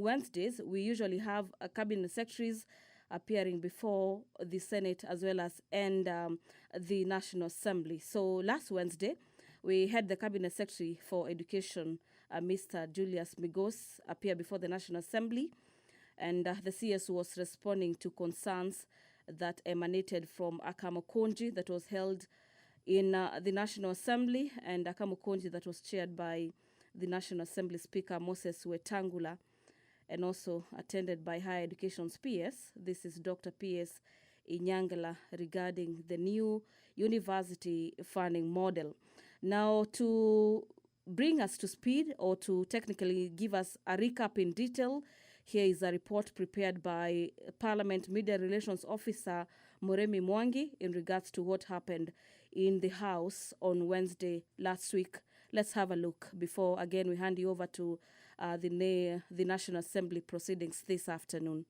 Wednesdays, we usually have cabinet secretaries appearing before the Senate as well as the National Assembly. So last Wednesday, we had the Cabinet Secretary for Education, Mr. Julius Migos, appear before the National Assembly, and the CS was responding to concerns that emanated from Akamokonji that was held in the National Assembly, and Akamokonji that was chaired by the National Assembly Speaker Moses Wetangula, and also attended by Higher Education's PS. This is Dr. PS Inyangala, regarding the new university funding model. Now, to bring us to speed, or to technically give us a recap in detail, here is a report prepared by Parliament Media Relations Officer Moremi Mwangi in regards to what happened in the House on Wednesday last week. Let's have a look before, again, we hand you over to the National Assembly proceedings this afternoon.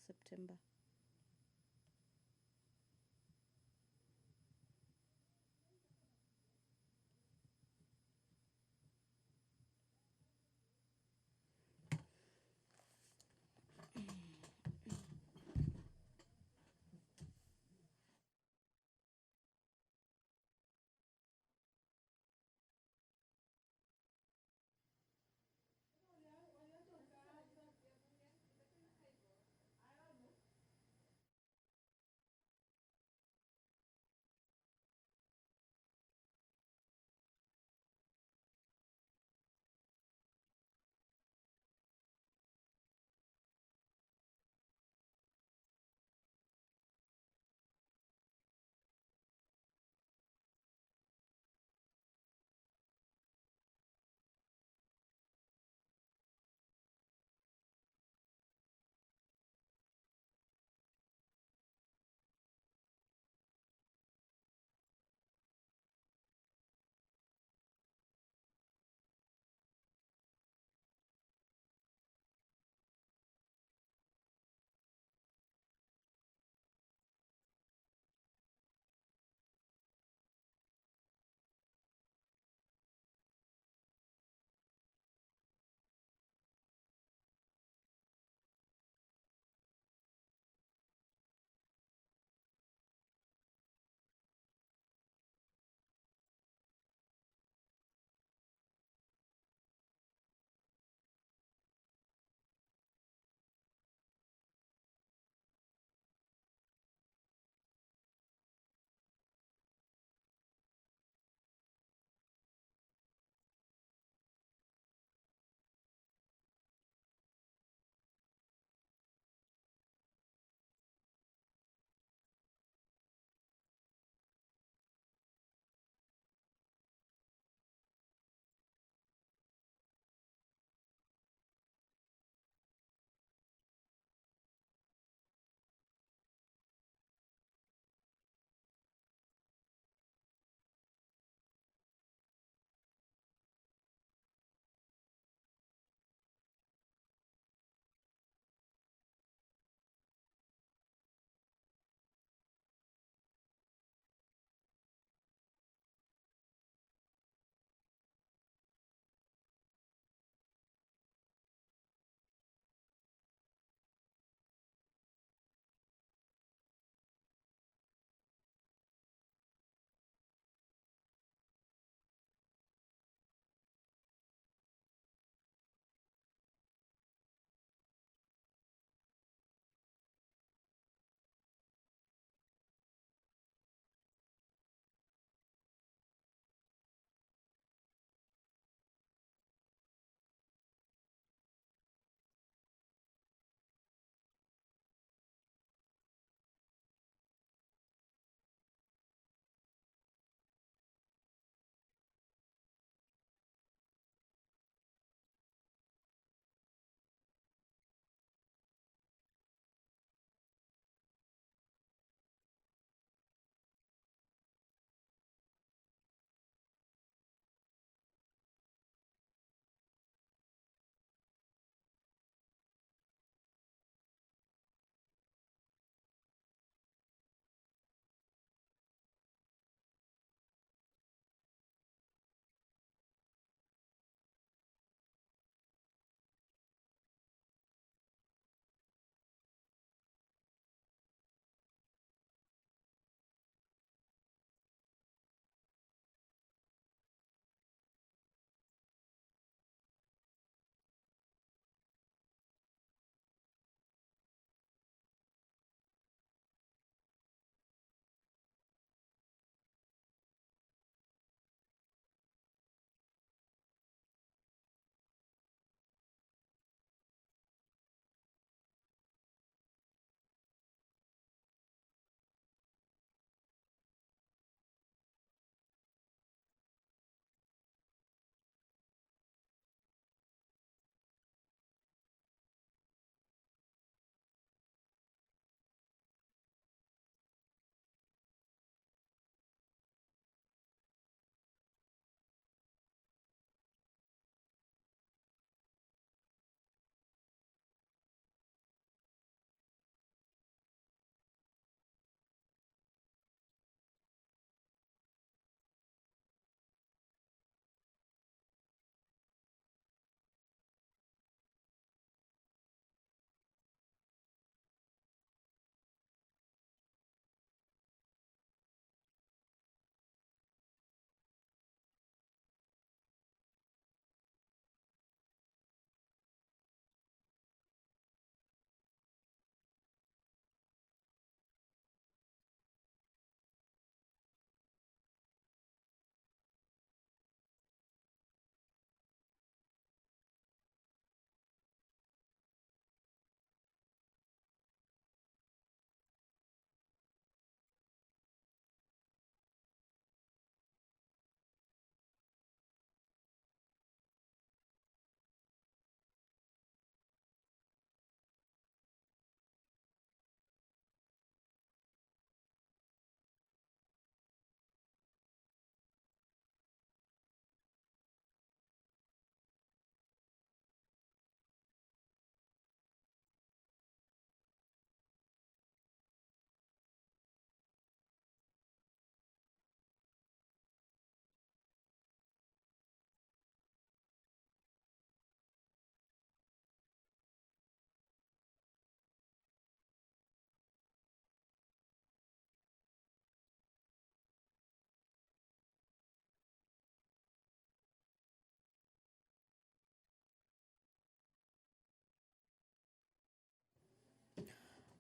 September 24th.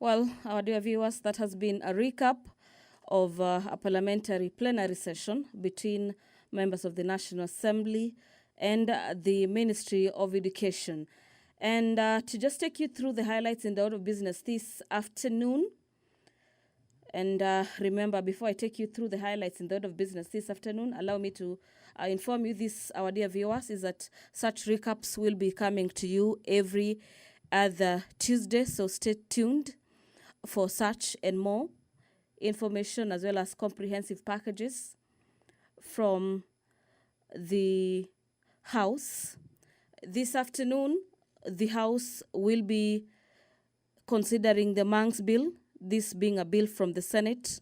Well, our dear viewers, that has been a recap of a parliamentary plenary session between members of the National Assembly and the Ministry of Education. And to just take you through the highlights in the order of business this afternoon. And remember, before I take you through the highlights in the order of business this afternoon, allow me to inform you this, our dear viewers, is that such recaps will be coming to you every other Tuesday. So stay tuned for such and more information, as well as comprehensive packages from the House. This afternoon, the House will be considering the Manx Bill, this being a bill from the Senate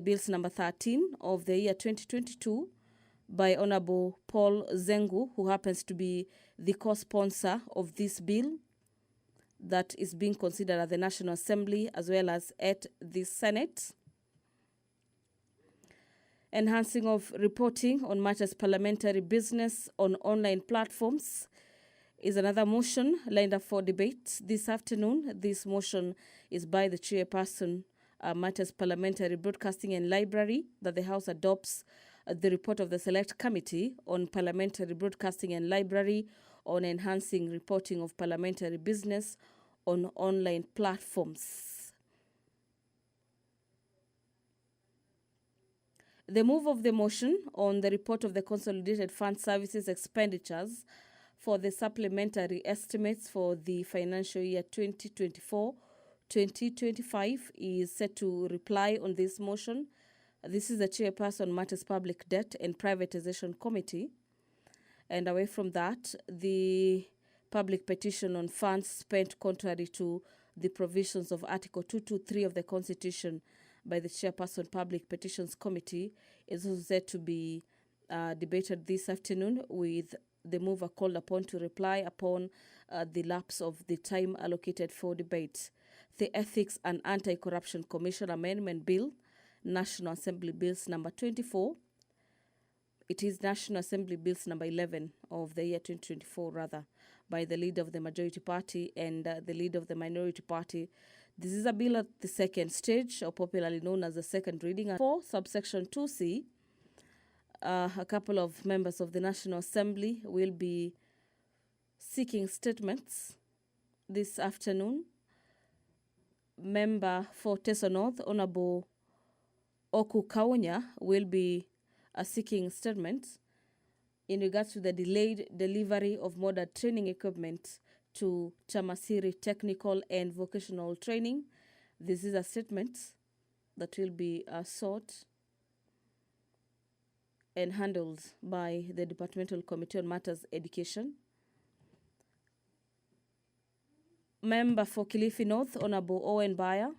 Bills number 13 of the year 2022 by Honorable Paul Zengu, who happens to be the co-sponsor of this bill that is being considered at the National Assembly as well as at the Senate. Enhancing of reporting on matters parliamentary business on online platforms is another motion lined up for debate this afternoon. This motion is by the chairperson, Matters Parliamentary Broadcasting and Library, that the House adopts the report of the Select Committee on Parliamentary Broadcasting and Library on enhancing reporting of parliamentary business on online platforms. The move of the motion on the report of the Consolidated Fund Services expenditures for the supplementary estimates for the financial year 2024-2025 is set to reply on this motion. This is the chairperson, Matters Public Debt and Privatization Committee. And away from that, the public petition on funds spent contrary to the provisions of Article 223 of the Constitution by the chairperson, Public Petitions Committee, is also set to be debated this afternoon, with the mover called upon to reply upon the lapse of the time allocated for debate. The Ethics and Anti-Corruption Commission Amendment Bill, National Assembly Bills number 24. It is National Assembly Bills number 11 of the year 2024, rather, by the leader of the majority party and the leader of the minority party. This is a bill at the second stage, or popularly known as the second reading. For subsection 2C, a couple of members of the National Assembly will be seeking statements this afternoon. Member for Teso North, Honorable Oku Kaunya, will be seeking statements in regards to the delayed delivery of modern training equipment to Chamasiri Technical and Vocational Training. This is a statement that will be sought and handled by the Departmental Committee on Matters Education. Member for Kilifi North, Honorable Owen Bayer,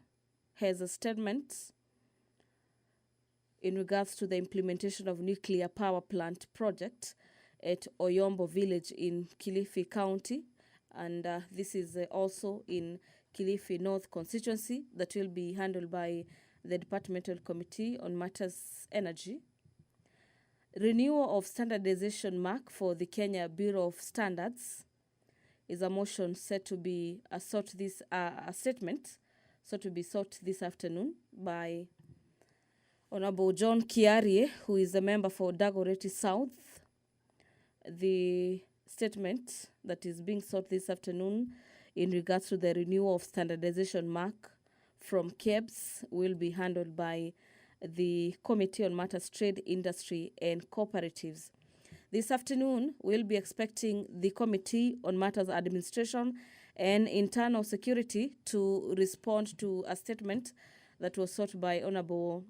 has a statement in regards to the implementation of nuclear power plant project at Oyombo village in Kilifi County. And this is also in Kilifi North constituency, that will be handled by the Departmental Committee on Matters Energy. Renewal of standardization mark for the Kenya Bureau of Standards is a motion set to be sought this a statement to be sought this afternoon by Honorable John Kiarie, who is a member for Dagoretti South. The statement that is being sought this afternoon in regards to the renewal of standardization mark from KEBS will be handled by the Committee on Matters Trade, Industry and Cooperatives. This afternoon, we'll be expecting the Committee on Matters Administration and Internal Security to respond to a statement that was sought by Honorable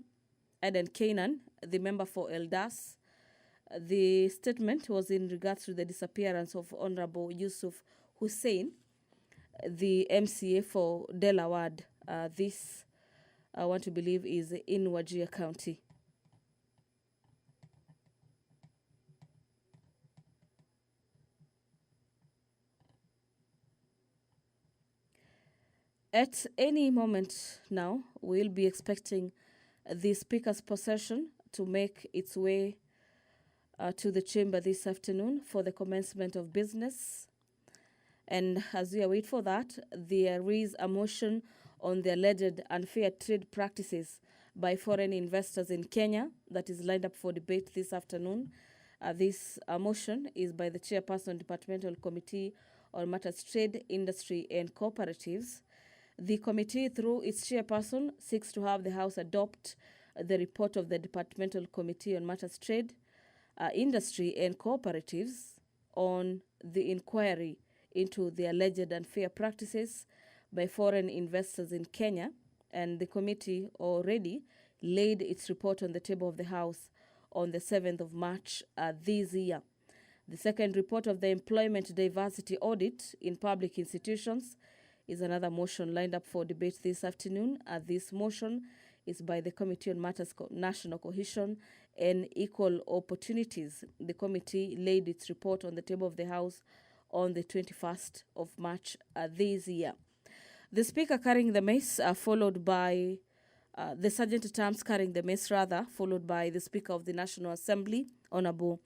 Eden Kainan, the member for Eldas. The statement was in regards to the disappearance of Honorable Yusuf Hussein, the MCA for Delaware. This, I want to believe, is in Wajir County. At any moment now, we'll be expecting the Speaker's possession to make its way to the chamber this afternoon for the commencement of business. And as we await for that, there is a motion on the alleged unfair trade practices by foreign investors in Kenya that is lined up for debate this afternoon. This motion is by the Chairperson, Departmental Committee on Matters Trade, Industry and Cooperatives. The committee, through its chairperson, seeks to have the House adopt the report of the Departmental Committee on Matters Trade, Industry and Cooperatives on the inquiry into the alleged unfair practices by foreign investors in Kenya, and the committee already laid its report on the table of the House on the 7th of March this year. The second report of the Employment Diversity Audit in Public Institutions is another motion lined up for debate this afternoon. This motion is by the Committee on Matters National Cohesion and Equal Opportunities. The committee laid its report on the table of the House on the 21st of March this year. The Speaker carrying the mace, followed by the Sergeant-at-Arms carrying the mace, followed by the Speaker of the National Assembly, Honorable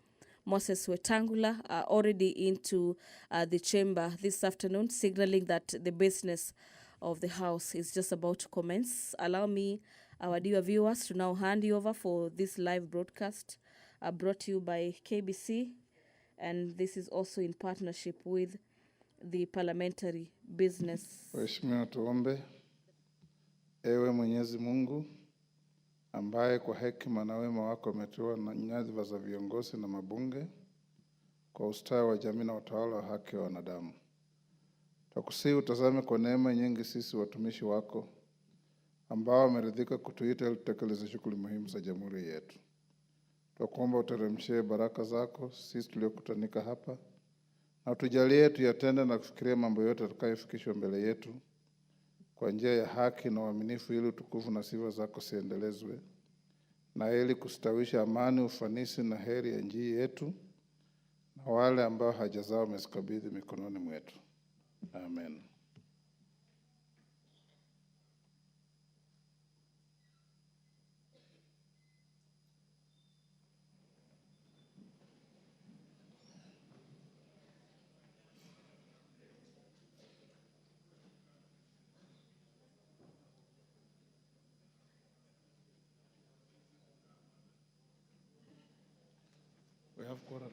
Moses Wetangula, are already into the chamber this afternoon, signaling that the business of the House is just about to commence. Allow me, our dear viewers, to now hand you over for this live broadcast brought to you by KBC, and this is also in partnership with the Parliamentary Business. Waheshimiwa, tuombe. Ewe Mwenyezi Mungu, ambaye kwa hekima na wema wako umetua na nyadhifa za viongozi na mabunge kwa ustawi wa jamii na utawala wa haki wa wanadamu. Tukusihi utazame kwa neema nyingi sisi watumishi wako ambao wameridhika kutuita ili tutekeleze shughuli muhimu za jamhuri yetu. Tukuomba uteremshie baraka zako sisi tuliokutanika hapa, na utujalie tuyatende na kufikiria mambo yote tutakayofikishwa mbele yetu kwa njia ya haki na uaminifu, ili utukufu na sifa zako siendelezwe, na ili kustawisha amani, ufanisi na heri ya nchi yetu na wale ambao haja zao umezikabidhi mikononi mwetu. Amen. We have quorum.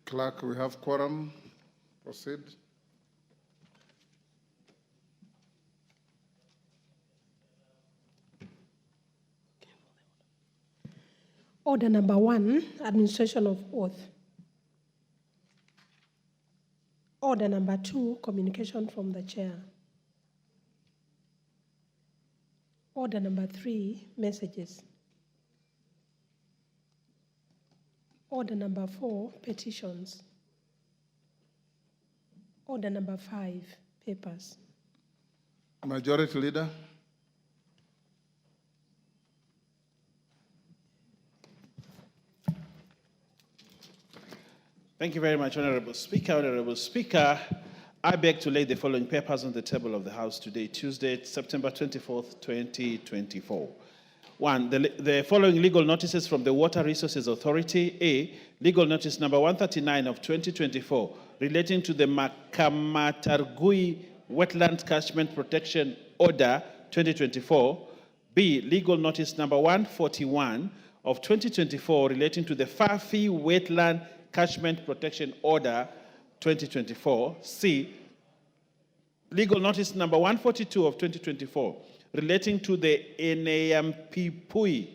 Clerk, we have quorum. Proceed. Order number 1, administration of oath. Order number 2, communication from the chair. Order number 3, messages. Order number 4, petitions. Order number 5, papers. Majority Leader. Thank you very much, Honorable Speaker. Honorable Speaker, I beg to lay the following papers on the table of the House today, Tuesday, September 24th, 2024. 1. The following legal notices from the Water Resources Authority. A. Legal notice number 139 of 2024 relating to the Makamatargui Wetland Catchment Protection Order 2024. B. Legal notice number 141 of 2024 relating to the Fafi Wetland Catchment Protection Order 2024. C. Legal notice number 142 of 2024 relating to the Pui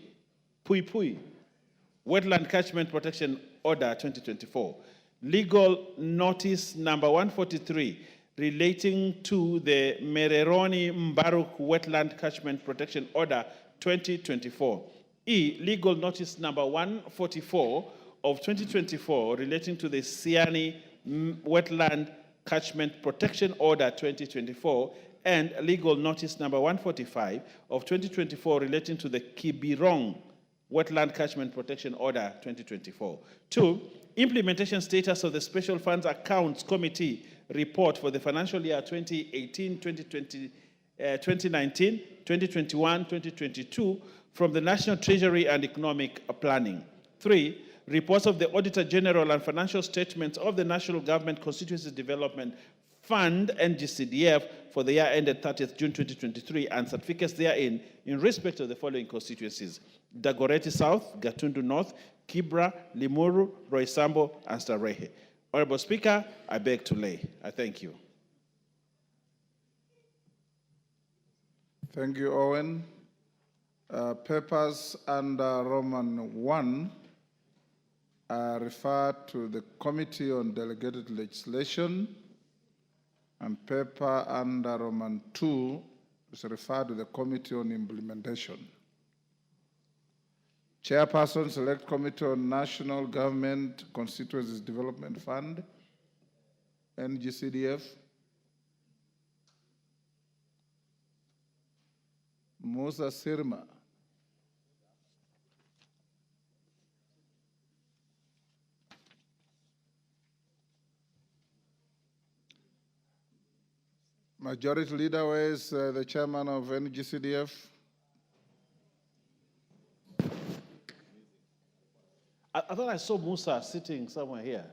Wetland Catchment Protection Order 2024. Legal notice number 143 relating to the Mereroni Mbaruk Wetland Catchment Protection Order 2024. E. Legal notice number 144 of 2024 relating to the Siani Wetland Catchment Protection Order 2024, and legal notice number 145 of 2024 relating to the Kibirong Wetland Catchment Protection Order 2024. 2. Implementation status of the Special Funds Accounts Committee report for the financial year 2018-2020 2019, 2021, 2022 from the National Treasury and Economic Planning. 3, reports of the Auditor General and financial statements of the National Government Constituency Development Fund, NGCDF, for the year ended 30th June 2023 and certificates therein in respect of the following constituencies: Dagoretti South, Gatundu North, Kibra, Limuru, Roysambo, and Starehe. Honorable Speaker, I beg to lay. I thank you. Thank you, Owen. Papers under Roman 1 are referred to the Committee on Delegated Legislation, and paper under Roman 2 is referred to the Committee on Implementation. Chairperson, Select Committee on National Government Constituencies Development Fund, NGCDF. Musa Sirma. Majority Leader, where is the chairman of NGCDF? I thought I saw Musa sitting somewhere here.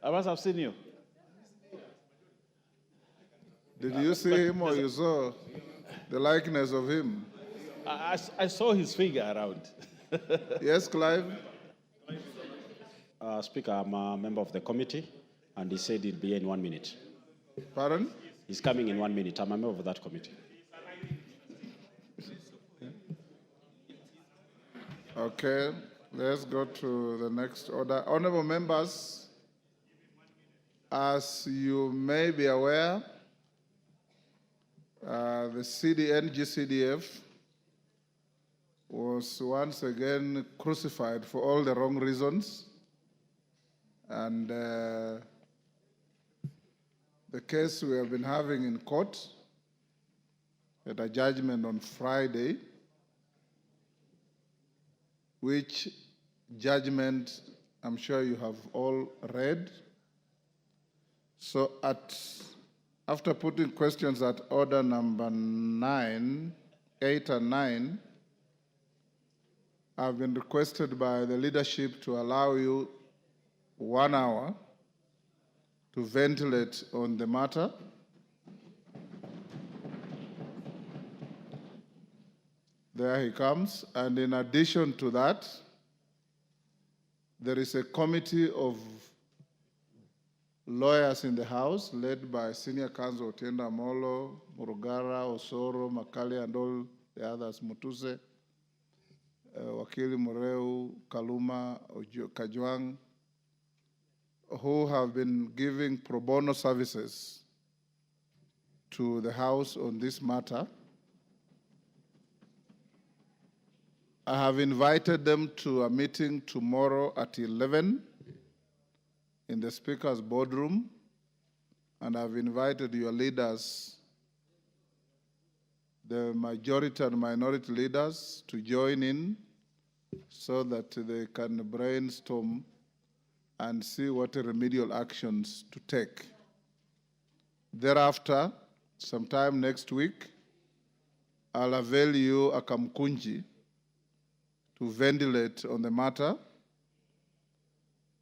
I must have seen you. Did you see him or you saw the likeness of him? I saw his figure around. Yes, Clive? Speaker, I'm a member of the committee, and he said he'd be here in 1 minute. Pardon? He's coming in 1 minute. I'm a member of that committee. Okay, let's go to the next order. Honorable members, as you may be aware, the NGCDF was once again crucified for all the wrong reasons. And the case we have been having in court had a judgment on Friday, which judgment I'm sure you have all read. So after putting questions at order number 8 and 9, I've been requested by the leadership to allow you 1 hour to ventilate on the matter. There he comes. And in addition to that, there is a committee of lawyers in the House led by Senior Counsel Otienda Molo, Murugara, Osoro, Makali, and all the others, Mutuse, Wakili Mureu, Kaluma, Kajwang, who have been giving pro bono services to the House on this matter. I have invited them to a meeting tomorrow at 11 in the Speaker's boardroom, and I've invited your leaders, the majority and minority leaders, to join in so that they can brainstorm and see what remedial actions to take. Thereafter, sometime next week, I'll avail you a kamkunji to ventilate on the matter,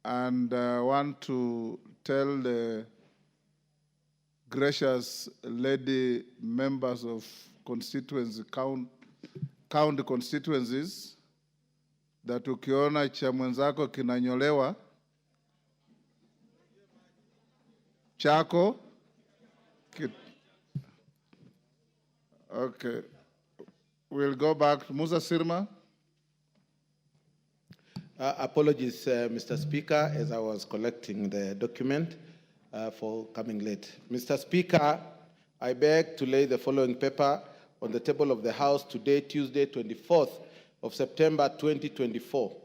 and I want to tell the gracious lady members of constituency, county constituencies, that ukiona cha mwenzako kinanyolewa, chako, okay. We'll go back to Musa Sirma. Apologies, Mr. Speaker, as I was collecting the document for coming late. Mr. Speaker, I beg to lay the following paper on the table of the House today, Tuesday, 24th of September, 2024.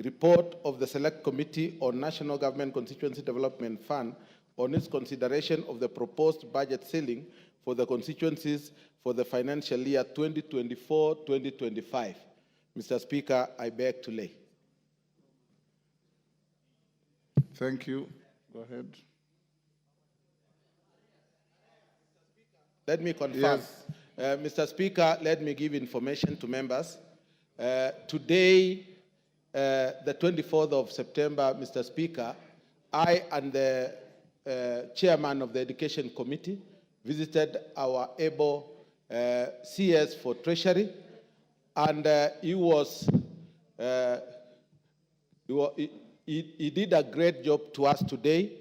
Report of the Select Committee on National Government Constituency Development Fund on its consideration of the proposed budget ceiling for the constituencies for the financial year 2024-2025. Mr. Speaker, I beg to lay. Thank you. Go ahead. Let me confirm. Yes. Mr. Speaker, let me give information to members. Today, the 24th of September, Mr. Speaker, I and the chairman of the Education Committee visited our able CS for Treasury, and he did a great job to us today.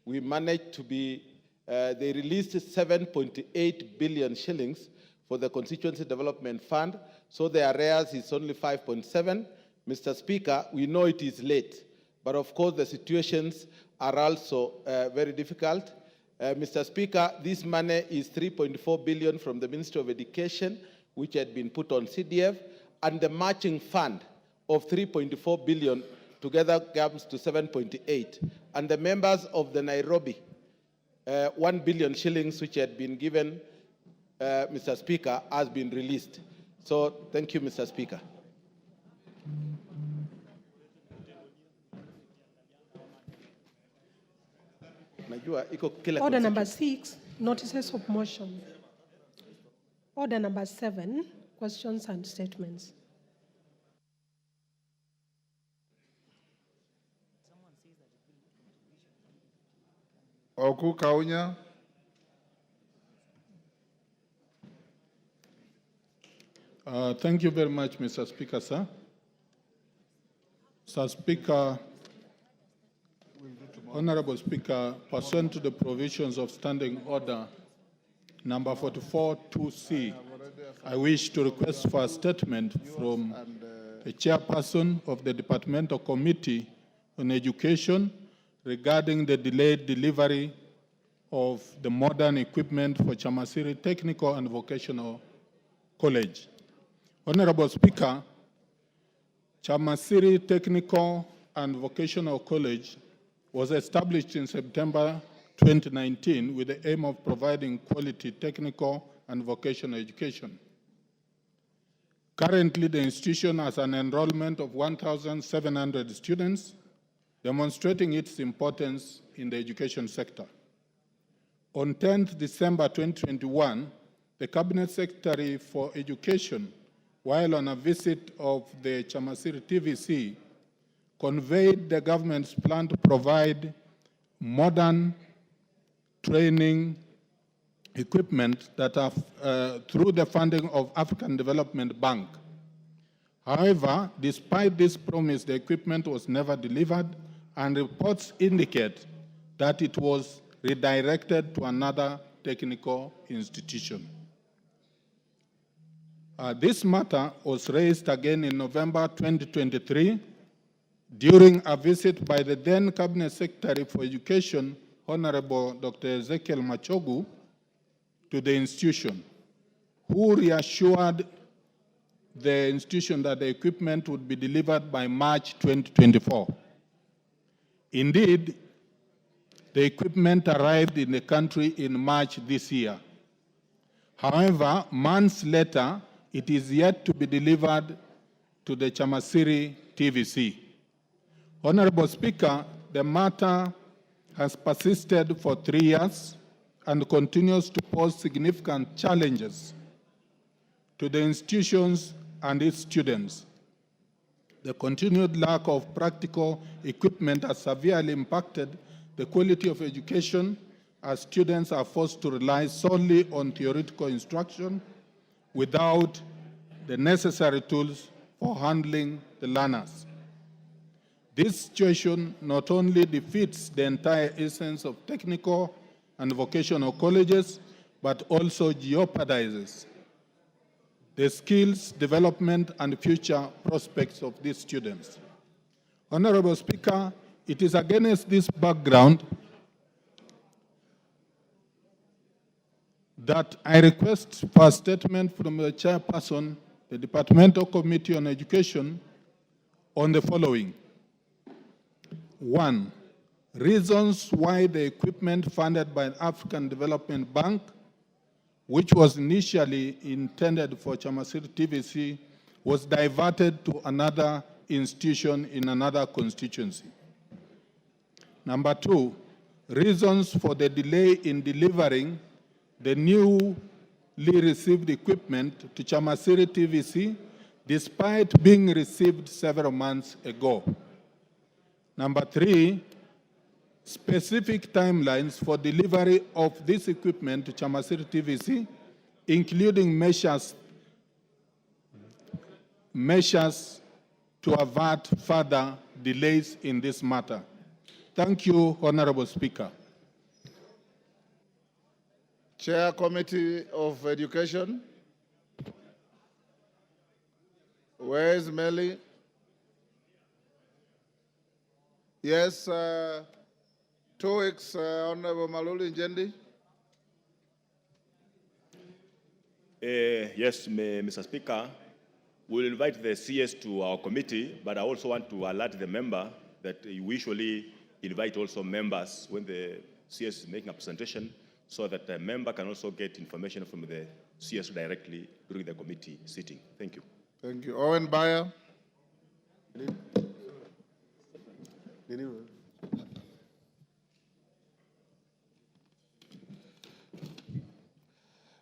We managed to be, they released 7.8 billion shillings for the Constituency Development Fund, so the arrears is only 5.7. Mr. Speaker, we know it is late, but of course the situations are also very difficult. Mr. Speaker, this money is 3.4 billion from the Ministry of Education, which had been put on CDF, and the matching fund of 3.4 billion together comes to 7.8. And the members of the Nairobi, 1 billion shillings, which had been given, Mr. Speaker, has been released. So thank you, Mr. Speaker. Order number 6, notices of motion. Order number 7, questions and statements. Oku Kaunya. Thank you very much, Mr. Speaker, sir. Mr. Speaker, Honorable Speaker, pursuant to the provisions of Standing Order number 44-2C, I wish to request for a statement from the chairperson of the Departmental Committee on Education regarding the delayed delivery of the modern equipment for Chamasiri Technical and Vocational College. Honorable Speaker, Chamasiri Technical and Vocational College was established in September 2019 with the aim of providing quality technical and vocational education. Currently, the institution has an enrollment of 1,700 students, demonstrating its importance in the education sector. On 10th December 2021, the Cabinet Secretary for Education, while on a visit of the Chamasiri TVC, conveyed the government's plan to provide modern training equipment that are through the funding of African Development Bank. However, despite this promise, the equipment was never delivered, and reports indicate that it was redirected to another technical institution. This matter was raised again in November 2023 during a visit by the then Cabinet Secretary for Education, Honorable Dr. Ezekiel Machogu, to the institution, who reassured the institution that the equipment would be delivered by March 2024. Indeed, the equipment arrived in the country in March this year. However, months later, it is yet to be delivered to the Chamasiri TVC. Honorable Speaker, the matter has persisted for 3 years and continues to pose significant challenges to the institutions and its students. The continued lack of practical equipment has severely impacted the quality of education, as students are forced to rely solely on theoretical instruction without the necessary tools for handling the learners. This situation not only defeats the entire essence of technical and vocational colleges, but also jeopardizes the skills development and future prospects of these students. Honorable Speaker, it is against this background that I request for a statement from the chairperson, the Departmental Committee on Education, on the following. 1, reasons why the equipment funded by the African Development Bank, which was initially intended for Chamasiri TVC, was diverted to another institution in another constituency. Number 2, reasons for the delay in delivering the new received equipment to Chamasiri TVC despite being received several months ago. Number 3, specific timelines for delivery of this equipment to Chamasiri TVC, including measures to avert further delays in this matter. Thank you, Honorable Speaker. Chair, Committee of Education. Where is Melly? Yes, 2 weeks, Honorable Maluli Njendi. Yes, Mr. Speaker, we'll invite the CS to our committee, but I also want to alert the member that we usually invite also members when the CS is making a presentation, so that the member can also get information from the CS directly during the committee sitting. Thank you. Thank you. Owen Bayer.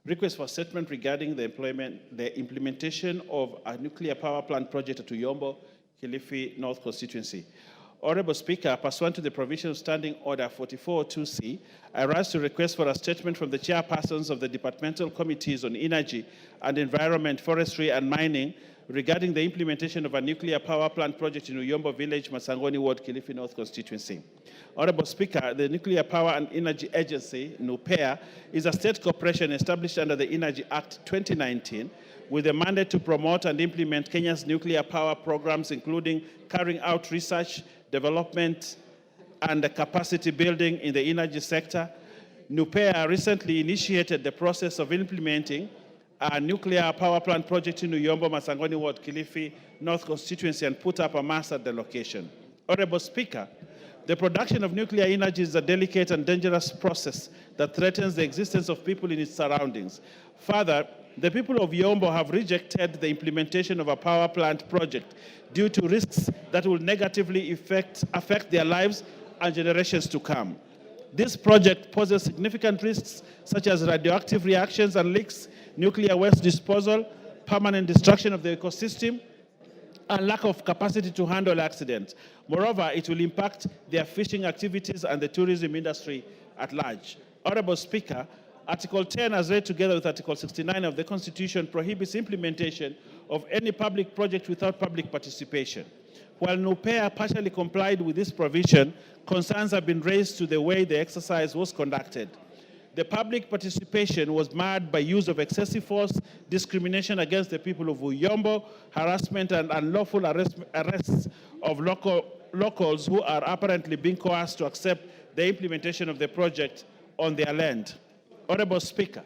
Request for statement regarding the implementation of a nuclear power plant project at Uyombo, Kilifi North constituency. Honorable Speaker, pursuant to the provision of Standing Order 44.2c, I rise to request for a statement from the chairpersons of the departmental committees on energy and environment, forestry and mining regarding the implementation of a nuclear power plant project in Uyombo Village, Masangoni Ward, Kilifi North constituency. Honorable Speaker, the Nuclear Power and Energy Agency, NUPEA, is a state corporation established under the Energy Act 2019 with a mandate to promote and implement Kenya's nuclear power programs, including carrying out research, development, and capacity building in the energy sector. NUPEA recently initiated the process of implementing a nuclear power plant project in Uyombo, Masangoni Ward, Kilifi North constituency, and put up a mast at the location. Honorable Speaker, the production of nuclear energy is a delicate and dangerous process that threatens the existence of people in its surroundings. Further, the people of Uyombo have rejected the implementation of a power plant project due to risks that will negatively affect their lives and generations to come. This project poses significant risks such as radioactive reactions and leaks, nuclear waste disposal, permanent destruction of the ecosystem, and lack of capacity to handle accidents. Moreover, it will impact their fishing activities and the tourism industry at large. Honorable Speaker, Article 10, as read together with Article 69 of the Constitution, prohibits implementation of any public project without public participation. While NUPEA partially complied with this provision, concerns have been raised to the way the exercise was conducted. The public participation was marred by use of excessive force, discrimination against the people of Uyombo, harassment and unlawful arrests of locals who are apparently being coerced to accept the implementation of the project on their land. Honorable Speaker,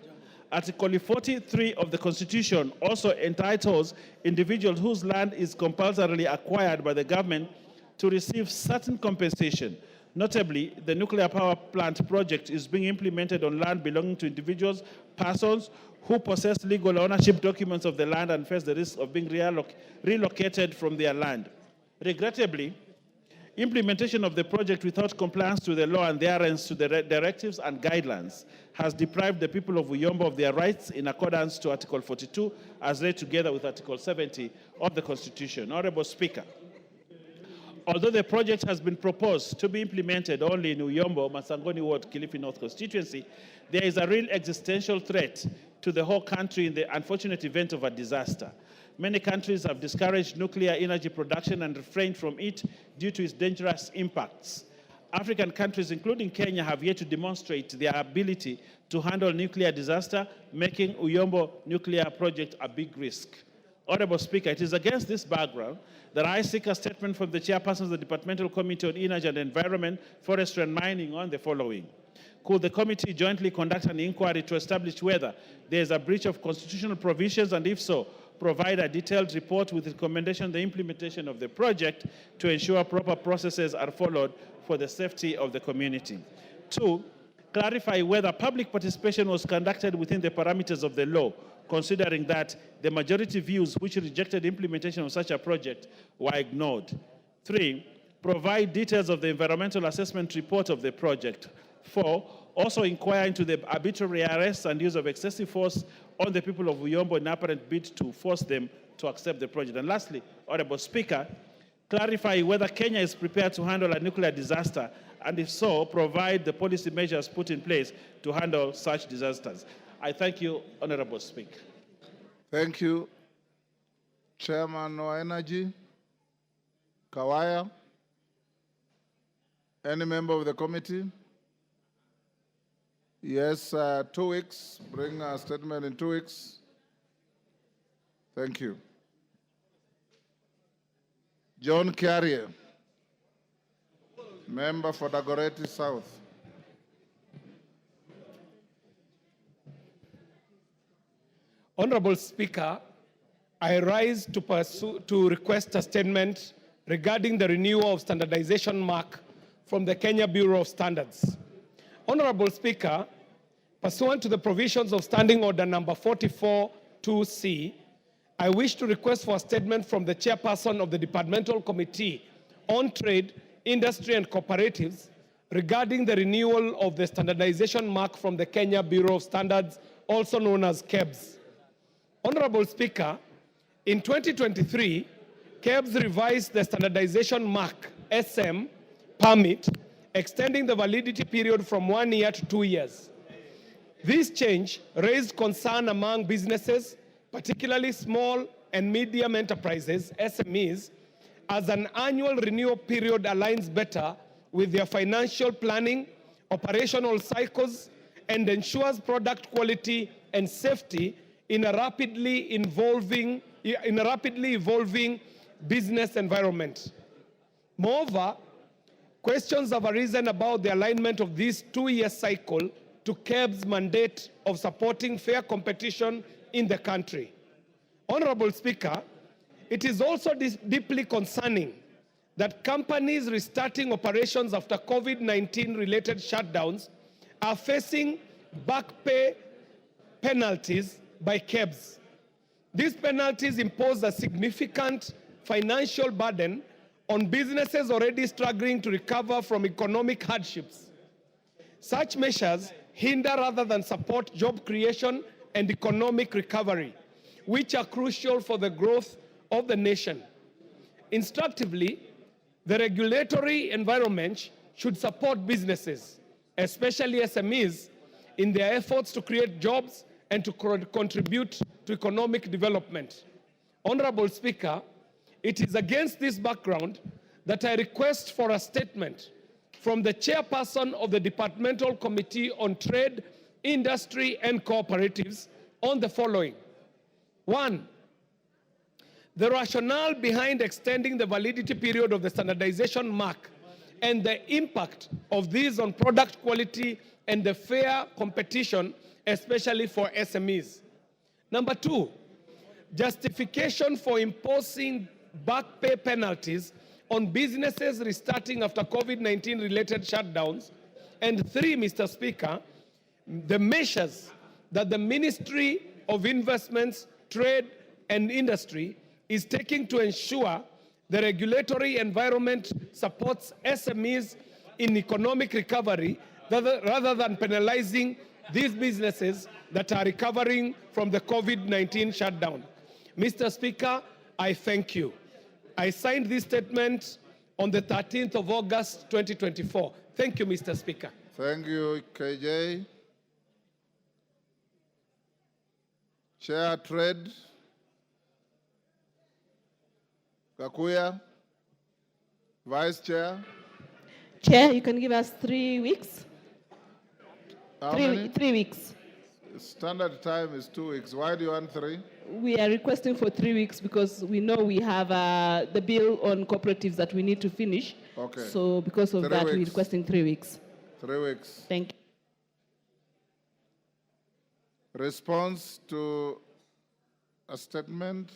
Article 43 of the Constitution also entitles individuals whose land is compulsorily acquired by the government to receive certain compensation. Notably, the nuclear power plant project is being implemented on land belonging to individuals, persons who possess legal ownership documents of the land and face the risk of being relocated from their land. Regrettably, implementation of the project without compliance to the law and adherence to the directives and guidelines has deprived the people of Uyombo of their rights in accordance to Article 42, as read together with Article 70 of the Constitution. Honorable Speaker, although the project has been proposed to be implemented only in Uyombo, Masangoni Ward, Kilifi North constituency, there is a real existential threat to the whole country in the unfortunate event of a disaster. Many countries have discouraged nuclear energy production and refrained from it due to its dangerous impacts. African countries, including Kenya, have yet to demonstrate their ability to handle nuclear disaster, making Uyombo nuclear project a big risk. Honorable Speaker, it is against this background that I seek a statement from the chairperson of the Departmental Committee on Energy and Environment, Forestry and Mining on the following. Could the committee jointly conduct an inquiry to establish whether there is a breach of constitutional provisions, and if so, provide a detailed report with recommendation on the implementation of the project to ensure proper processes are followed for the safety of the community. 2, clarify whether public participation was conducted within the parameters of the law, considering that the majority views which rejected implementation of such a project were ignored. 3, provide details of the environmental assessment report of the project. 4, Also inquire into the arbitrary arrest and use of excessive force on the people of Uyombo in apparent bid to force them to accept the project. And lastly, Honorable Speaker, clarify whether Kenya is prepared to handle a nuclear disaster, and if so, provide the policy measures put in place to handle such disasters. I thank you, Honorable Speaker. Thank you. Chairman of Energy, Kawaya. Any member of the committee? Yes, 2 weeks. Bring a statement in 2 weeks. Thank you. John Carrier, member for Dagoretti South. Honorable Speaker, I rise to request a statement regarding the renewal of standardization mark from the Kenya Bureau of Standards. Honorable Speaker, pursuant to the provisions of Standing Order number 44-2C, I wish to request for a statement from the chairperson of the Departmental Committee on Trade, Industry and Cooperatives regarding the renewal of the standardization mark from the Kenya Bureau of Standards, also known as KEBS. Honorable Speaker, in 2023, KEBS revised the standardization mark, SM, permit, extending the validity period from 1 year to 2 years. This change raised concern among businesses, particularly small and medium enterprises, SMEs, as an annual renewal period aligns better with their financial planning, operational cycles, and ensures product quality and safety in a rapidly evolving business environment. Moreover, questions have arisen about the alignment of this 2-year cycle to KEB's mandate of supporting fair competition in the country. Honorable Speaker, it is also deeply concerning that companies restarting operations after COVID-19 related shutdowns are facing back pay penalties by KEBS. These penalties impose a significant financial burden on businesses already struggling to recover from economic hardships. Such measures hinder rather than support job creation and economic recovery, which are crucial for the growth of the nation. Instructively, the regulatory environment should support businesses, especially SMEs, in their efforts to create jobs and to contribute to economic development. Honorable Speaker, it is against this background that I request for a statement from the chairperson of the Departmental Committee on Trade, Industry and Cooperatives on the following. 1, the rationale behind extending the validity period of the standardization mark and the impact of these on product quality and the fair competition, especially for SMEs. Number 2, justification for imposing back pay penalties on businesses restarting after COVID-19 related shutdowns. And 3, Mr. Speaker, the measures that the Ministry of Investments, Trade and Industry is taking to ensure the regulatory environment supports SMEs in economic recovery rather than penalizing these businesses that are recovering from the COVID-19 shutdown. Mr. Speaker, I thank you. I signed this statement on the 13th of August, 2024. Thank you, Mr. Speaker. Thank you, KJ. Chair Trade, Kakuya. Vice Chair. Chair, you can give us 3 weeks. How many? 3 weeks. Standard time is 2 weeks. Why do you want 3? We are requesting for 3 weeks because we know we have the bill on cooperatives that we need to finish. Okay. So because of 3 that, we're weeks. requesting 3 weeks. 3 weeks. Thank you. Response to a statement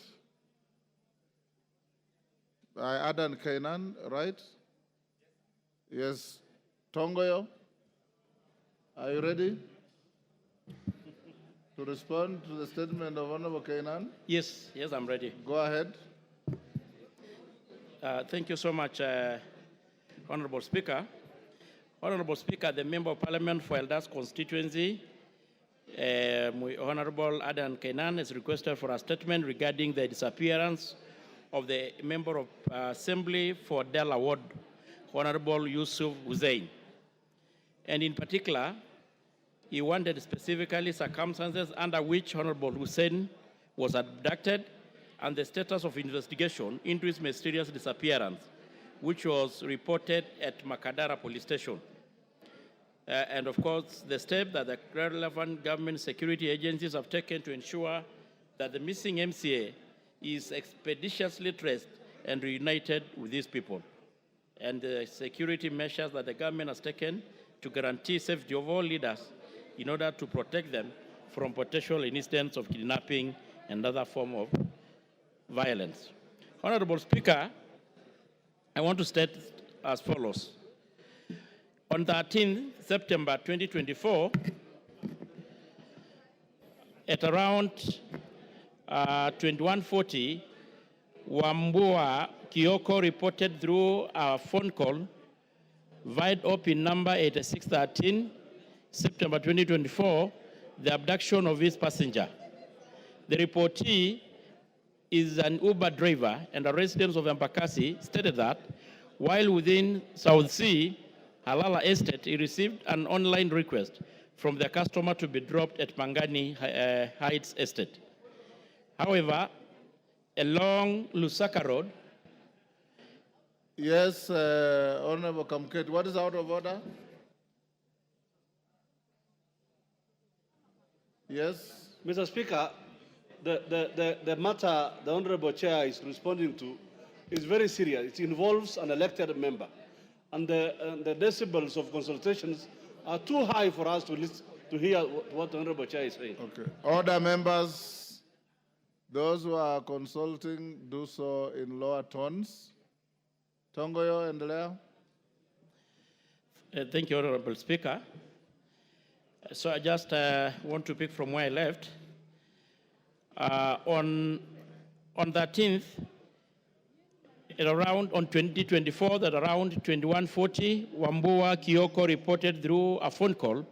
by Adan Kainan, right? Yes. Tongoyo, are you ready to respond to the statement of Honorable Kainan? Yes, I'm ready. Go ahead. Thank you so much, Honorable Speaker. Honorable Speaker, the Member of Parliament for Eldas constituency, Honorable Adan Kainan, has requested for a statement regarding the disappearance of the Member of Assembly for Dela Ward, Honorable Yusuf Hussein. And in particular, he wanted specifically circumstances under which Honorable Hussein was abducted and the status of investigation into his mysterious disappearance, which was reported at Makadara police station. And of course, the step that the relevant government security agencies have taken to ensure that the missing MCA is expeditiously traced and reunited with these people, and the security measures that the government has taken to guarantee safety of all leaders in order to protect them from potential incidents of kidnapping and other form of violence. Honorable Speaker, I want to state as follows. On 13 September 2024, at around 21:40, Wambua Kioko reported through a phone call via OPIN number 8613, September 2024, the abduction of his passenger. The reportee is an Uber driver and a resident of Embakasi, stated that while within South Sea, Halala Estate, he received an online request from the customer to be dropped at Pangani Heights Estate. However, along Lusaka Road. Yes, Honorable Kamket, what is out of order? Yes. Mr. Speaker, the matter the Honorable Chair is responding to is very serious. It involves an elected member. And the decibels of consultations are too high for us to listen, to hear what the Honorable Chair is saying. Okay. Order, members. Those who are consulting, do so in lower tones. Tongoyo, endelea. Thank you, Honorable Speaker. So I just want to pick from where I left. On 13th, on 2024, that around 21:40, Wambua Kioko reported through a phone call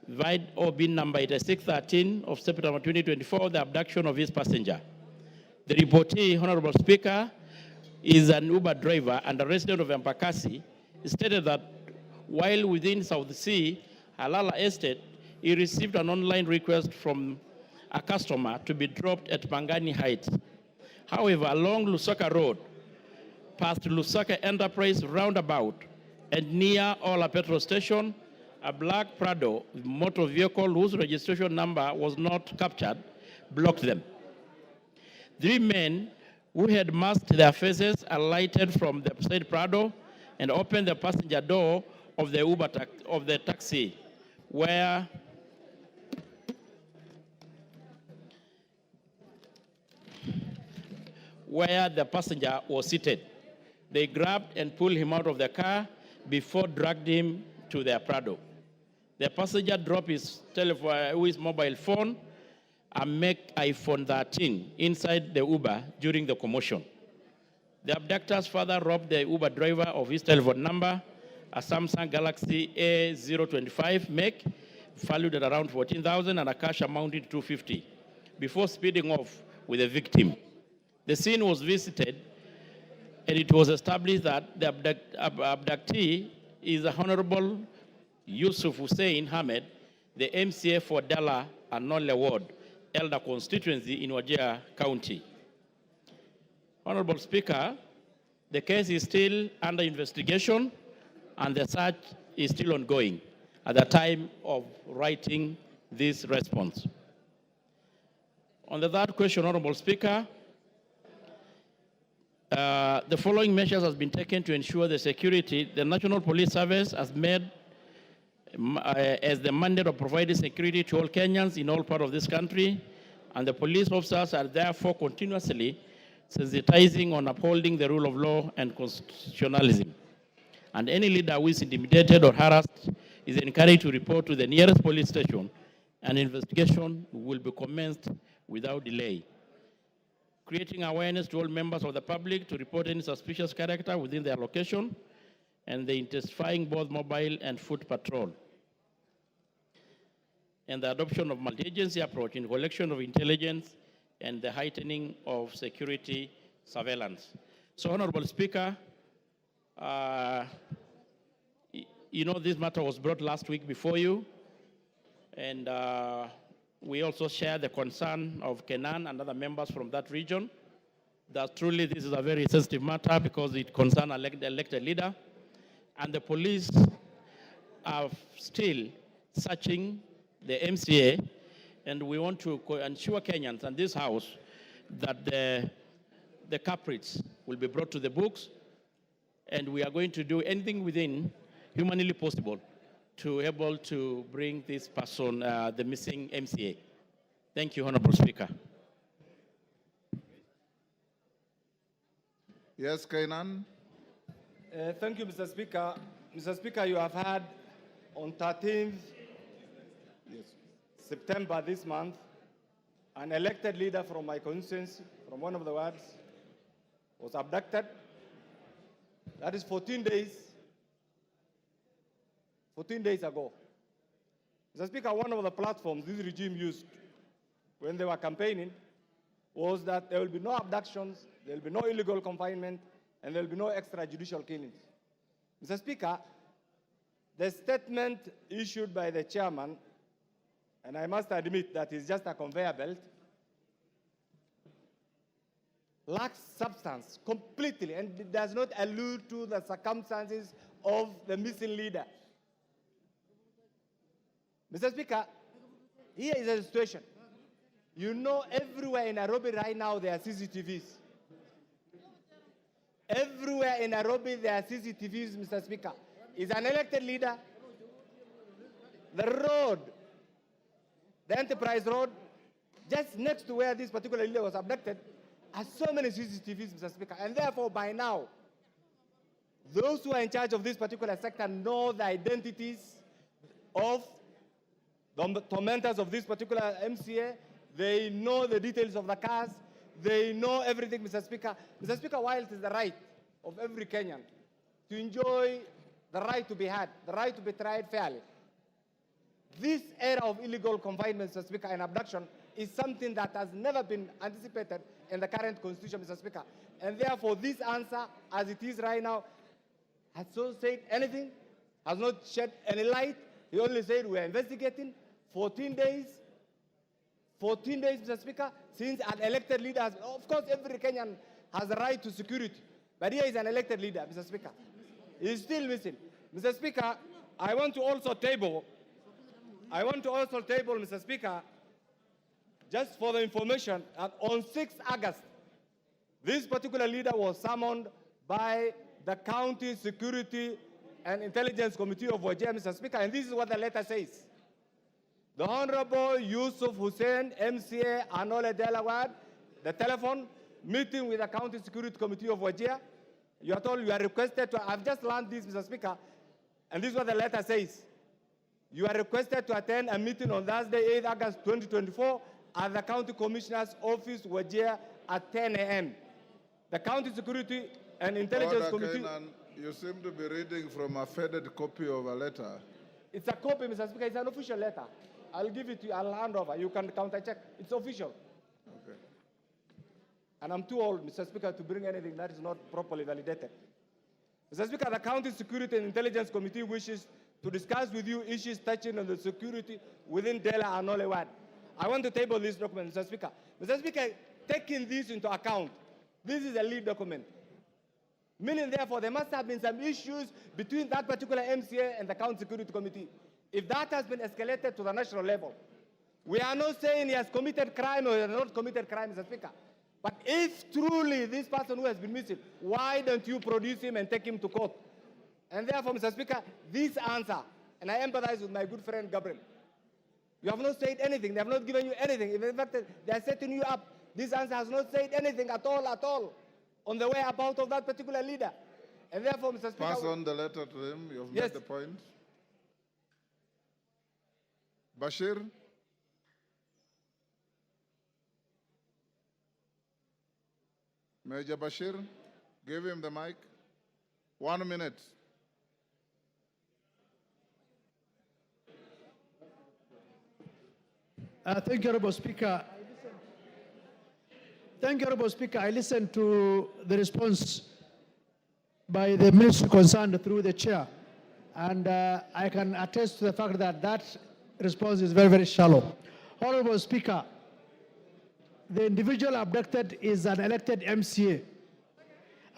via OBIN number 8613 of September 2024, the abduction of his passenger. The reportee, Honorable Speaker, is an Uber driver and a resident of Embakasi. He stated that while within South Sea, Halala Estate, he received an online request from a customer to be dropped at Pangani Heights. However, along Lusaka Road, past Lusaka Enterprise roundabout and near Ola petrol station, a black Prado motor vehicle whose registration number was not captured blocked them. 3 men who had masked their faces alighted from the said Prado and opened the passenger door of the taxi, where the passenger was seated. They grabbed and pulled him out of the car before dragged him to their Prado. The passenger dropped his mobile phone and make iPhone 13 inside the Uber during the commotion. The abductors further robbed the Uber driver of his telephone number, a Samsung Galaxy A025 make, valued at around 14,000, and a cash amounting to 250, before speeding off with the victim. The scene was visited, and it was established that the abductee is the Honorable Yusuf Hussein Ahmed, the MCA for Dala and Nole Ward, Elder constituency in Wajir County. Honorable Speaker, the case is still under investigation and the search is still ongoing at the time of writing this response. On the third question, Honorable Speaker, the following measures has been taken to ensure the security. The National Police Service has made as the mandate of providing security to all Kenyans in all parts of this country, and the police officers are therefore continuously sensitizing on upholding the rule of law and constitutionalism. And any leader who is intimidated or harassed is encouraged to report to the nearest police station, and investigation will be commenced without delay. Creating awareness to all members of the public to report any suspicious character within their location, and the intensifying both mobile and foot patrol, and the adoption of multi-agency approach in collection of intelligence and the heightening of security surveillance. So, Honorable Speaker, you know this matter was brought last week before you, and we also share the concern of Kenan and other members from that region that truly this is a very sensitive matter because it concerns the elected leader, and the police are still searching the MCA, and we want to ensure Kenyans and this House that the culprits will be brought to the books, and we are going to do anything within humanly possible to able to bring this person, the missing MCA. Thank you, Honorable Speaker. Yes, Kainan. Thank you, Mr. Speaker. Mr. Speaker, you have had on 13th September this month, an elected leader from my constituency, from one of the wards, was abducted. That is 14 days ago. Mr. Speaker, one of the platforms this regime used when they were campaigning was that there will be no abductions, there will be no illegal confinement, and there will be no extrajudicial killings. Mr. Speaker, the statement issued by the chairman, and I must admit that it's just a conveyor belt, lacks substance completely, and it does not allude to the circumstances of the missing leader. Mr. Speaker, here is a situation. You know, everywhere in Nairobi right now there are CCTVs. Everywhere in Nairobi there are CCTVs, Mr. Speaker. Is an elected leader. The road, the Enterprise Road, just next to where this particular leader was abducted, has so many CCTVs, Mr. Speaker. And therefore, by now, those who are in charge of this particular sector know the identities of the tormentors of this particular MCA. They know the details of the cars. They know everything, Mr. Speaker. Mr. Speaker, while it is the right of every Kenyan to enjoy the right to be had, the right to be tried fairly, this era of illegal confinement, Mr. Speaker, and abduction is something that has never been anticipated in the current constitution, Mr. Speaker. And therefore, this answer, as it is right now, has not said anything, has not shed any light. He only said we are investigating. 14 days, Mr. Speaker, since an elected leader has, of course, every Kenyan has a right to security, but here is an elected leader, Mr. Speaker. He is still missing. Mr. Speaker, I want to also table, Mr. Speaker, just for the information, that on 6th August, this particular leader was summoned by the County Security and Intelligence Committee of Wajir, Mr. Speaker, and this is what the letter says. The Honorable Yusuf Hussein, MCA, Anole Delaware, the telephone, meeting with the County Security Committee of Wajir. You are told you are requested to, I've just learned this, Mr. Speaker, and this is what the letter says. You are requested to attend a meeting on Thursday, 8 August 2024, at the County Commissioner's Office, Wajir, at 10 a.m. The County Security and Intelligence Committee... Kainan, you seem to be reading from a faded copy of a letter. It's a copy, Mr. Speaker. It's an official letter. I'll give it to you. I'll hand over. You can counter-check. It's official. Okay. And I'm too old, Mr. Speaker, to bring anything that is not properly validated. Mr. Speaker, the County Security and Intelligence Committee wishes to discuss with you issues touching on the security within Dela and Nolewad. I want to table this document, Mr. Speaker. Mr. Speaker, taking this into account, this is a lead document. Meaning, therefore, there must have been some issues between that particular MCA and the County Security Committee. If that has been escalated to the national level, we are not saying he has committed crime or he has not committed crime, Mr. Speaker. But if truly this person who has been missing, why don't you produce him and take him to court? And therefore, Mr. Speaker, this answer, and I empathize with my good friend Gabriel, you have not said anything. They have not given you anything. In fact, they are setting you up. This answer has not said anything at all, on the whereabouts of that particular leader. And therefore, Mr. Speaker... Pass on the letter to him. You have made the point. Bashir? Major Bashir, give him the mic. 1 minute. Thank you, Honorable Speaker. Thank you, Honorable Speaker. I listened to the response by the ministry concerned through the chair, and I can attest to the fact that that response is very, very shallow. Honorable Speaker, the individual abducted is an elected MCA,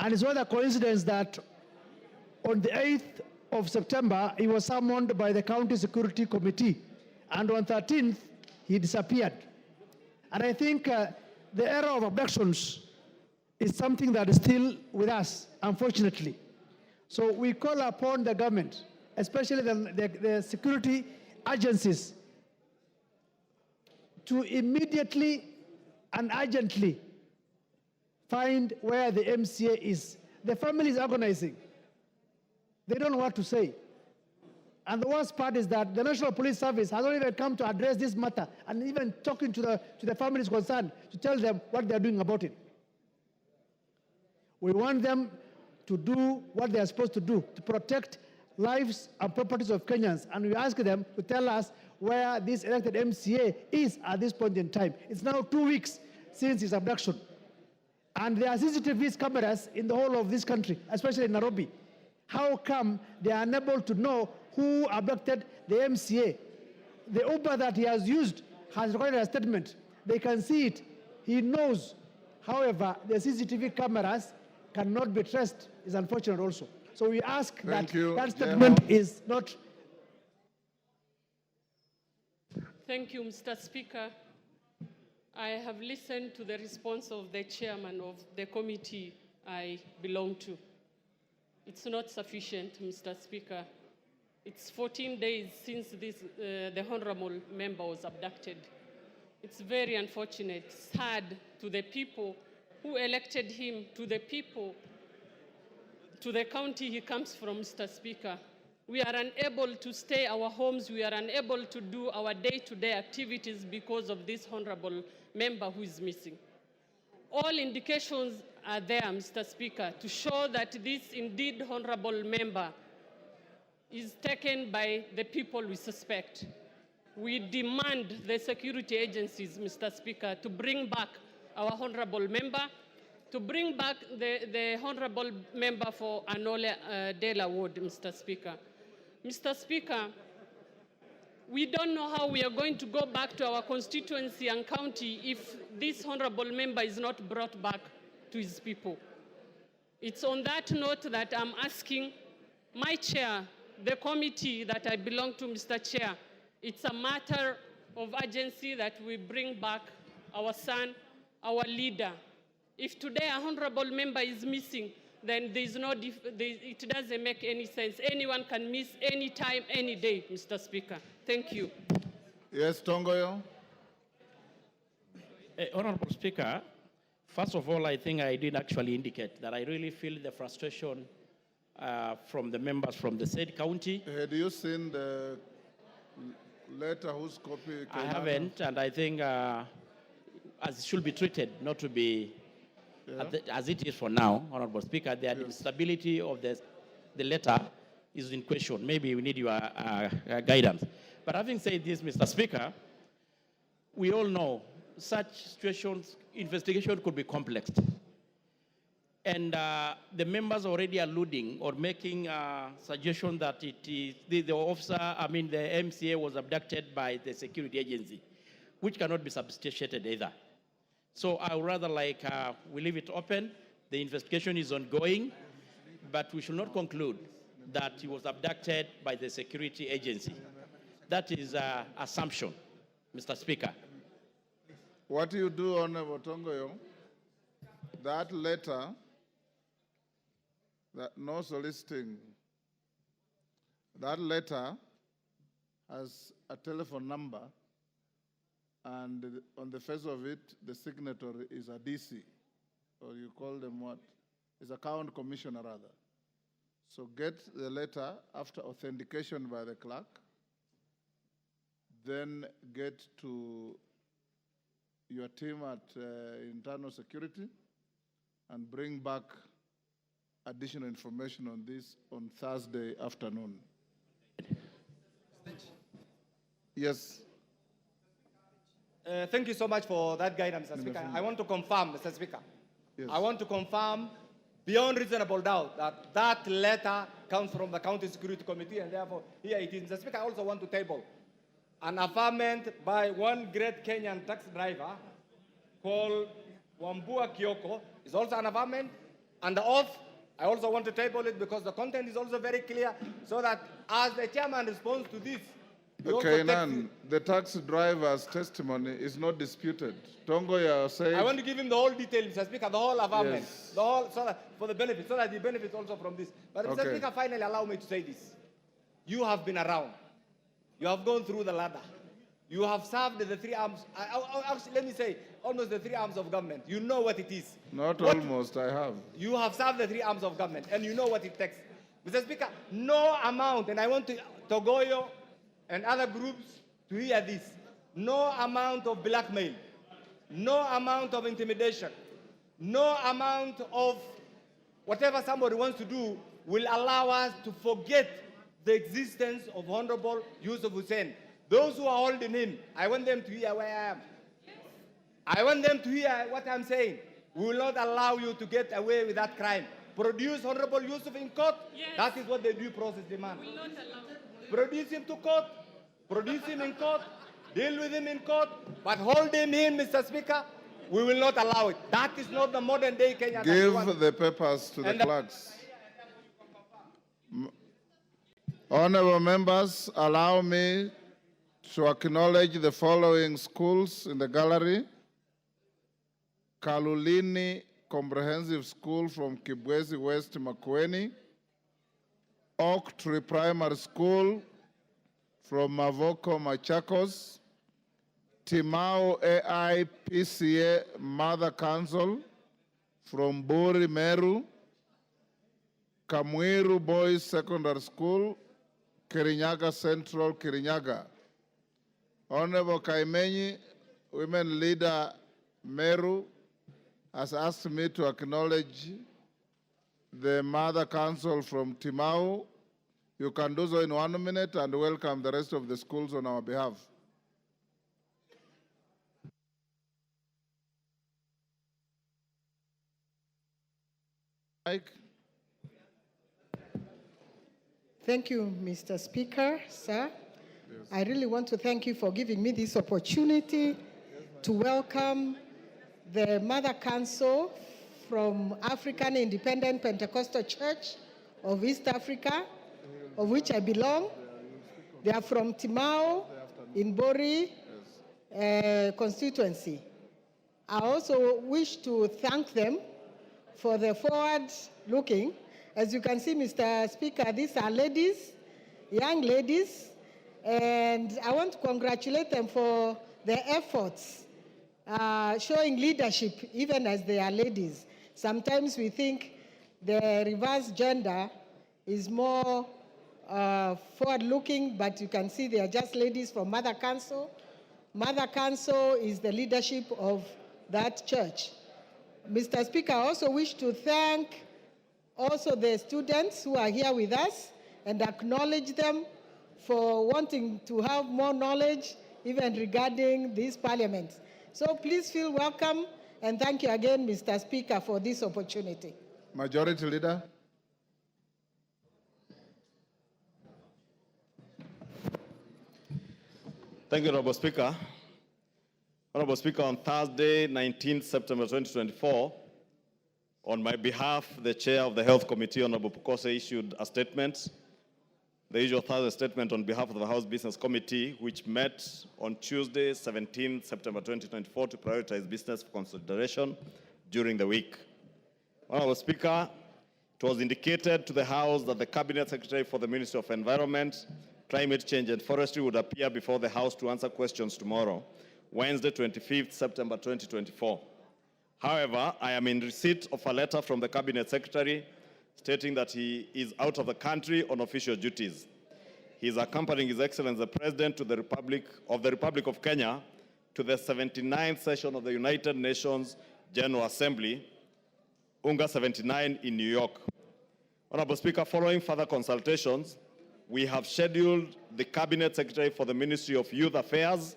and it's not a coincidence that on the 8th of September, he was summoned by the County Security Committee, and on 13th, he disappeared. And I think the era of abductions is something that is still with us, unfortunately. So we call upon the government, especially the security agencies, to immediately and urgently find where the MCA is. The family is agonizing. They don't know what to say. And the worst part is that the National Police Service has not even come to address this matter and even talking to the families concerned to tell them what they're doing about it. We want them to do what they are supposed to do, to protect lives and properties of Kenyans. And we ask them to tell us where this elected MCA is at this point in time. It's now 2 weeks since his abduction. And there are CCTV cameras in the whole of this country, especially in Nairobi. How come they are unable to know who abducted the MCA? The Uber that he has used has recorded a statement. They can see it. He knows. However, the CCTV cameras cannot be traced. It's unfortunate also. So we ask that that statement is not. Thank you, Mr. Speaker. I have listened to the response of the chairman of the committee I belong to. It's not sufficient, Mr. Speaker. It's 14 days since the honorable member was abducted. It's very unfortunate, sad to the people who elected him, to the people, to the county he comes from, Mr. Speaker. We are unable to stay our homes. We are unable to do our day-to-day activities because of this honorable member who is missing. All indications are there, Mr. Speaker, to show that this indeed honorable member is taken by the people we suspect. We demand the security agencies, Mr. Speaker, to bring back our honorable member, to bring back the honorable member for Anole Dela Ward, Mr. Speaker. Mr. Speaker, we don't know how we are going to go back to our constituency and county if this honorable member is not brought back to his people. It's on that note that I'm asking my chair, the committee that I belong to, Mr. Chair, it's a matter of urgency that we bring back our son, our leader. If today a honorable member is missing, then it doesn't make any sense. Anyone can miss any time, any day, Mr. Speaker. Thank you. Yes, Tongoyo. Honorable Speaker, first of all, I think I did actually indicate that I really feel the frustration from the members from the said county. Had you seen the letter whose copy came I haven't, and I think as it should be treated, not to be as it is for now, Honorable Speaker, the stability of the letter is in question. Maybe we need your guidance. But having said this, Mr. Speaker, we all know such situations, investigation could be complex. And the members already alluding or making a suggestion that it is the MCA was abducted by the security agency, which cannot be substantiated either. So I would rather we leave it open. The investigation is ongoing, but we should not conclude that he was abducted by the security agency. That is an assumption, Mr. Speaker. What you do, Honorable Tongoyo, that letter, that no soliciting, that letter has a telephone number, and on the face of it, the signatory is a DC, or you call them what? Is a county commissioner rather. So get the letter after authentication by the clerk, then get to your team at internal security and bring back additional information on this on Thursday afternoon. Yes. Thank you so much for that guidance, Mr. Speaker. I want to confirm, Mr. Speaker. Yes. I want to confirm beyond reasonable doubt that that letter comes from the County Security Committee, and therefore here it is. Mr. Speaker, I also want to table an affirmation by one great Kenyan taxi driver called Wambua Kioko. Is also an affirmation, and the oath. I also want to table it because the content is also very clear, so that as the chairman responds to this, Okay, Nan, the taxi driver's testimony is not disputed. Tongoya said... I want to give him the whole detail, Mr. Speaker, the whole affirmation, Yes. the whole, so that, for the benefit, so that he benefits also from this. But Mr. Okay. Speaker, finally allow me to say this. You have been around. You have gone through the ladder. You have served the three arms, actually, let me say, almost the three arms of government. You know what it is. Not What- almost, I have. You have served the three arms of government, and you know what it takes. Mr. Speaker, no amount, and I want to Togoyo and other groups to hear this, no amount of blackmail, no amount of intimidation, no amount of whatever somebody wants to do will allow us to forget the existence of Honorable Yusuf Hussein. Those who are holding him, I want them to hear where I am. I want them to hear what I'm saying. We will not allow you to get away with that crime. Produce Honorable Yusuf in court. Yes. That is what the due process demands. Will not allow. Produce him to court. Produce him in court. Deal with him in court. But hold him in, Mr. Speaker. We will not allow it. That is not the modern day Kenya. that we Give want. the papers to the And the- clerks. Honorable members, allow me to acknowledge the following schools in the gallery. Kalulini Comprehensive School from Kibwezi West, Makueni. Oak Tree Primary School from Mavoko, Machakos. Timao AI PCA Mother Council from Buri, Meru. Kamwiru Boys Secondary School, Kirinyaga Central, Kirinyaga. Honorable Kaimenyi, Women Leader Meru, has asked me to acknowledge the Mother Council from Timau. You can do so in 1 minute and welcome the rest of the schools on our behalf. Mike. Thank you, Mr. Speaker, sir. I really want to thank you for giving me this opportunity to welcome the Mother Council from African Independent Pentecostal Church of East Africa, of which I belong. They are from Timao in Bori constituency. I also wish to thank them for the forward-looking. As you can see, Mr. Speaker, these are ladies, young ladies, and I want to congratulate them for their efforts, showing leadership even as they are ladies. Sometimes we think the reverse gender is more forward-looking, but you can see they are just ladies from Mother Council. Mother Council is the leadership of that church. Mr. Speaker, I also wish to thank also the students who are here with us and acknowledge them for wanting to have more knowledge even regarding this parliament. So please feel welcome, and thank you again, Mr. Speaker, for this opportunity. Majority Leader. Thank you, Honorable Speaker. Honorable Speaker, on Thursday, 19th September 2024, on my behalf, the Chair of the Health Committee, Honorable Pukose, issued a statement, the usual Thursday statement on behalf of the House Business Committee, which met on Tuesday, 17th September 2024, to prioritize business for consideration during the week. Honorable Speaker, it was indicated to the House that the Cabinet Secretary for the Ministry of Environment, Climate Change and Forestry would appear before the House to answer questions tomorrow, Wednesday, 25th September 2024. However, I am in receipt of a letter from the Cabinet Secretary stating that he is out of the country on official duties. He is accompanying His Excellency the President to the Republic of Kenya to the 79th session of the United Nations General Assembly, UNGA 79 in New York. Honorable Speaker, following further consultations, we have scheduled the Cabinet Secretary for the Ministry of Youth Affairs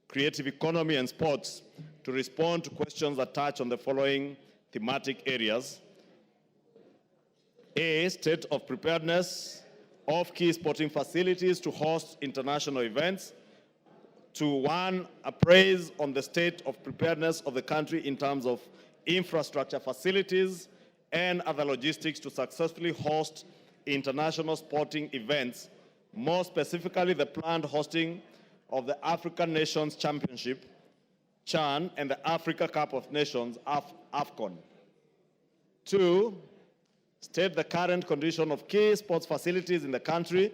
creative economy, and sports to respond to questions that touch on the following thematic areas. A, state of preparedness of key sporting facilities to host international events. 2, 1, appraise on the state of preparedness of the country in terms of infrastructure facilities and other logistics to successfully host international sporting events, more specifically the planned hosting of the African Nations Championship, CHAN, and the Africa Cup of Nations, AFCON. 2, state the current condition of key sports facilities in the country,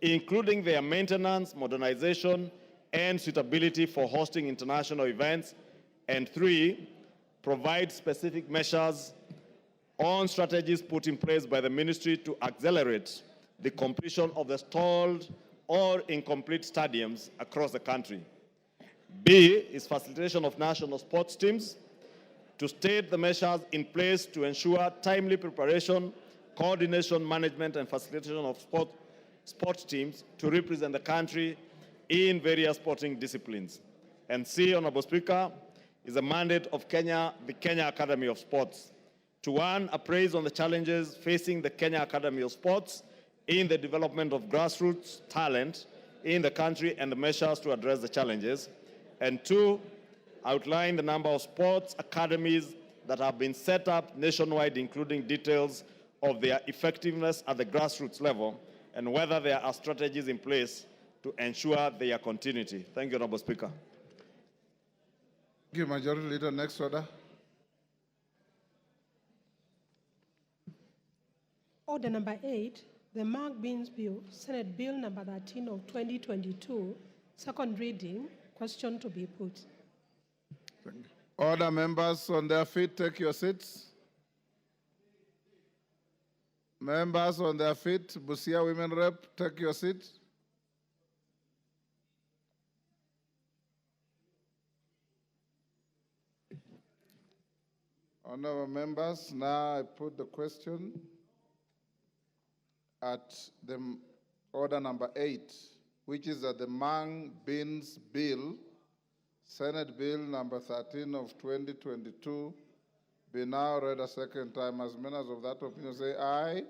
including their maintenance, modernization, and suitability for hosting international events. And 3, provide specific measures on strategies put in place by the ministry to accelerate the completion of the stalled or incomplete stadiums across the country. B is facilitation of national sports teams, to state the measures in place to ensure timely preparation, coordination, management, and facilitation of sports teams to represent the country in various sporting disciplines. And C, Honorable Speaker, is a mandate of the Kenya Academy of Sports to 1, appraise on the challenges facing the Kenya Academy of Sports in the development of grassroots talent in the country and the measures to address the challenges. And 2, outline the number of sports academies that have been set up nationwide, including details of their effectiveness at the grassroots level and whether there are strategies in place to ensure their continuity. Thank you, Honorable Speaker. Thank you, Majority Leader. Next order. Order number 8, the Mark Beans Bill, Senate Bill number 13 of 2022, second reading, question to be put. Thank you. Order, members on their feet, take your seats. Members on their feet, Busia Women Rep, take your seat. Honorable members, now I put the question at the order number 8, which is that the Mang Beans Bill, Senate Bill number 13 of 2022, be now read a second time. As members of that opinion say aye.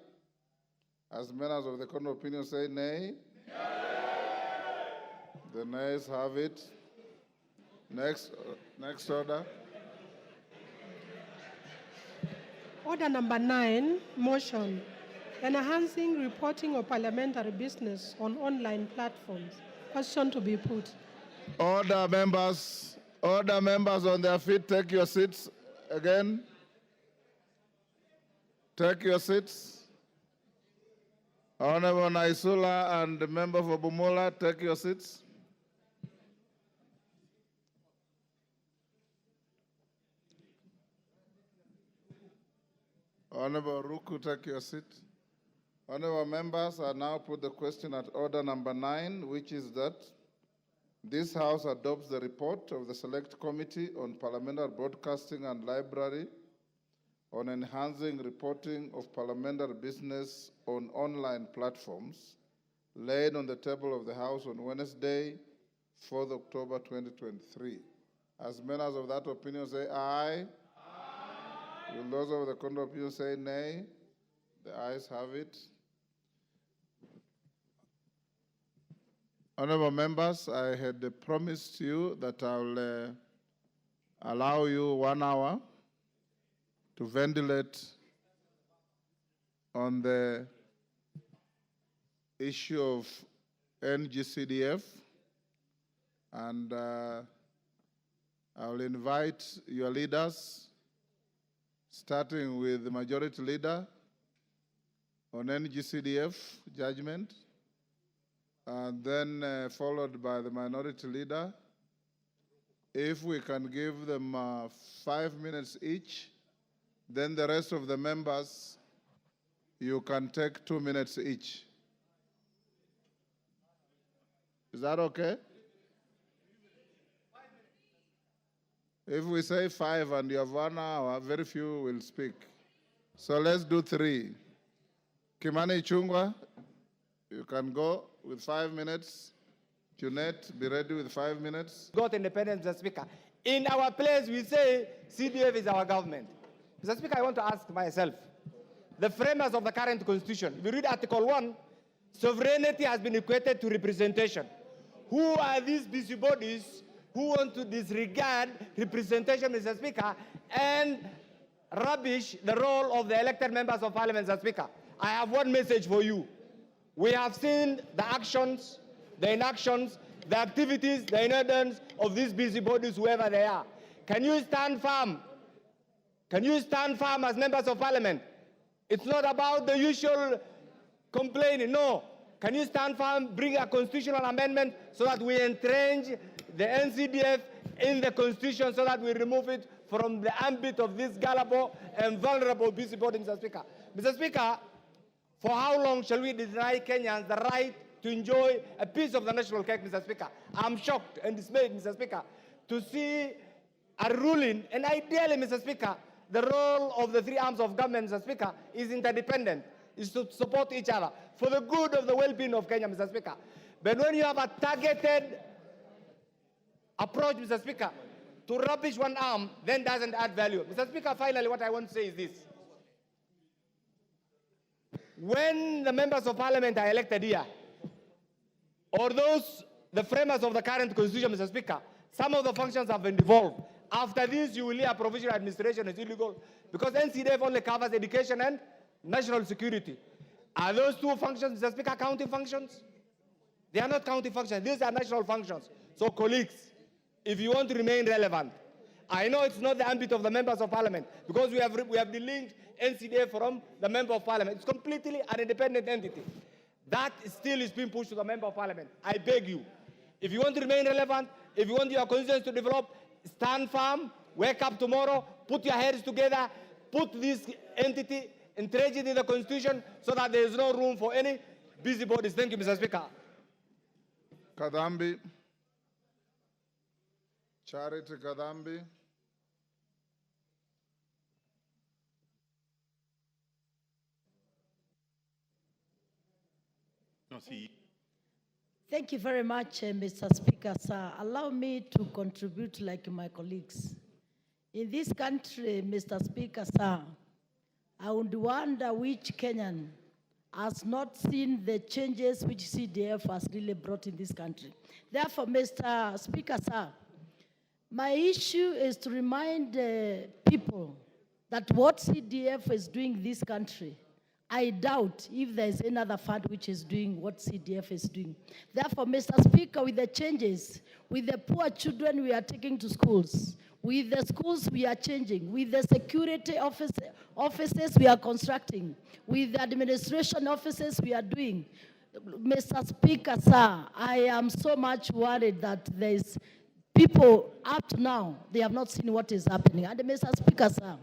As members of the contrary opinion say nay. The nays have it. Next order. Order number 9, motion, enhancing reporting of parliamentary business on online platforms. Question to be put. Order, members on their feet, take your seats again. Take your seats. Honorable Naisula and the member for Bumula, take your seats. Honorable Ruku, take your seat. Honorable members, I now put the question at order number 9, which is that this House adopts the report of the Select Committee on Parliamentary Broadcasting and Library on enhancing reporting of parliamentary business on online platforms, laid on the table of the House on Wednesday, 4th October 2023. As members of that opinion say aye. Will those of the contrary opinion say nay? The ayes have it. Honorable members, I had promised you that I'll allow you 1 hour to ventilate on the issue of NGCDF, and I'll invite your leaders, starting with the Majority Leader on NGCDF judgment, and then followed by the Minority Leader. If we can give them 5 minutes each, then the rest of the members, you can take 2 minutes each. Is that okay? If we say 5 and you have 1 hour, very few will speak. So let's do 3. Kimani Ichung'wah, you can go with 5 minutes. Junet, be ready with 5 minutes. Got independence, Mr. Speaker. In our place, we say CDF is our government. Mr. Speaker, I want to ask myself, the framers of the current constitution, if you read Article 1, sovereignty has been equated to representation. Who are these busybodies who want to disregard representation, Mr. Speaker, and rubbish the role of the elected members of Parliament, Mr. Speaker? I have one message for you. We have seen the actions, the inactions, the activities, the inadvertence of these busybodies, whoever they are. Can you stand firm? Can you stand firm as members of Parliament? It's not about the usual complaining, no. Can you stand firm, bring a constitutional amendment so that we entrench the NCDF in the Constitution so that we remove it from the ambit of this gullible and vulnerable busybody, Mr. Speaker? Mr. Speaker, for how long shall we deny Kenyans the right to enjoy a piece of the national cake, Mr. Speaker? I'm shocked and dismayed, Mr. Speaker, to see a ruling, and ideally, Mr. Speaker, the role of the three arms of government, Mr. Speaker, is interdependent, is to support each other for the good of the well-being of Kenya, Mr. Speaker. But when you have a targeted approach, Mr. Speaker, to rubbish one arm, then doesn't add value. Mr. Speaker, finally, what I want to say is this. When the members of Parliament are elected here, or the framers of the current constitution, Mr. Speaker, some of the functions have been devolved. After this, you will hear provisional administration is illegal because NCDF only covers education and national security. Are those two functions, Mr. Speaker, county functions? They are not county functions. These are national functions. So, colleagues, if you want to remain relevant, I know it's not the ambit of the members of Parliament because we have delinked NCDF from the member of Parliament. It's completely an independent entity. That still is being pushed to the member of Parliament. I beg you, if you want to remain relevant, if you want your constituents to develop, stand firm, wake up tomorrow, put your heads together, put this entity, entrench it in the Constitution so that there is no room for any busybodies. Thank you, Mr. Speaker. Kadambi. Charity Kadambi. Thank you very much, Mr. Speaker, sir. Allow me to contribute like my colleagues. In this country, Mr. Speaker, sir, I would wonder which Kenyan has not seen the changes which CDF has really brought in this country. Therefore, Mr. Speaker, sir, my issue is to remind people that what CDF is doing in this country, I doubt if there's another fund which is doing what CDF is doing. Therefore, Mr. Speaker, with the changes, with the poor children we are taking to schools, with the schools we are changing, with the security offices we are constructing, with the administration offices we are doing, Mr. Speaker, sir, I am so much worried that there's people up to now, they have not seen what is happening. And Mr. Speaker, sir,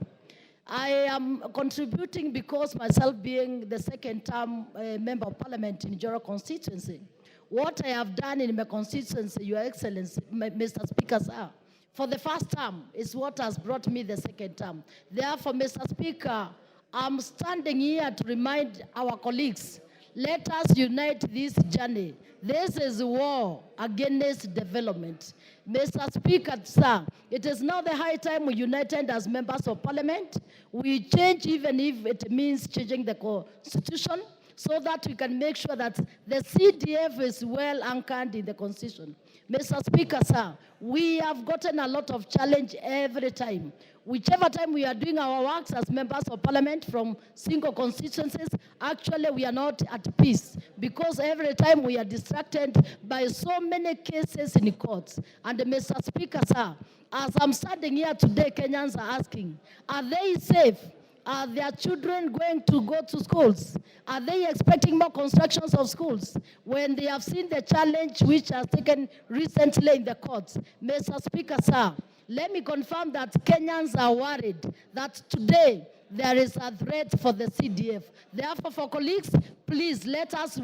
I am contributing because myself being the second-term member of Parliament in Joro constituency, what I have done in my constituency, Your Excellency, Mr. Speaker, sir, for the first term is what has brought me the second term. Therefore, Mr. Speaker, I'm standing here to remind our colleagues, let us unite this journey. This is war against development. Mr. Speaker, sir, it is now the high time we united as members of Parliament. We change even if it means changing the Constitution so that we can make sure that the CDF is well anchored in the Constitution. Mr. Speaker, sir, we have gotten a lot of challenge every time. Whichever time we are doing our works as members of Parliament from single constituencies, actually we are not at peace because every time we are distracted by so many cases in the courts. And Mr. Speaker, sir, as I'm standing here today, Kenyans are asking, are they safe? Are their children going to go to schools? Are they expecting more constructions of schools when they have seen the challenge which has taken recently in the courts? Mr. Speaker, sir, let me confirm that Kenyans are worried that today there is a threat for the CDF. Therefore, for colleagues, please let us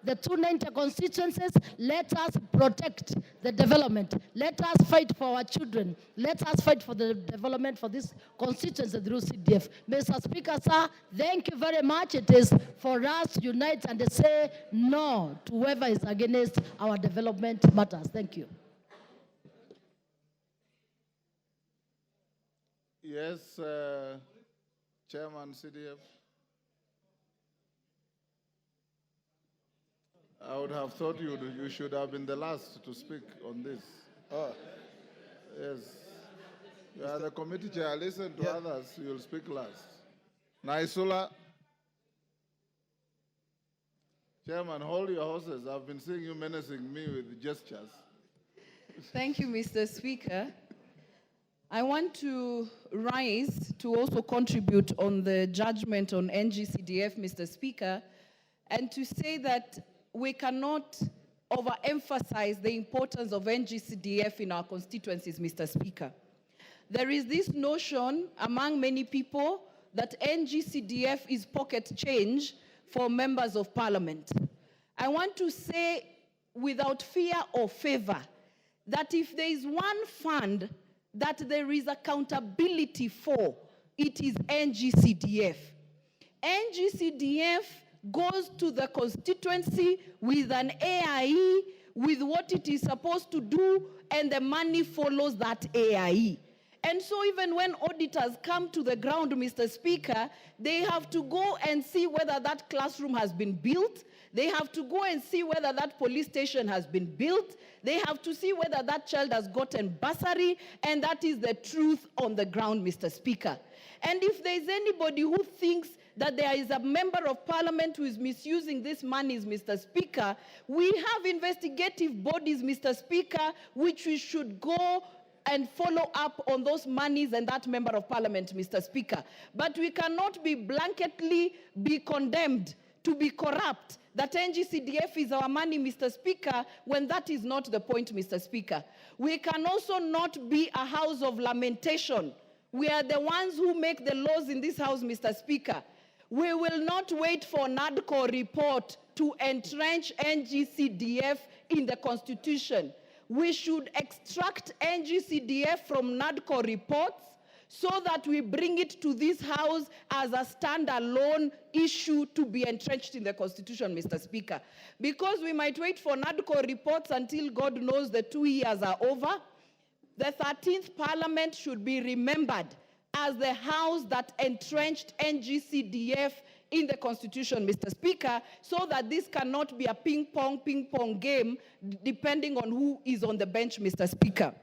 the 290 constituencies. Let us protect the development. Let us fight for our children. Let us fight for the development for this constituency through CDF. Mr. Speaker, sir, thank you very much. It is for us to unite and say no to whoever is against our development matters. Thank you. Yes, Chairman CDF. I would have thought you should have been the last to speak on this. Oh, yes. You are the committee chair. Listen to others. You'll speak last. Naisula. Chairman, hold your horses. I've been seeing you menacing me with gestures. Thank you, Mr. Speaker. I want to rise to also contribute on the judgment on NGCDF, Mr. Speaker, and to say that we cannot overemphasize the importance of NGCDF in our constituencies, Mr. Speaker. There is this notion among many people that NGCDF is pocket change for members of parliament. I want to say without fear or favor that if there is one fund that there is accountability for, it is NGCDF. NGCDF goes to the constituency with an AIE, with what it is supposed to do, and the money follows that AIE. And so even when auditors come to the ground, Mr. Speaker, they have to go and see whether that classroom has been built. They have to go and see whether that police station has been built. They have to see whether that child has gotten bursary, and that is the truth on the ground, Mr. Speaker. And if there is anybody who thinks that there is a member of parliament who is misusing these monies, Mr. Speaker, we have investigative bodies, Mr. Speaker, which we should go and follow up on those monies and that member of parliament, Mr. Speaker. But we cannot be blanketly be condemned to be corrupt, that NGCDF is our money, Mr. Speaker, when that is not the point, Mr. Speaker. We can also not be a house of lamentation. We are the ones who make the laws in this house, Mr. Speaker. We will not wait for NADCO report to entrench NGCDF in the Constitution. We should extract NGCDF from NADCO reports so that we bring it to this house as a standalone issue to be entrenched in the Constitution, Mr. Speaker. Because we might wait for NADCO reports until God knows the 2 years are over. The 13th Parliament should be remembered as the house that entrenched NGCDF in the Constitution, Mr. Speaker, so that this cannot be a ping-pong game depending on who is on the bench, Mr. Speaker.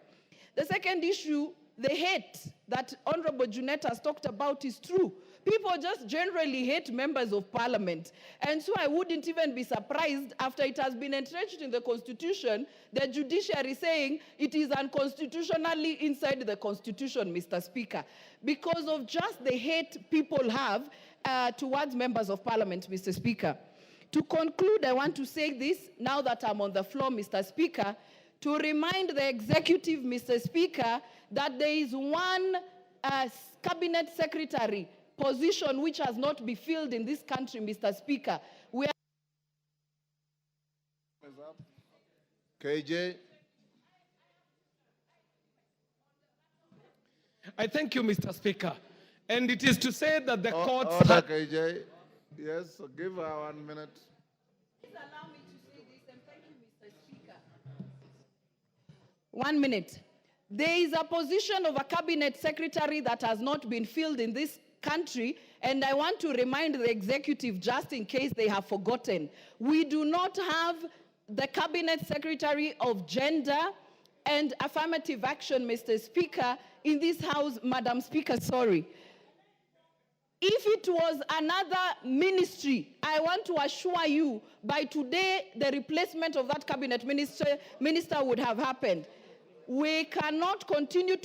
The second issue, the hate that Honorable Junet has talked about is true. People just generally hate members of parliament. And so I wouldn't even be surprised after it has been entrenched in the Constitution, the judiciary saying it is unconstitutionally inside the Constitution, Mr. Speaker, because of just the hate people have towards members of parliament, Mr. Speaker. To conclude, I want to say this, now that I'm on the floor, Mr. Speaker, to remind the executive, Mr. Speaker, that there is one cabinet secretary position which has not been filled in this country, Mr. Speaker. We are KJ. I thank you, Mr. Speaker. And it is to say that the courts... Order, KJ. Yes, give her 1 minute. Please allow me to say this, and thank you, Mr. Speaker. 1 minute. There is a position of a cabinet secretary that has not been filled in this country, and I want to remind the executive, just in case they have forgotten, we do not have the cabinet secretary of gender and affirmative action, Mr. Speaker, in this house, Madam Speaker, sorry. If it was another ministry, I want to assure you, by today, the replacement of that cabinet minister would have happened. We cannot continue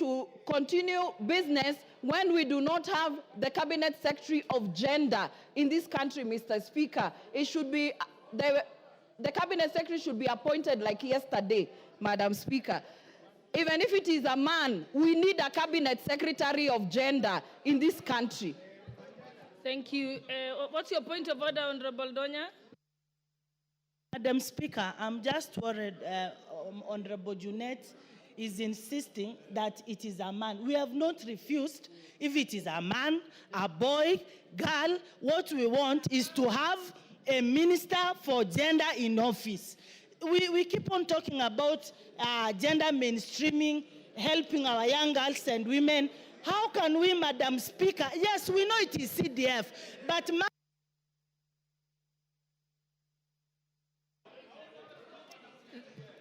business when we do not have the cabinet secretary of gender in this country, Mr. Speaker. It should be, the cabinet secretary should be appointed like yesterday, Madam Speaker. Even if it is a man, we need a cabinet secretary of gender in this country. Thank you. What's your point of order, Honorable Donya? Madam Speaker, I'm just worried Honorable Junet is insisting that it is a man. We have not refused. If it is a man, a boy, girl, what we want is to have a minister for gender in office. We keep on talking about gender mainstreaming, helping our young girls and women. How can we, Madam Speaker, yes, we know it is CDF, but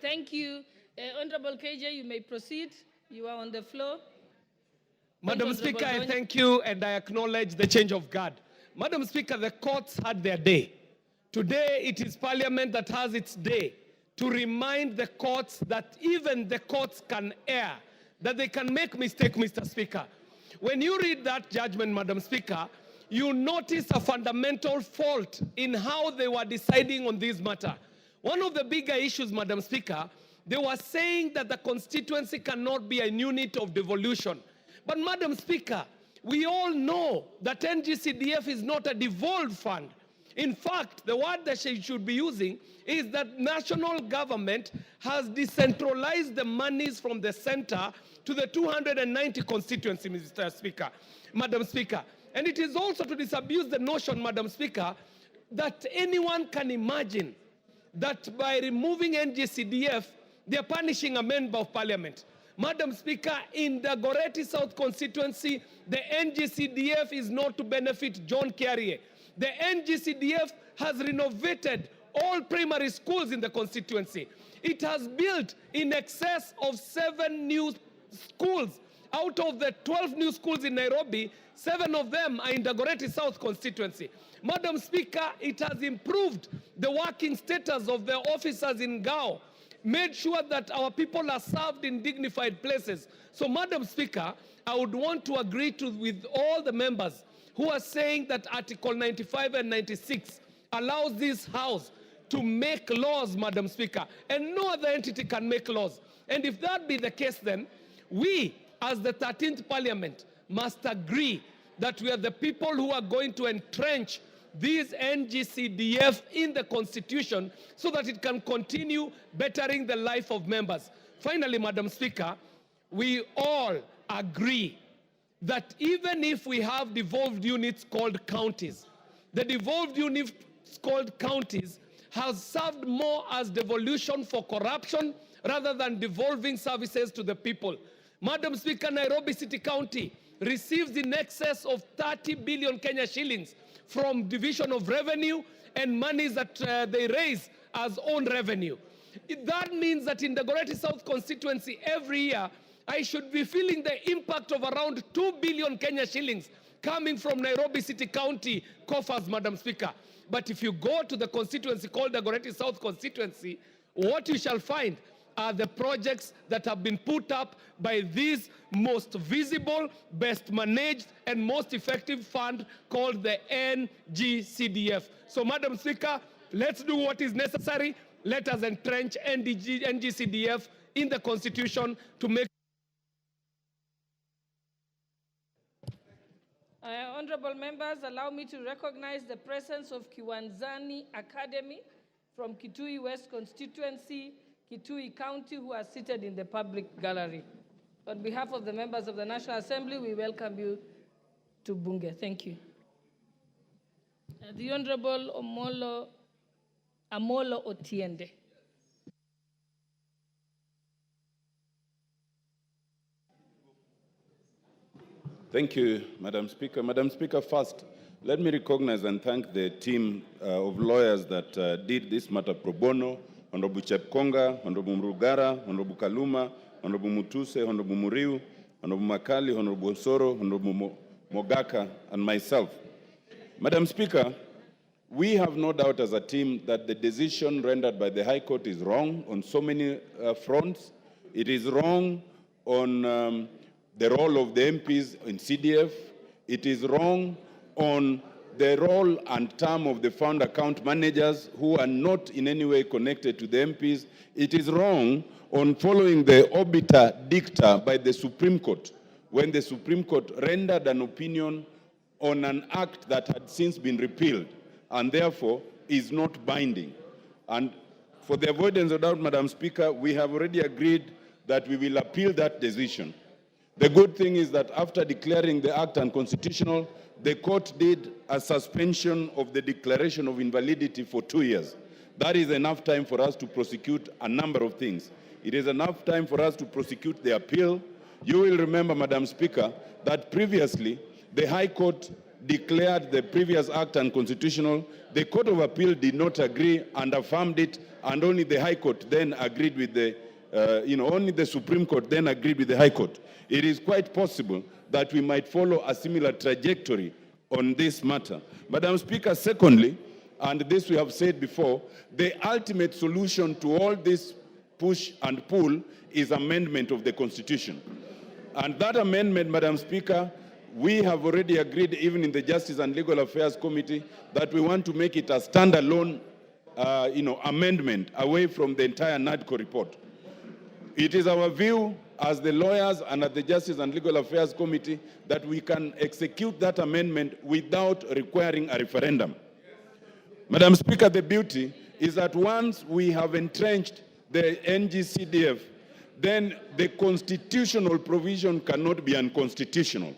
Thank you. Honorable KJ, you may proceed. You are on the floor. Madam Honorable Speaker, I Donny. thank you and I acknowledge the change of guard. Madam Speaker, the courts had their day. Today, it is Parliament that has its day to remind the courts that even the courts can err, that they can make mistake, Mr. Speaker. When you read that judgment, Madam Speaker, you notice a fundamental fault in how they were deciding on this matter. One of the bigger issues, Madam Speaker, they were saying that the constituency cannot be a unit of devolution. But Madam Speaker, we all know that NGCDF is not a devolved fund. In fact, the word that she should be using is that national government has decentralized the monies from the center to the 290 constituency, Mr. Speaker, Madam Speaker. And it is also to disabuse the notion, Madam Speaker, that anyone can imagine that by removing NGCDF, they are punishing a member of parliament. Madam Speaker, in the Goretti South constituency, the NGCDF is not to benefit John Carrier. The NGCDF has renovated all primary schools in the constituency. It has built in excess of 7 new schools. Out of the 12 new schools in Nairobi, 7 of them are in the Goretti South constituency. Madam Speaker, it has improved the working status of the officers in Gao, made sure that our people are served in dignified places. So, Madam Speaker, I would want to agree with all the members who are saying that Article 95 and 96 allows this House to make laws, Madam Speaker, and no other entity can make laws. And if that be the case, then we, as the 13th Parliament, must agree that we are the people who are going to entrench this NGCDF in the Constitution so that it can continue bettering the life of members. Finally, Madam Speaker, we all agree that even if we have devolved units called counties, the devolved units called counties has served more as devolution for corruption rather than devolving services to the people. Madam Speaker, Nairobi City County receives in excess of 30 billion Kenya shillings from division of revenue and monies that they raise as own revenue. That means that in the Goretti South constituency every year, I should be feeling the impact of around 2 billion Kenya shillings coming from Nairobi City County coffers, Madam Speaker. But if you go to the constituency called the Goretti South constituency, what you shall find are the projects that have been put up by this most visible, best managed, and most effective fund called the NGCDF. So, Madam Speaker, let's do what is necessary. Let us entrench NGCDF in the Constitution to make. Honorable members, allow me to recognize the presence of Kiwanzani Academy from Kitui West constituency, Kitui County, who are seated in the public gallery. On behalf of the members of the National Assembly, we welcome you to Bunge. Thank you. The Honorable Amolo Otiende. Thank you, Madam Speaker. Madam Speaker, first, let me recognize and thank the team of lawyers that did this matter pro bono, Honorable Chepkonga, Honorable Mrugara, Honorable Kaluma, Honorable Mutuse, Honorable Muriu, Honorable Makali, Honorable Soro, Honorable Mogaka, and myself. Madam Speaker, we have no doubt as a team that the decision rendered by the High Court is wrong on so many fronts. It is wrong on the role of the MPs in CDF. It is wrong on the role and term of the fund account managers who are not in any way connected to the MPs. It is wrong on following the obiter dicta by the Supreme Court, when the Supreme Court rendered an opinion on an act that had since been repealed and therefore is not binding. And for the avoidance of doubt, Madam Speaker, we have already agreed that we will appeal that decision. The good thing is that after declaring the act unconstitutional, the court did a suspension of the declaration of invalidity for 2 years. That is enough time for us to prosecute a number of things. It is enough time for us to prosecute the appeal. You will remember, Madam Speaker, that previously the High Court declared the previous act unconstitutional. The Court of Appeal did not agree and affirmed it, and only the High Court then agreed with the, only the Supreme Court then agreed with the High Court. It is quite possible that we might follow a similar trajectory on this matter. Madam Speaker, secondly, and this we have said before, the ultimate solution to all this push and pull is amendment of the Constitution. And that amendment, Madam Speaker, we have already agreed, even in the Justice and Legal Affairs Committee, that we want to make it a standalone amendment away from the entire NADCO report. It is our view as the lawyers and at the Justice and Legal Affairs Committee that we can execute that amendment without requiring a referendum. Madam Speaker, the beauty is that once we have entrenched the NGCDF, then the constitutional provision cannot be unconstitutional.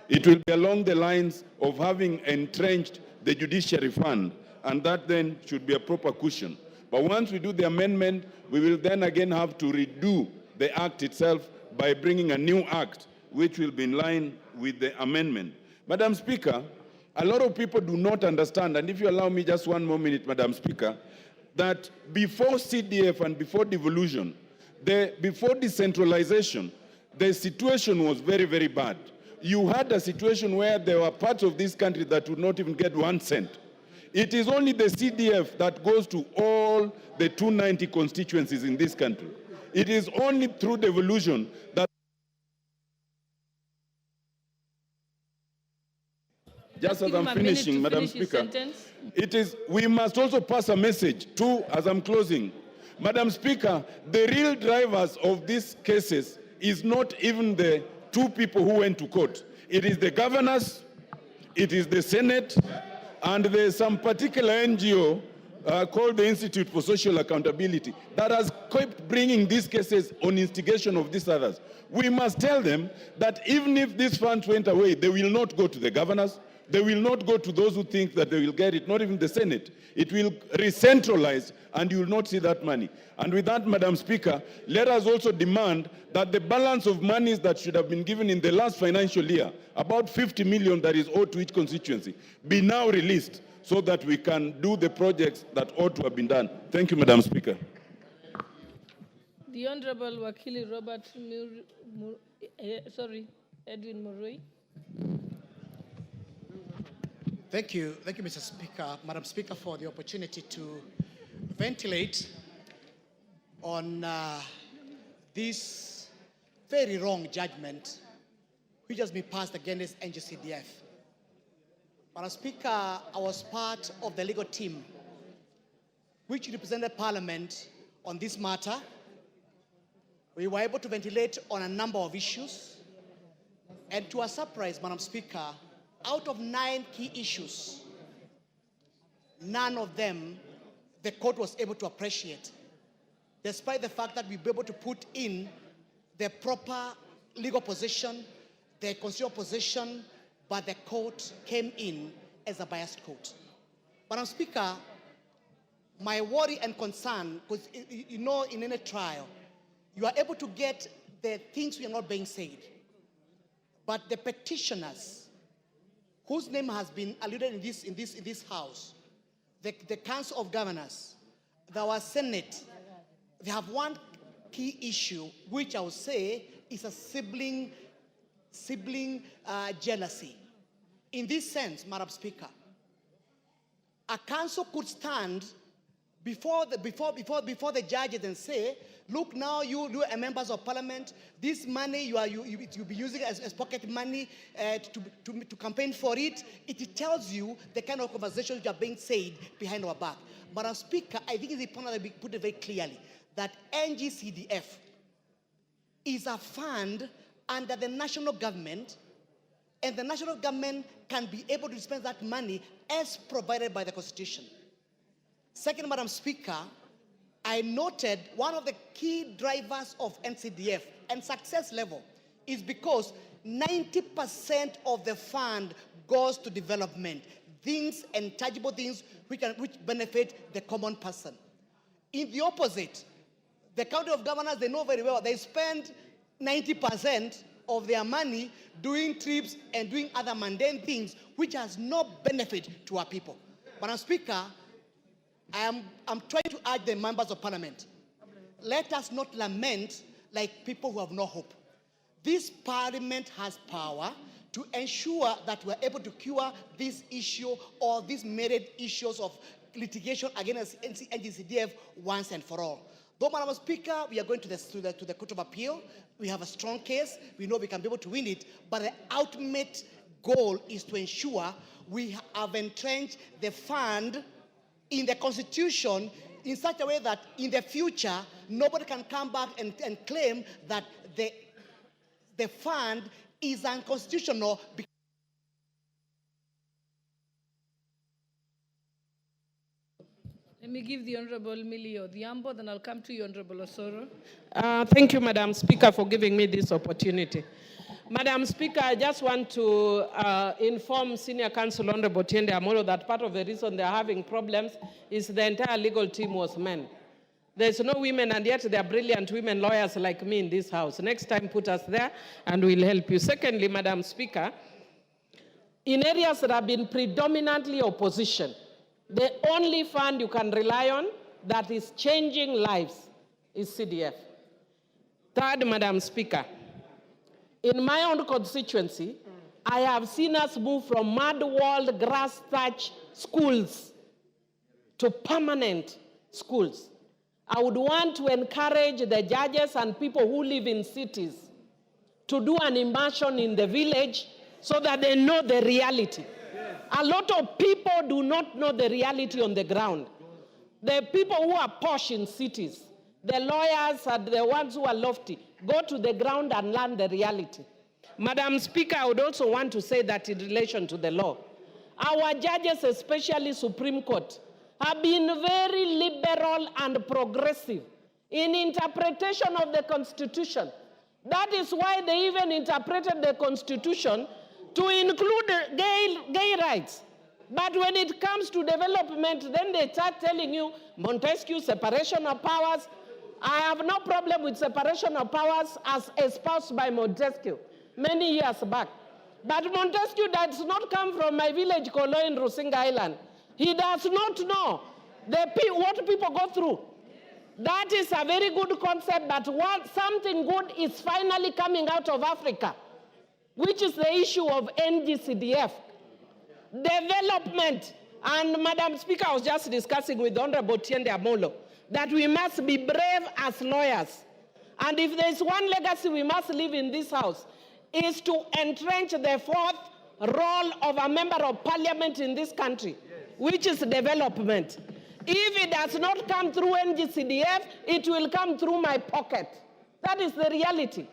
It will be along the lines of having entrenched the judiciary fund, and that then should be a proper cushion. But once we do the amendment, we will then again have to redo the act itself by bringing a new act, which will be in line with the amendment. Madam Speaker, a lot of people do not understand, and if you allow me just one more minute, Madam Speaker, that before CDF and before devolution, before decentralization, the situation was very, very bad. You had a situation where there were parts of this country that would not even get 1 cent. It is only the CDF that goes to all the 290 constituencies in this country. It is only through devolution that... Just as I'm finishing, Madam Speaker, we must also pass a message to, as I'm closing, Madam Speaker, the real drivers of these cases is not even the 2 people who went to court. It is the governors, it is the Senate, and there's some particular NGO called the Institute for Social Accountability that has kept bringing these cases on instigation of these others. We must tell them that even if these funds went away, they will not go to the governors, they will not go to those who think that they will get it, not even the Senate. It will re-centralize, and you will not see that money. And with that, Madam Speaker, let us also demand that the balance of monies that should have been given in the last financial year, about 50 million that is owed to each constituency, be now released so that we can do the projects that ought to have been done. Thank you, Madam Speaker. The Honorable Wakili Robert Edwin Murray. Thank you, Mr. Speaker, Madam Speaker, for the opportunity to ventilate on this very wrong judgment which has been passed against NGCDF. Madam Speaker, I was part of the legal team which represented Parliament on this matter. We were able to ventilate on a number of issues, and to our surprise, Madam Speaker, out of 9 key issues, none of them the court was able to appreciate, despite the fact that we were able to put in the proper legal position, the constitutional position, but the court came in as a biased court. Madam Speaker, my worry and concern, because you know, in any trial, you are able to get the things which are not being said, but the petitioners, whose name has been alluded in this house, the Council of Governors, our Senate, they have one key issue, which I would say is a sibling jealousy. In this sense, Madam Speaker, a council could stand before the judges and say, look, now you are members of Parliament. This money you'll be using as pocket money to campaign for it. It tells you the kind of conversations that are being said behind our back. Madam Speaker, I think it's important that we put it very clearly that NGCDF is a fund under the national government, and the national government can be able to spend that money as provided by the Constitution. Second, Madam Speaker, I noted one of the key drivers of NCDF and success level is because 90% of the fund goes to development, things and tangible things which benefit the common person. In the opposite, the county of governors, they know very well, they spend 90% of their money doing trips and doing other mundane things which has no benefit to our people. Madam Speaker, I'm trying to urge the members of parliament, let us not lament like people who have no hope. This parliament has power to ensure that we're able to cure this issue or these myriad issues of litigation against NGCDF once and for all. Though, Madam Speaker, we are going to the Court of Appeal. We have a strong case. We know we can be able to win it. But the ultimate goal is to ensure we have entrenched the fund in the Constitution in such a way that in the future, nobody can come back and claim that the fund is unconstitutional. Let me give the Honorable Millie Odhiambo, then I'll come to you, Honorable Osoro. Thank you, Madam Speaker, for giving me this opportunity. Madam Speaker, I just want to inform Senior Counsel Honorable Tiende Amolo that part of the reason they're having problems is the entire legal team was men. There's no women, and yet there are brilliant women lawyers like me in this house. Next time, put us there, and we'll help you. Secondly, Madam Speaker, in areas that have been predominantly opposition, the only fund you can rely on that is changing lives is CDF. Third, Madam Speaker, in my own constituency, I have seen us move from mud-walled, grass-thatched schools to permanent schools. I would want to encourage the judges and people who live in cities to do an immersion in the village so that they know the reality. A lot of people do not know the reality on the ground. The people who are posh in cities, the lawyers and the ones who are lofty, go to the ground and learn the reality. Madam Speaker, I would also want to say that in relation to the law, our judges, especially Supreme Court, have been very liberal and progressive in interpretation of the Constitution. That is why they even interpreted the Constitution to include gay rights. But when it comes to development, then they start telling you, Montesquieu, separation of powers. I have no problem with separation of powers as espoused by Montesquieu many years back. But Montesquieu does not come from my village, Kolo, in Rusinga Island. He does not know what people go through. That is a very good concept, but something good is finally coming out of Africa, which is the issue of NGCDF. Development. And Madam Speaker, I was just discussing with Honorable Tiende Amolo that we must be brave as lawyers. And if there is one legacy we must leave in this house, is to entrench the fourth role of a member of parliament in this country, which is development. If it does not come through NGCDF, it will come through my pocket. That is the reality.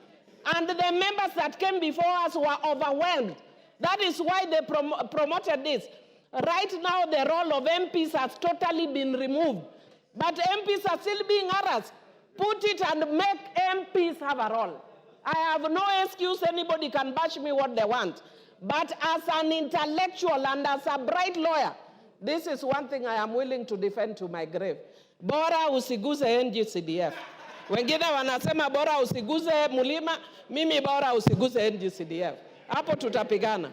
And the members that came before us were overwhelmed. That is why they promoted this. Right now, the role of MPs has totally been removed. But MPs are still being harassed. Put it and make MPs have a role. I have no excuse. Anybody can bash me what they want. But as an intellectual and as a bright lawyer, this is one thing I am willing to defend to my grave. Bora usiguze NGCDF. Wengine wanasema bora usiguze mulima, mimi bora usiguze NGCDF. Hapo tutapigana.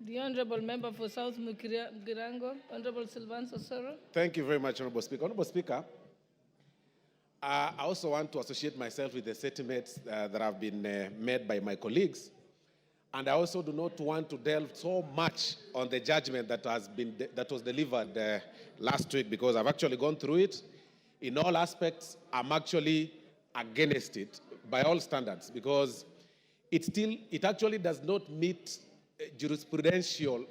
The Honorable Member for South Mugirango, Honorable Sylvanus Osoro. Thank you very much, Honorable Speaker. Honorable Speaker, I also want to associate myself with the sentiments that have been made by my colleagues. And I also do not want to delve so much on the judgment that was delivered last week, because I've actually gone through it. In all aspects, I'm actually against it by all standards, because it actually does not meet jurisprudential,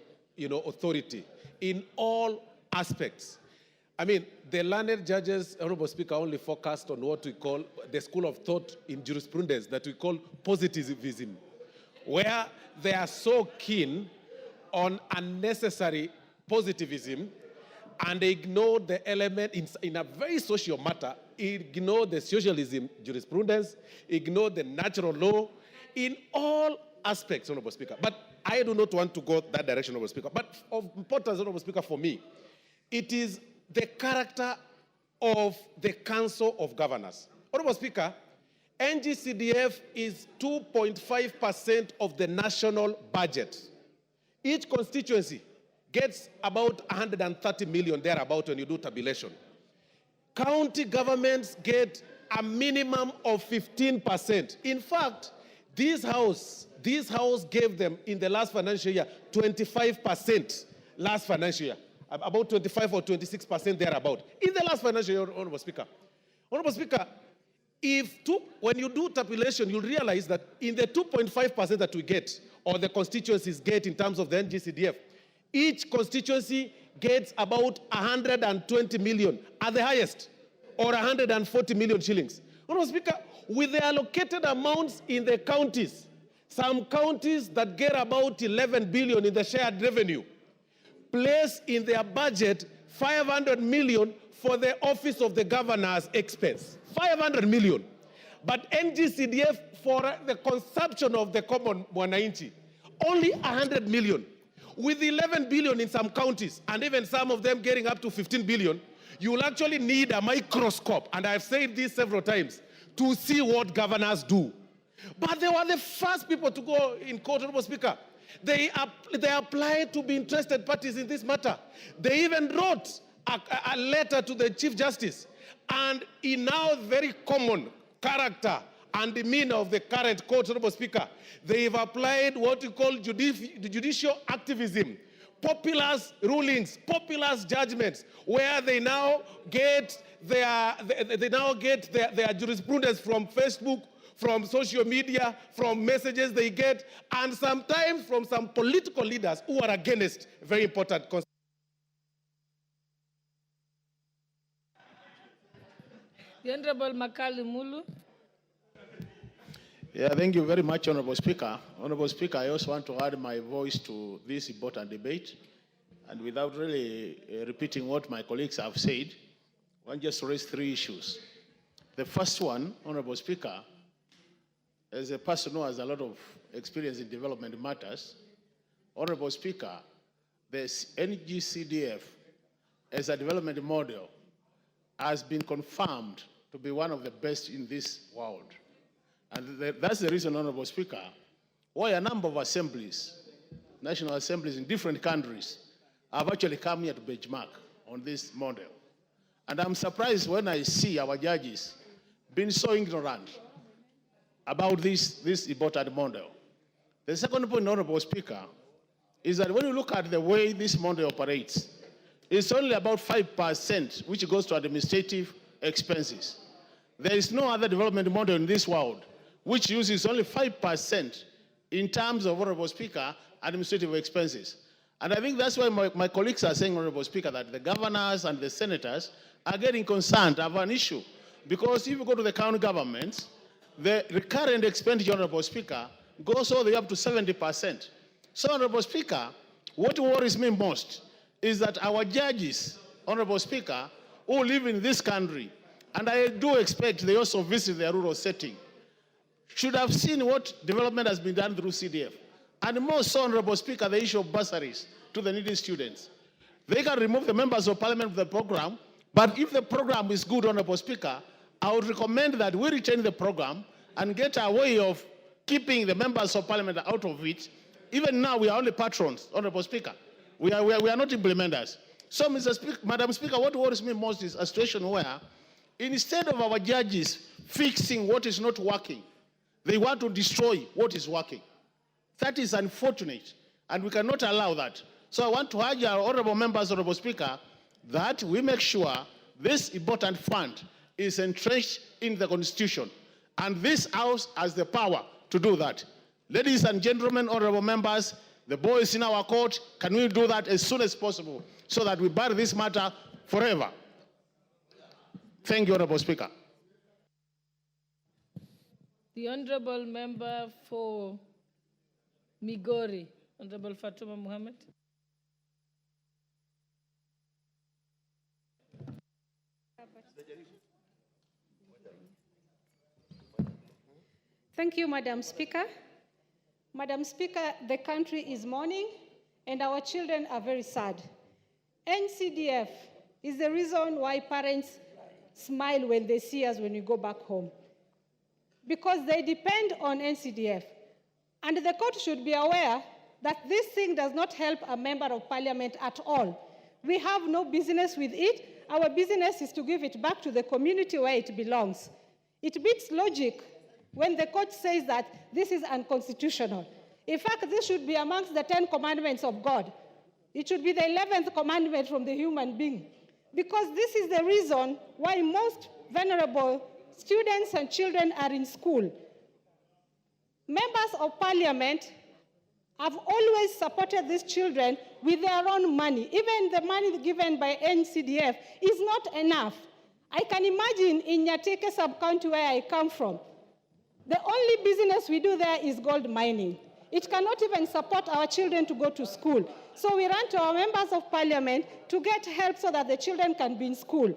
authority in all aspects. I mean, the learned judges, Honorable Speaker, only focused on what we call the school of thought in jurisprudence that we call positivism, where they are so keen on unnecessary positivism and they ignored the element in a very social matter, ignored the socialism jurisprudence, ignored the natural law in all aspects, Honorable Speaker. But I do not want to go that direction, Honorable Speaker. But of importance, Honorable Speaker, for me, it is the character of the Council of Governors. Honorable Speaker, NGCDF is 2.5% of the national budget. Each constituency gets about 130 million thereabout when you do tabulation. County governments get a minimum of 15%. In fact, this house gave them in the last financial year 25% last financial year, about 25 or 26% thereabout. In the last financial year, Honorable Speaker. Honorable Speaker, when you do tabulation, you'll realize that in the 2.5% that we get, or the constituencies get in terms of the NGCDF, each constituency gets about 120 million at the highest, or 140 million shillings. Honorable Speaker, with the allocated amounts in the counties, some counties that get about 11 billion in the shared revenue, place in their budget 500 million for the office of the governor's expense. 500 million. But NGCDF for the consumption of the common mwananchi, only 100 million. With 11 billion in some counties, and even some of them getting up to 15 billion, you will actually need a microscope, and I've said this several times, to see what governors do. But they were the first people to go in court, Honorable Speaker. They applied to be interested parties in this matter. They even wrote a letter to the Chief Justice. And in now very common character and demeanor of the current court, Honorable Speaker, they've applied what we call judicial activism, populist rulings, populist judgments, where they now get their jurisprudence from Facebook, from social media, from messages they get, and sometimes from some political leaders who are against very important constitutions. The Honorable Makali Mulu. Yeah, thank you very much, Honorable Speaker. Honorable Speaker, I also want to add my voice to this important debate. And without really repeating what my colleagues have said, I want just to raise three issues. The first one, Honorable Speaker, as a person who has a lot of experience in development matters, Honorable Speaker, the NGCDF as a development model has been confirmed to be one of the best in this world. And that's the reason, Honorable Speaker, why a number of assemblies, national assemblies in different countries, have actually come here to benchmark on this model. And I'm surprised when I see our judges being so ignorant about this important model. The second point, Honorable Speaker, is that when you look at the way this model operates, it's only about 5% which goes to administrative expenses. There is no other development model in this world which uses only 5% in terms of, Honorable Speaker, administrative expenses. And I think that's why my colleagues are saying, Honorable Speaker, that the governors and the senators are getting concerned of an issue. Because if you go to the county governments, the recurrent expenditure, Honorable Speaker, goes all the way up to 70%. So, Honorable Speaker, what worries me most is that our judges, Honorable Speaker, who live in this country, and I do expect they also visit their rural setting, should have seen what development has been done through CDF. And more so, Honorable Speaker, the issue of bursaries to the needy students. They can remove the members of parliament from the program, but if the program is good, Honorable Speaker, I would recommend that we retain the program and get a way of keeping the members of parliament out of it. Even now, we are only patrons, Honorable Speaker. We are not implementers. So, Madam Speaker, what worries me most is a situation where, instead of our judges fixing what is not working, they want to destroy what is working. That is unfortunate, and we cannot allow that. So I want to urge our honorable members, Honorable Speaker, that we make sure this important fund is entrenched in the Constitution, and this House has the power to do that. Ladies and gentlemen, honorable members, the ball is in our court. Can we do that as soon as possible so that we bury this matter forever? Thank you, Honorable Speaker. The Honorable Member for Migori, Honorable Fatuma Mohammed. Thank you, Madam Speaker. Madam Speaker, the country is mourning and our children are very sad. NCDF is the reason why parents smile when they see us when we go back home, because they depend on NCDF. And the court should be aware that this thing does not help a member of parliament at all. We have no business with it. Our business is to give it back to the community where it belongs. It beats logic when the court says that this is unconstitutional. In fact, this should be amongst the 10 commandments of God. It should be the 11th commandment from the human being, because this is the reason why most vulnerable students and children are in school. Members of parliament have always supported these children with their own money. Even the money given by NCDF is not enough. I can imagine in Nyateke sub-county where I come from, the only business we do there is gold mining. It cannot even support our children to go to school. So we run to our members of parliament to get help so that the children can be in school.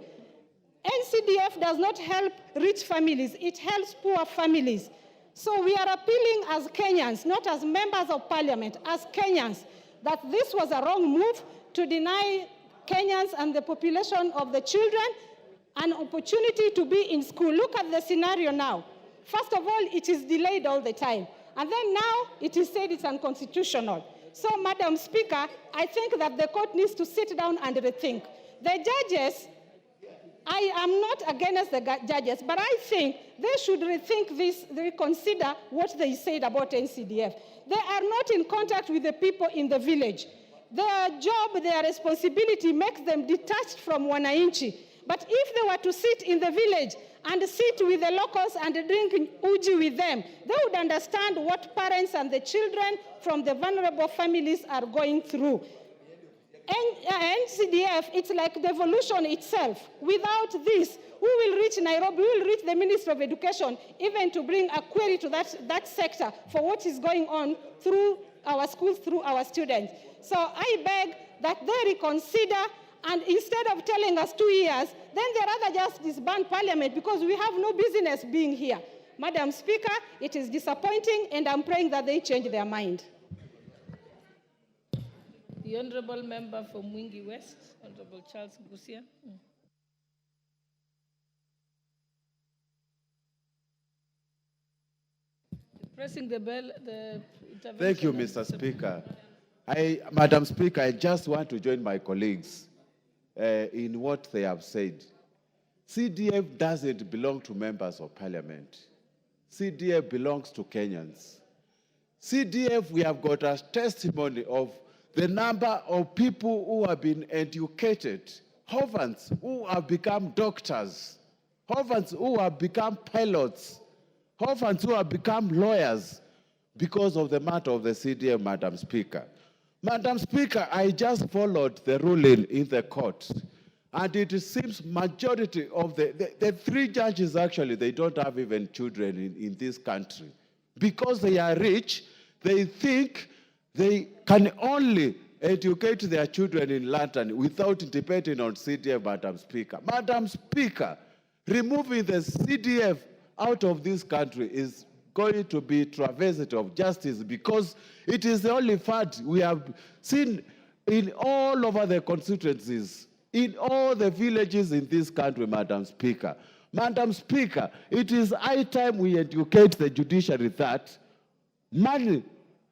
NCDF does not help rich families, it helps poor families. So we are appealing as Kenyans, not as members of parliament, as Kenyans, that this was a wrong move to deny Kenyans and the population of the children an opportunity to be in school. Look at the scenario now. First of all, it is delayed all the time. And then now it is said it's unconstitutional. So, Madam Speaker, I think that the court needs to sit down and rethink. The judges, I am not against the judges, but I think they should rethink this, reconsider what they said about NCDF. They are not in contact with the people in the village. Their job, their responsibility makes them detached from Wananchi. But if they were to sit in the village and sit with the locals and drink uji with them, they would understand what parents and the children from the vulnerable families are going through. NCDF, it's like devolution itself. Without this, we will reach Nairobi, we will reach the Ministry of Education, even to bring a query to that sector for what is going on through our schools, through our students. So I beg that they reconsider, and instead of telling us 2 years, then they rather just disband parliament, because we have no business being here. Madam Speaker, it is disappointing, and I'm praying that they change their mind. The Honourable Member for Mwingi West, Honourable Charles Ngusia. Pressing the bell, the intervention. Thank you, Mr. Speaker. Madam Speaker, I just want to join my colleagues in what they have said. CDF doesn't belong to members of parliament. CDF belongs to Kenyans. CDF, we have got a testimony of the number of people who have been educated, orphans who have become doctors, orphans who have become pilots, orphans who have become lawyers because of the matter of the CDF, Madam Speaker. Madam Speaker, I just followed the ruling in the court, and it seems majority of the 3 judges, actually, they don't have even children in this country. Because they are rich, they think they can only educate their children in London without depending on CDF, Madam Speaker. Madam Speaker, removing the CDF out of this country is going to be travesty of justice, because it is the only fact we have seen in all over the constituencies, in all the villages in this country, Madam Speaker. Madam Speaker, it is high time we educate the judiciary that money,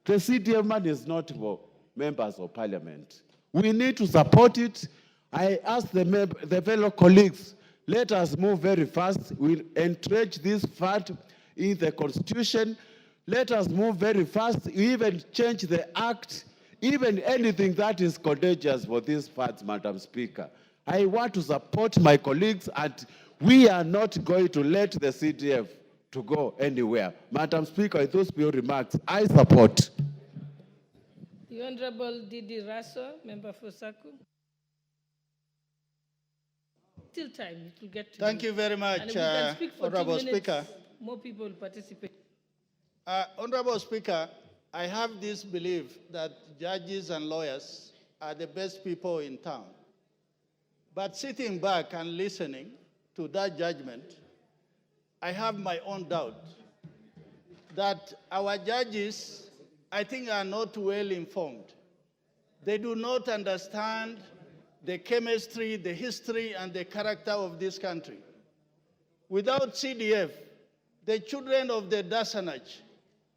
the CDF money, is not for members of parliament. We need to support it. I ask the fellow colleagues, let us move very fast. We'll entrench this fund in the Constitution. Let us move very fast, even change the act, even anything that is contagious for these funds, Madam Speaker. I want to support my colleagues, and we are not going to let the CDF to go anywhere. Madam Speaker, with those few remarks, I support. The Honourable Didi Raso, Member for Saku. Still time, it will get to Thank you very much, and we can speak for Honourable 2 minutes. Speaker. More people will participate. Honourable Speaker, I have this belief that judges and lawyers are the best people in town. But sitting back and listening, to that judgment, I have my own doubt that our judges, I think, are not well informed. They do not understand the chemistry, the history, and the character of this country. Without CDF, the children of the Dasanaj,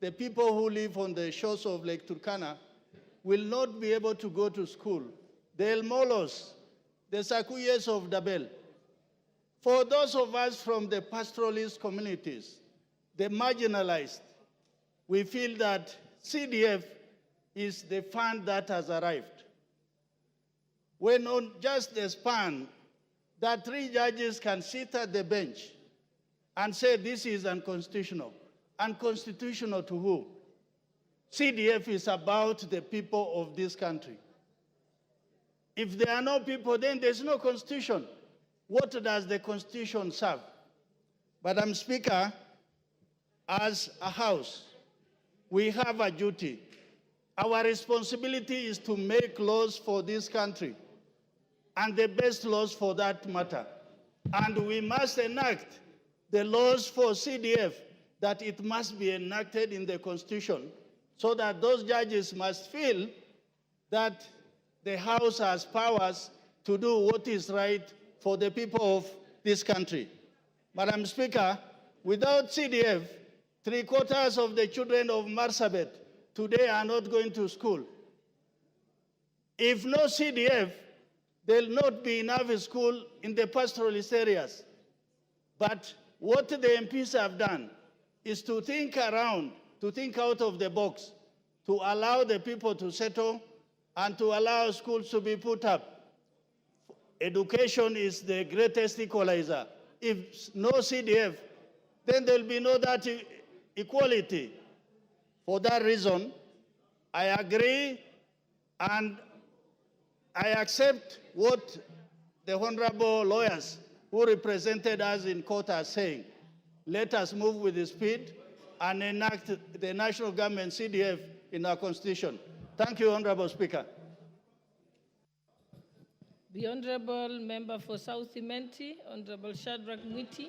the people who live on the shores of Lake Turkana, will not be able to go to school. The El Molos, the Sakuyes of Dabel. For those of us from the pastoralist communities, the marginalized, we feel that CDF is the fund that has arrived. When on just the span that 3 judges can sit at the bench and say this is unconstitutional. Unconstitutional to who? CDF is about the people of this country. If there are no people, then there's no constitution. What does the constitution serve? Madam Speaker, as a house, we have a duty. Our responsibility is to make laws for this country, and the best laws for that matter. And we must enact the laws for CDF, that it must be enacted in the Constitution, so that those judges must feel that the House has powers to do what is right for the people of this country. Madam Speaker, without CDF, 3/4 of the children of Marsabit today are not going to school. If no CDF, there will not be enough school in the pastoralist areas. But what the MPs have done is to think around, to think out of the box, to allow the people to settle and to allow schools to be put up. Education is the greatest equalizer. If no CDF, then there will be no that equality. For that reason, I agree and I accept what the honorable lawyers who represented us in court are saying. Let us move with the speed and enact the national government CDF in our constitution. Thank you, Honorable Speaker. The Honorable Member for South Imenti, Honorable Shadrach Mwiti,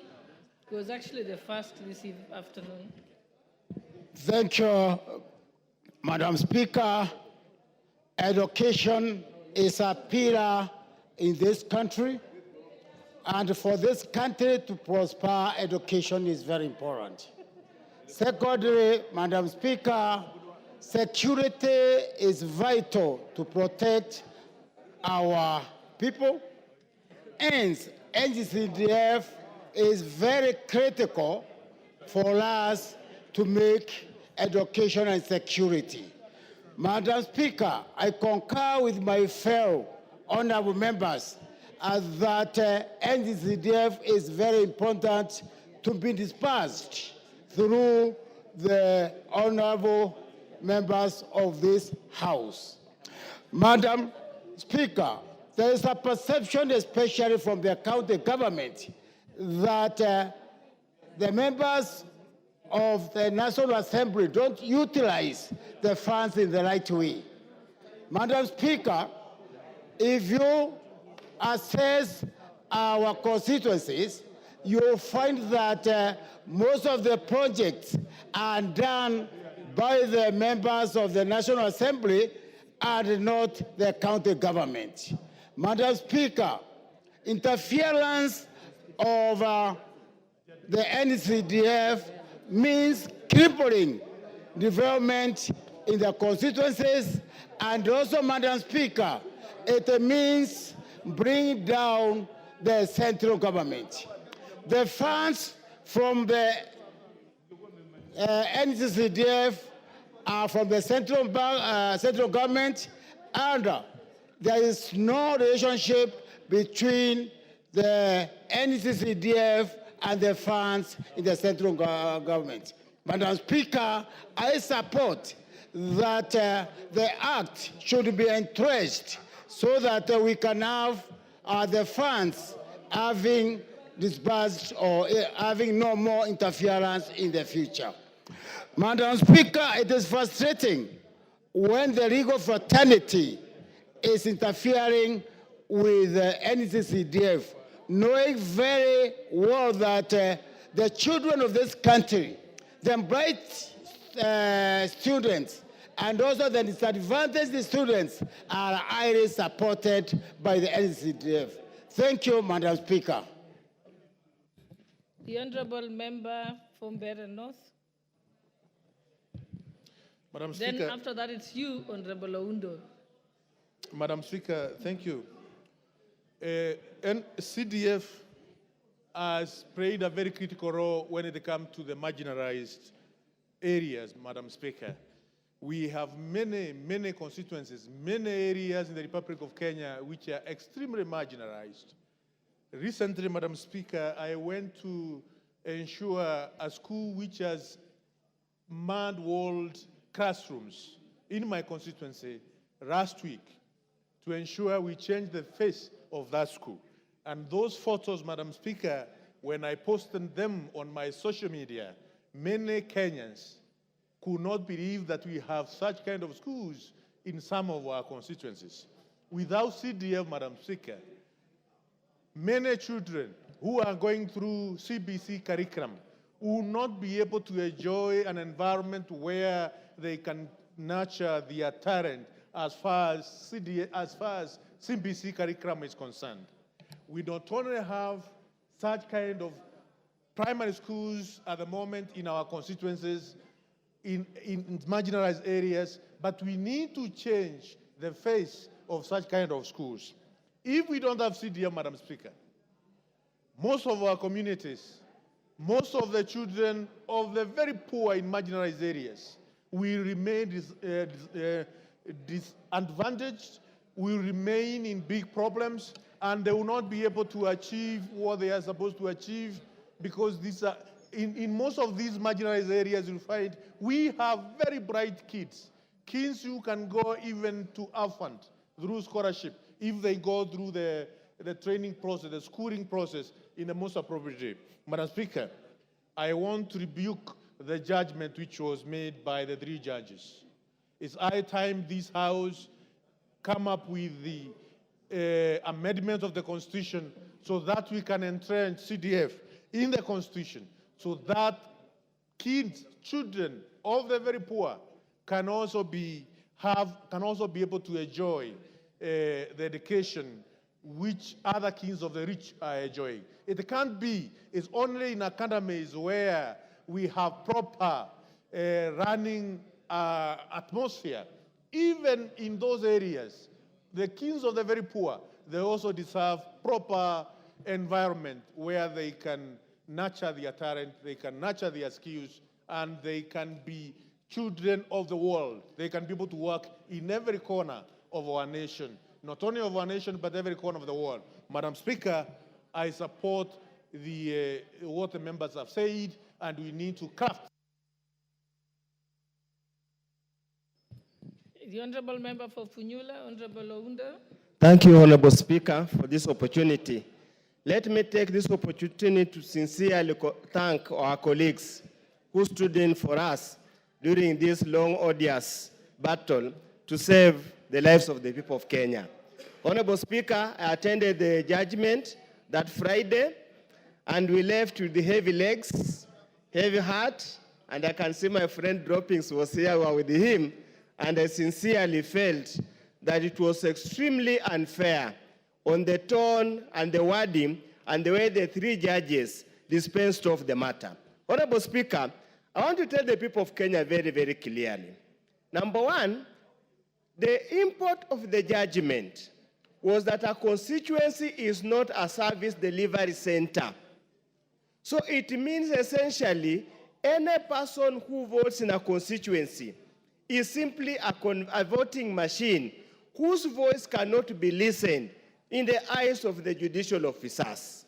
who was actually the first this afternoon. Thank you, Madam Speaker. Education is a pillar in this country, and for this country to prosper, education is very important. Secondly, Madam Speaker, security is vital to protect our people, and NGCDF is very critical for us to make education and security. Madam Speaker, I concur with my fellow honorable members that NGCDF is very important to be dispersed through the honorable members of this House. Madam Speaker, there is a perception, especially from the county government, that the members of the National Assembly don't utilize the funds in the right way. Madam Speaker, if you assess our constituencies, you'll find that most of the projects are done by the members of the National Assembly and not the county government. Madam Speaker, interference of the NCDF means crippling development in the constituencies, and also, Madam Speaker, it means bringing down the central government. The funds from the NCDF are from the central government, and there is no relationship between the NCDF and the funds in the central government. Madam Speaker, I support that the Act should be entrenched so that we can have the funds having disbursed or having no more interference in the future. Madam Speaker, it is frustrating when the legal fraternity is interfering with the NCCDF. knowing very well that the children of this country, the bright students, and also the disadvantaged students are highly supported by the NCDF. Thank you, Madam Speaker. The Honorable Member from Beira North. Madam Speaker. Then after that, it's you, Honorable Oundo. Madam Speaker, thank you. And CDF has played a very critical role when it comes to the marginalized areas, Madam Speaker. We have many constituencies, many areas in the Republic of Kenya which are extremely marginalized. Recently, Madam Speaker, I went to ensure a school which has mud-walled classrooms in my constituency last week to ensure we change the face of that school. And those photos, Madam Speaker, when I posted them on my social media, many Kenyans could not believe that we have such kind of schools in some of our constituencies. Without CDF, Madam Speaker, many children who are going through CBC curriculum will not be able to enjoy an environment where they can nurture their talent as far as CBC curriculum is concerned. We not only have such kind of primary schools at the moment in our constituencies, in marginalized areas, but we need to change the face of such kind of schools. If we don't have CDF, Madam Speaker, most of our communities, most of the children of the very poor in marginalized areas will remain disadvantaged, will remain in big problems, and they will not be able to achieve what they are supposed to achieve, because these are, in most of these marginalized areas, you'll find we have very bright kids who can go even to orphan through scholarship if they go through the training process, the schooling process in the most appropriate way. Madam Speaker, I want to rebuke the judgment which was made by the 3 judges. It's high time this House come up with the amendment of the Constitution so that we can entrench CDF in the Constitution, so that kids, children of the very poor can also be able to enjoy the education which other kings of the rich are enjoying. It can't be. It's only in academies where we have proper running atmosphere. Even in those areas, the kings of the very poor, they also deserve proper environment where they can nurture their talent, they can nurture their skills, and they can be children of the world. They can be able to work in every corner of our nation, not only of our nation, but every corner of the world. Madam Speaker, I support what the members have said, and we need to craft. The Honorable Member for Funyula, Honorable Oundo. Thank you, Honorable Speaker, for this opportunity. Let me take this opportunity to sincerely thank our colleagues who stood in for us during this long, odious battle to save the lives of the people of Kenya. Honorable Speaker, I attended the judgment that Friday, and we left with the heavy legs, heavy heart, and I can see my friend Droppings was here, we were with him, and I sincerely felt that it was extremely unfair on the tone and the wording and the way the 3 judges dispensed of the matter. Honorable Speaker, I want to tell the people of Kenya very, very clearly. Number one, the import of the judgment was that a constituency is not a service delivery center. So it means essentially any person who votes in a constituency is simply a voting machine whose voice cannot be listened in the eyes of the judicial officers.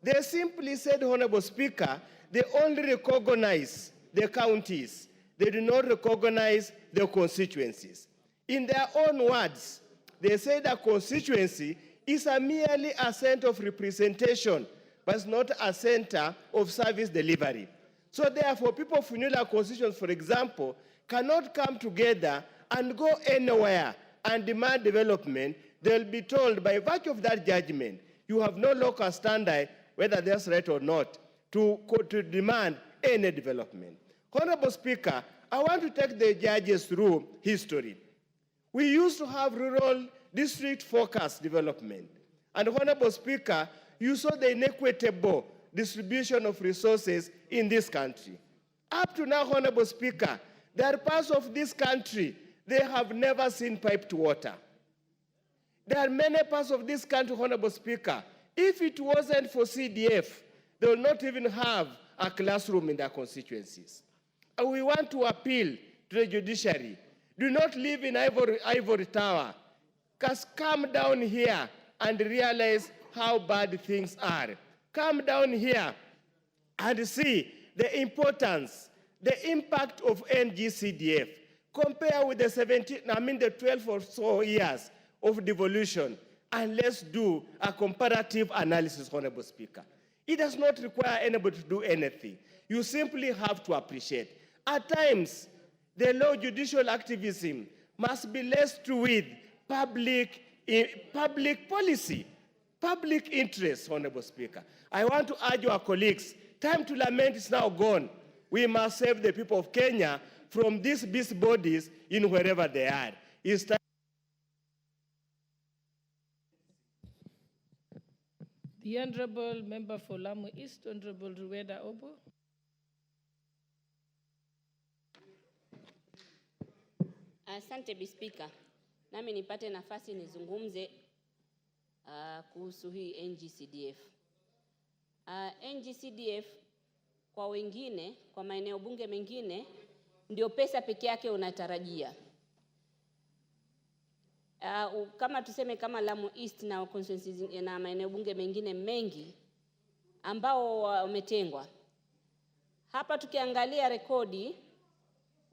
They simply said, Honorable Speaker, they only recognize the counties. They do not recognize the constituencies. In their own words, they say that constituency is merely a center of representation, but it's not a center of service delivery. So therefore, people of Funyula constituency, for example, cannot come together and go anywhere and demand development. They'll be told by virtue of that judgment, you have no local standard, whether that's right or not, to demand any development. Honorable Speaker, I want to take the judges through history. We used to have rural district-focused development. And Honorable Speaker, you saw the inequitable distribution of resources in this country. Up to now, Honorable Speaker, there are parts of this country, they have never seen piped water. There are many parts of this country, Honorable Speaker, if it wasn't for CDF, they will not even have a classroom in their constituencies. And we want to appeal to the judiciary. Do not live in ivory tower. Just come down here and realize how bad things are. Come down here and see the importance, the impact of NGCDF. Compare with the 12 or so years of devolution, and let's do a comparative analysis, Honorable Speaker. It does not require anybody to do anything. You simply have to appreciate. At times, the law judicial activism must be laced with public policy, public interest, Honorable Speaker. I want to urge our colleagues, time to lament is now gone. We must save the people of Kenya from these beast bodies in wherever they are. It's time. The Honorable Member for Lamu East, Honorable Rueda Obo. Asante Bispika. Nami nipate nafasi nizungumze kuhusu hii NGCDF. NGCDF kwa wengine, kwa maeneo bunge mengine, ndio pesa peke yake unatarajia. Kama tuseme kama Lamu East na constituencies na maeneo bunge mengine mengi ambao wametengwa. Hapa tukiangalia rekodi,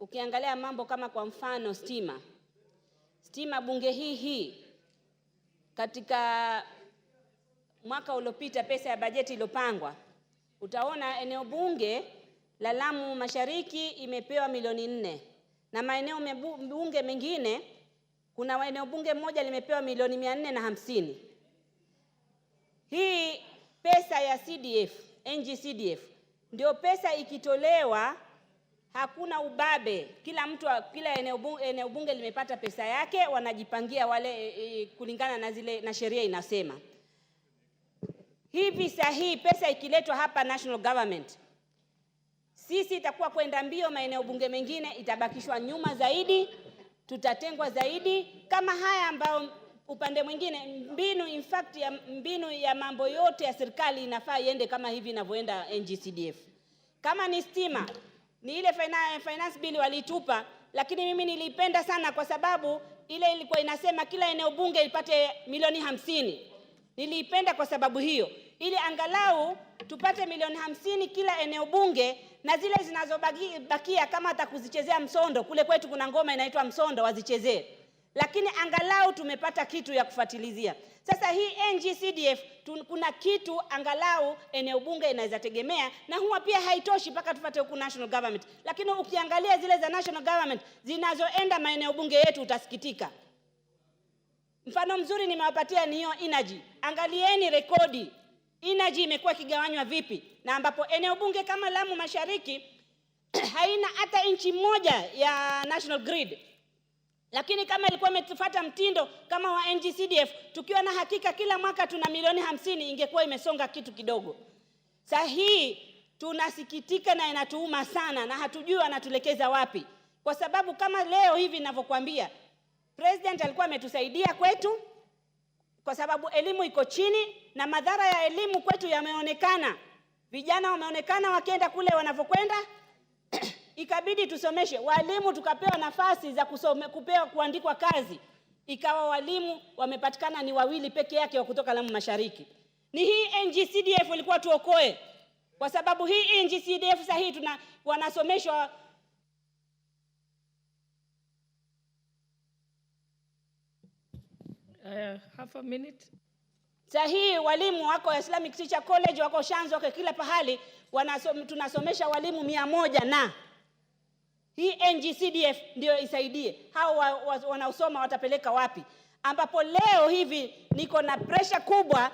ukiangalia mambo kama kwa mfano stima bunge hii katika mwaka uliopita pesa ya bajeti iliyopangwa, utaona eneo bunge la Lamu Mashariki imepewa milioni 4 na maeneo bunge mengine kuna eneo bunge moja limepewa milioni 450. Hii pesa ya CDF, NGCDF, ndio pesa ikitolewa hakuna ubabe. Kila eneo bunge limepata pesa yake, wanajipangia wale kulingana na sheria inasema. Hivi sahihi pesa ikiletwa hapa national government, sisi itakuwa kwenda mbio, maeneo bunge mengine itabakishwa nyuma zaidi, tutatengwa zaidi. Kama haya ambao upande mwingine mbinu ya mambo yote ya serikali inafaa iende kama hivi inavyoenda NGCDF. Kama ni stima, ni ile finance bill walitupa, lakini mimi nilipenda sana kwa sababu ile ilikuwa inasema kila eneo bunge ipate milioni 50. Nilipenda kwa sababu hiyo, ili angalau tupate milioni 50 kila eneo bunge, na zile zinazobakia kama atakuzichezea msondo, kule kwetu kuna ngoma inaitwa msondo, wazichezee. Lakini angalau tumepata kitu ya kufuatilizia. Sasa hii NGCDF kuna kitu angalau eneo bunge inaweza tegemea, na huwa pia haitoshi mpaka tupate huku national government. Lakini ukiangalia zile za national government zinazoenda maeneo bunge yetu utasikitika. Mfano mzuri nimewapatia ni hiyo energy. Angalieni rekodi. Energy imekuwa kigawanywa vipi, na ambapo eneo bunge kama Lamu Mashariki haina hata inchi moja ya national grid. Lakini kama ilikuwa imefuata mtindo kama wa NGCDF, tukiwa na hakika kila mwaka tuna milioni 50, ingekuwa imesonga kitu kidogo. Sasa hii tunasikitika na inatuuma sana, na hatujui anatulekeza wapi. Kwa sababu kama leo hivi ninavyokuambia, President alikuwa ametusaidia kwetu kwa sababu elimu iko chini, na madhara ya elimu kwetu yameonekana. Vijana wameonekana wakienda kule wanavyokwenda. Ikabidi tusomeshe walimu, tukapewa nafasi za kupewa kuandikwa kazi. Ikawa walimu wamepatikana ni 2 peke yake wa kutoka Lamu Mashariki. Ni hii NGCDF ilikuwa tuokoe. Kwa sababu hii NGCDF sahihi wanasomeshwa half a minute. Sahihi walimu wako Islamic Teacher College, wako Shanzu, wako kila pahali, tunasomesha walimu 100 na hii NGCDF ndio isaidie. Hao wanaosoma watapeleka wapi? Ambapo leo hivi niko na pressure kubwa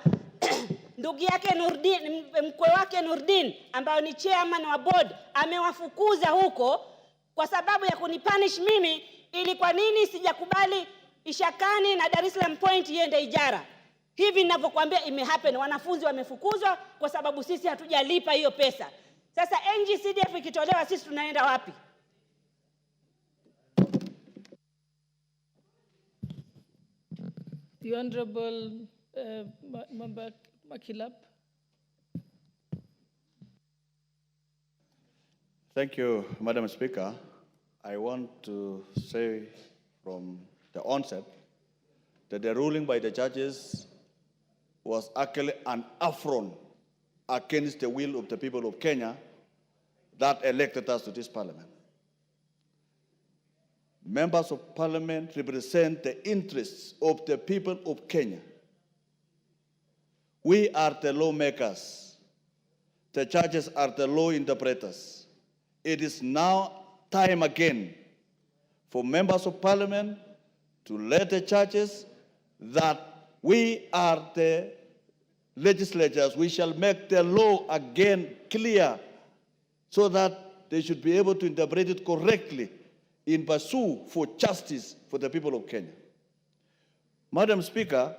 ndugu yake Nurdin, mkwe wake Nurdin ambayo ni chairman wa board amewafukuza huko kwa sababu ya kunipunish mimi, ili kwa nini sijakubali Ishakani na Dar es Salaam Point iende Ijara. Hivi ninavyokuambia imehappen, wanafunzi wamefukuzwa kwa sababu sisi hatujalipa hiyo pesa. Sasa NGCDF ikitolewa sisi tunaenda wapi? The Honorable Member Makilap. Thank you, Madam Speaker. I want to say from the onset that the ruling by the judges was actually an affront against the will of the people of Kenya that elected us to this parliament. Members of parliament represent the interests of the people of Kenya. We are the lawmakers. The judges are the law interpreters. It is now time again for members of parliament to let the judges that we are the legislators. We shall make the law again clear so that they should be able to interpret it correctly in pursuit for justice for the people of Kenya. Madam Speaker,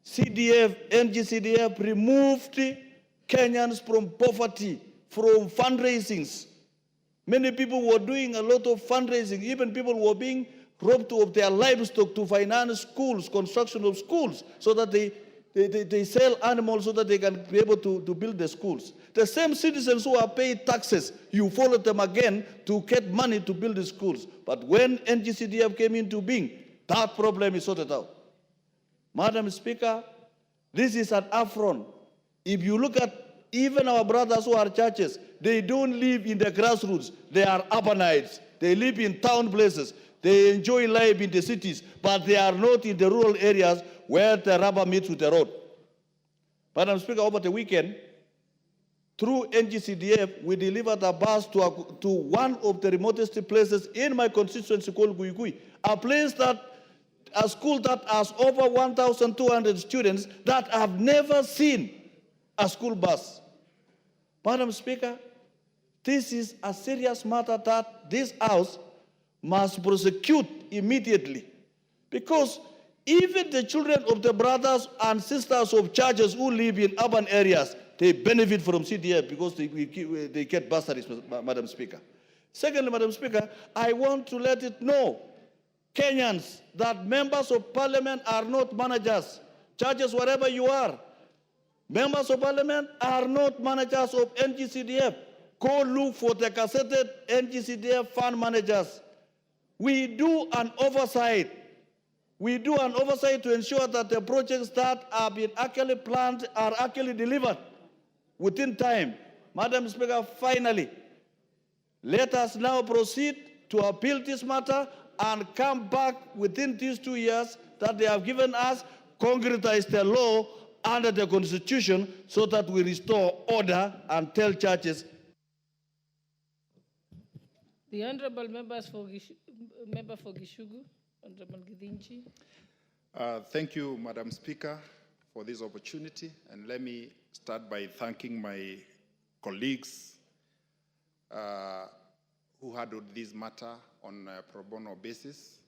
NGCDF removed Kenyans from poverty, from fundraisings. Many people were doing a lot of fundraising. Even people were being robbed of their livestock to finance schools, construction of schools, so that they sell animals so that they can be able to build the schools. The same citizens who are paying taxes, you follow them again to get money to build the schools. But when NGCDF came into being, that problem is sorted out. Madam Speaker, this is an affront. If you look at even our brothers who are churches, they don't live in the grassroots. They are urbanites. They live in town places. They enjoy life in the cities, but they are not in the rural areas where the rubber meets with the road. Madam Speaker, over the weekend, through NGCDF, we delivered a bus to one of the remotest places in my constituency called Guigui, a school that has over 1,200 students that have never seen a school bus. Madam Speaker, this is a serious matter that this House must prosecute immediately, because even the children of the brothers and sisters of churches who live in urban areas, they benefit from CDF because they get bursaries, Madam Speaker. Secondly, Madam Speaker, I want to let it know, Kenyans, that members of parliament are not managers. Churches, wherever you are, members of parliament are not managers of NGCDF. Go look for the gazetted NGCDF fund managers. We do an oversight. We do an oversight to ensure that the projects that have been actually planned are actually delivered within time. Madam Speaker, finally, let us now proceed to appeal this matter and come back within these 2 years that they have given us, concretize the law under the Constitution so that we restore order and tell churches. The Honorable Member for Gishugu, Honorable Githinji. Thank you, Madam Speaker, for this opportunity. And let me start by thanking my colleagues who handled this matter on a pro bono basis.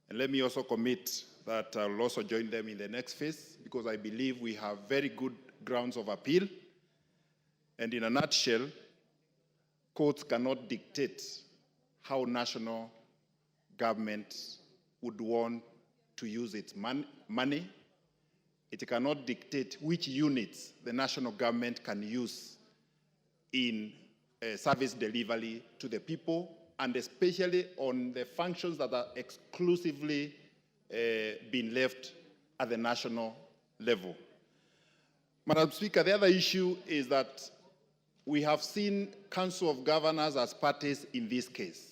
And let me also commit that I'll also join them in the next phase, because I believe we have very good grounds of appeal. And in a nutshell, courts cannot dictate how national government would want to use its money. It cannot dictate which units the national government can use in service delivery to the people, and especially on the functions that are exclusively being left at the national level. Madam Speaker, the other issue is that we have seen Council of Governors as parties in this case.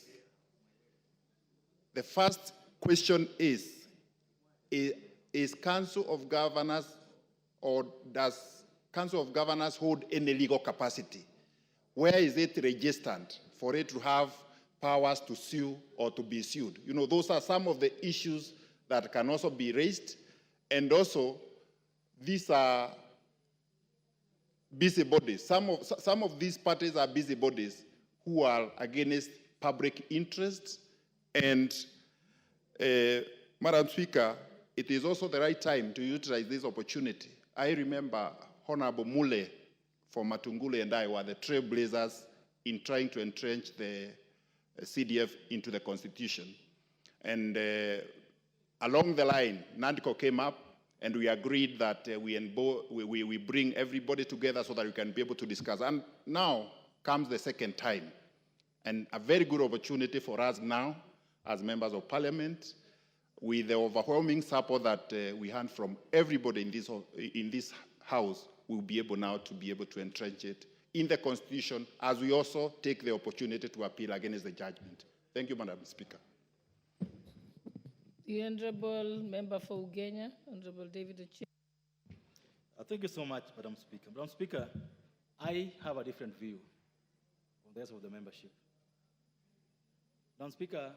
The first question is Council of Governors, or does Council of Governors hold any legal capacity? Where is it registered for it to have powers to sue or to be sued? You know, those are some of the issues that can also be raised. And also, these are busybodies. Some of these parties are busybodies who are against public interests. And, Madam Speaker, it is also the right time to utilize this opportunity. I remember Honorable Mule from Matungulu and I were the trailblazers in trying to entrench the CDF into the Constitution. And along the line, NADCO came up, and we agreed that we bring everybody together so that we can be able to discuss. And now comes the second time, and a very good opportunity for us now, as members of Parliament, with the overwhelming support that we had from everybody in this House, we'll be able now to be able to entrench it in the Constitution, as we also take the opportunity to appeal against the judgment. Thank you, Madam Speaker. The Honorable Member for Ugenya, Honorable David Ochi. Thank you so much, Madam Speaker. Madam Speaker, I have a different view from the rest of the membership. Madam Speaker,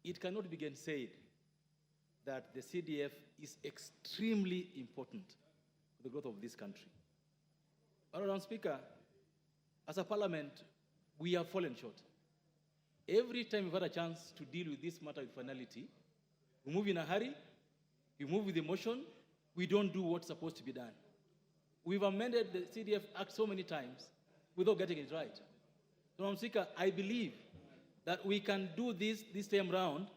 it cannot be said that the CDF is extremely important for the growth of this country. But Madam Speaker, as a parliament, we have fallen short. Every time we've had a chance to deal with this matter with finality, we move in a hurry, we move with emotion, we don't do what's supposed to be done. We've amended the CDF Act so many times without getting it right. So, Madam Speaker, I believe that we can do this time round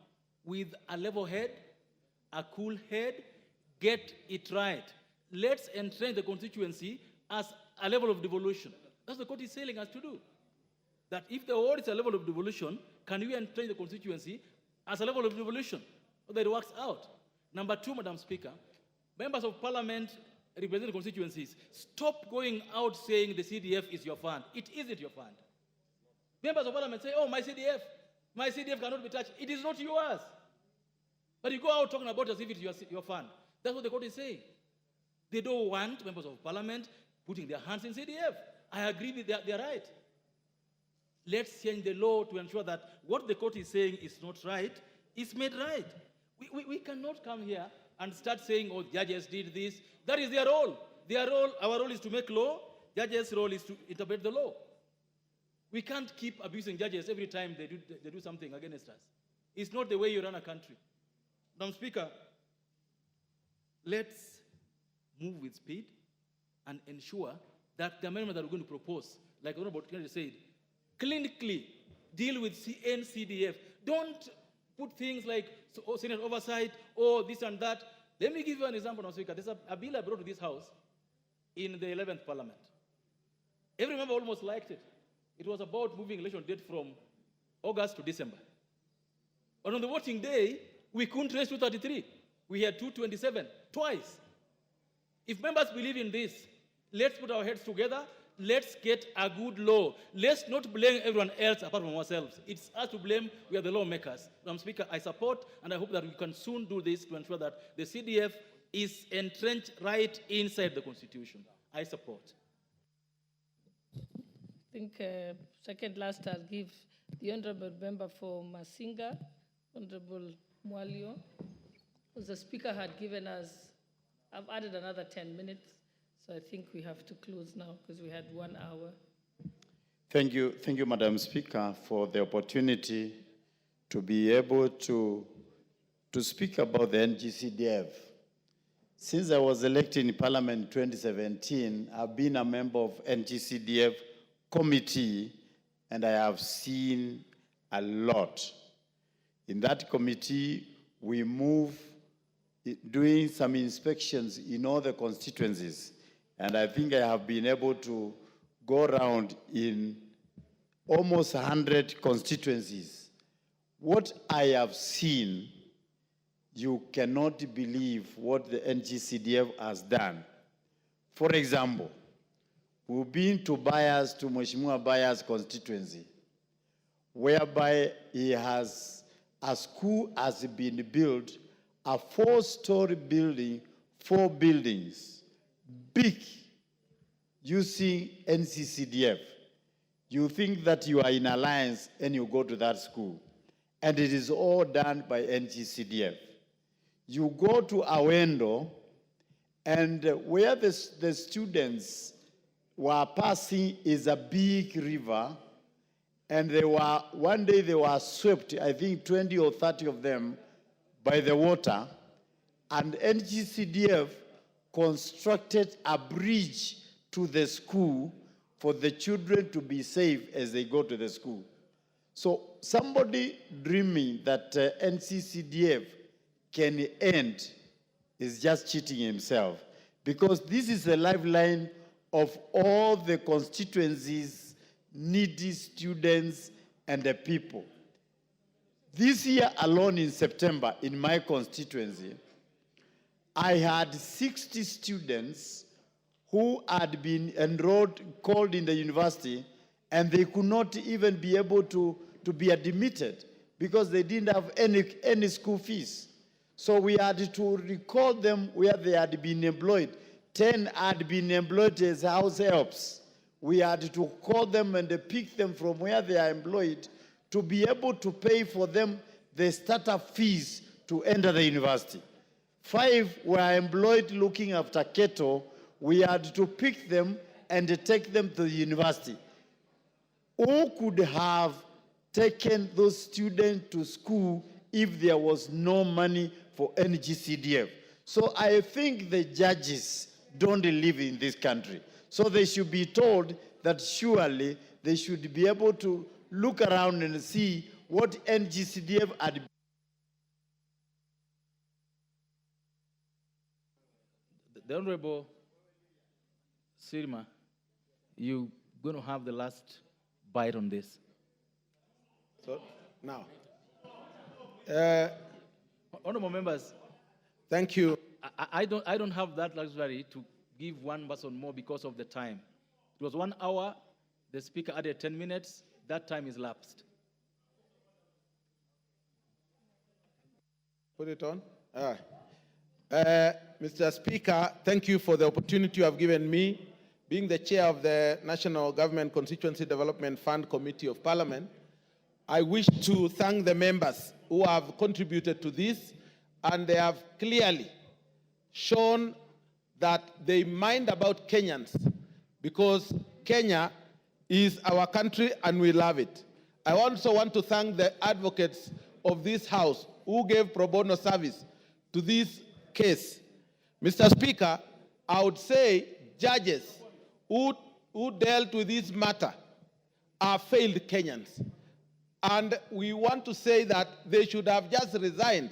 with a level head, a cool head, get it right. Let's entrench the constituency as a level of devolution. That's what the court is telling us to do. That if the award is a level of devolution, can we entrench the constituency as a level of devolution so that it works out? Number two, Madam Speaker, members of Parliament representing constituencies, stop going out saying the CDF is your fund. It isn't your fund. Members of Parliament say, oh, my CDF cannot be touched. It is not yours. But you go out talking about it as if it's your fund. That's what the court is saying. They don't want members of Parliament putting their hands in CDF. I agree with their right. Let's change the law to ensure that what the court is saying is not right is made right. We cannot come here and start saying, oh, judges did this. That is their role. Our role is to make law. Judges' role is to interpret the law. We can't keep abusing judges every time they do something against us. It's not the way you run a country. Madam Speaker, let's move with speed and ensure that the amendment that we're going to propose, like Honorable Kennedy said, clinically deal with NCDF. Don't put things like Senate oversight or this and that. Let me give you an example, Madam Speaker. There's a bill I brought to this House in the 11th Parliament. Every member almost liked it. It was about moving election date from August to December. But on the voting day, we couldn't raise 233. We had 227, twice. If members believe in this, let's put our heads together. Let's get a good law. Let's not blame everyone else apart from ourselves. It's us to blame. We are the lawmakers. Madam Speaker, I support and I hope that we can soon do this to ensure that the CDF is entrenched right inside the Constitution. I support. I think second last I'll give the Honorable Member for Masinga, Honorable Mwalio, because the Speaker had given us, I've added another 10 minutes, so I think we have to close now because we had 1 hour. Thank you, Madam Speaker, for the opportunity to be able to speak about the NGCDF. Since I was elected in Parliament in 2017, I've been a member of NGCDF committee, and I have seen a lot. In that committee, we move doing some inspections in all the constituencies, and I think I have been able to go around in almost 100 constituencies. What I have seen, you cannot believe what the NGCDF has done. For example, we've been to Mheshimiwa Bayer's constituency, whereby a school has been built, a 4-story building, 4 buildings, big, using NCCDF. You think that you are in alliance and you go to that school, and it is all done by NGCDF. You go to Awendo, and where the students were passing is a big river, and one day they were swept, I think 20 or 30 of them, by the water, and NGCDF constructed a bridge to the school for the children to be safe as they go to the school. So somebody dreaming that NCCDF can end is just cheating himself, because this is the lifeline of all the constituencies, needy students, and the people. This year alone in September, in my constituency, I had 60 students who had been enrolled, called in the university, and they could not even be able to be admitted because they didn't have any school fees. So we had to recall them where they had been employed. 10 had been employed as house helps. We had to call them and pick them from where they are employed to be able to pay for them the startup fees to enter the university. 5 were employed looking after cattle. We had to pick them and take them to the university. Who could have taken those students to school if there was no money for NGCDF? So I think the judges don't live in this country. So they should be told that surely they should be able to look around and see what NGCDF had. The Honorable Sirma, you're going to have the last bite on this. So now, honorable members, thank you. I don't have that luxury to give one person more because of the time. It was 1 hour. The speaker added 10 minutes. That time is lapsed. Put it on. All right. Mr. Speaker, thank you for the opportunity you have given me. Being the chair of the National Government Constituency Development Fund Committee of Parliament, I wish to thank the members who have contributed to this, and they have clearly shown that they mind about Kenyans, because Kenya is our country and we love it. I also want to thank the advocates of this House who gave pro bono service to this case. Mr. Speaker, I would say judges who dealt with this matter are failed Kenyans. And we want to say that they should have just resigned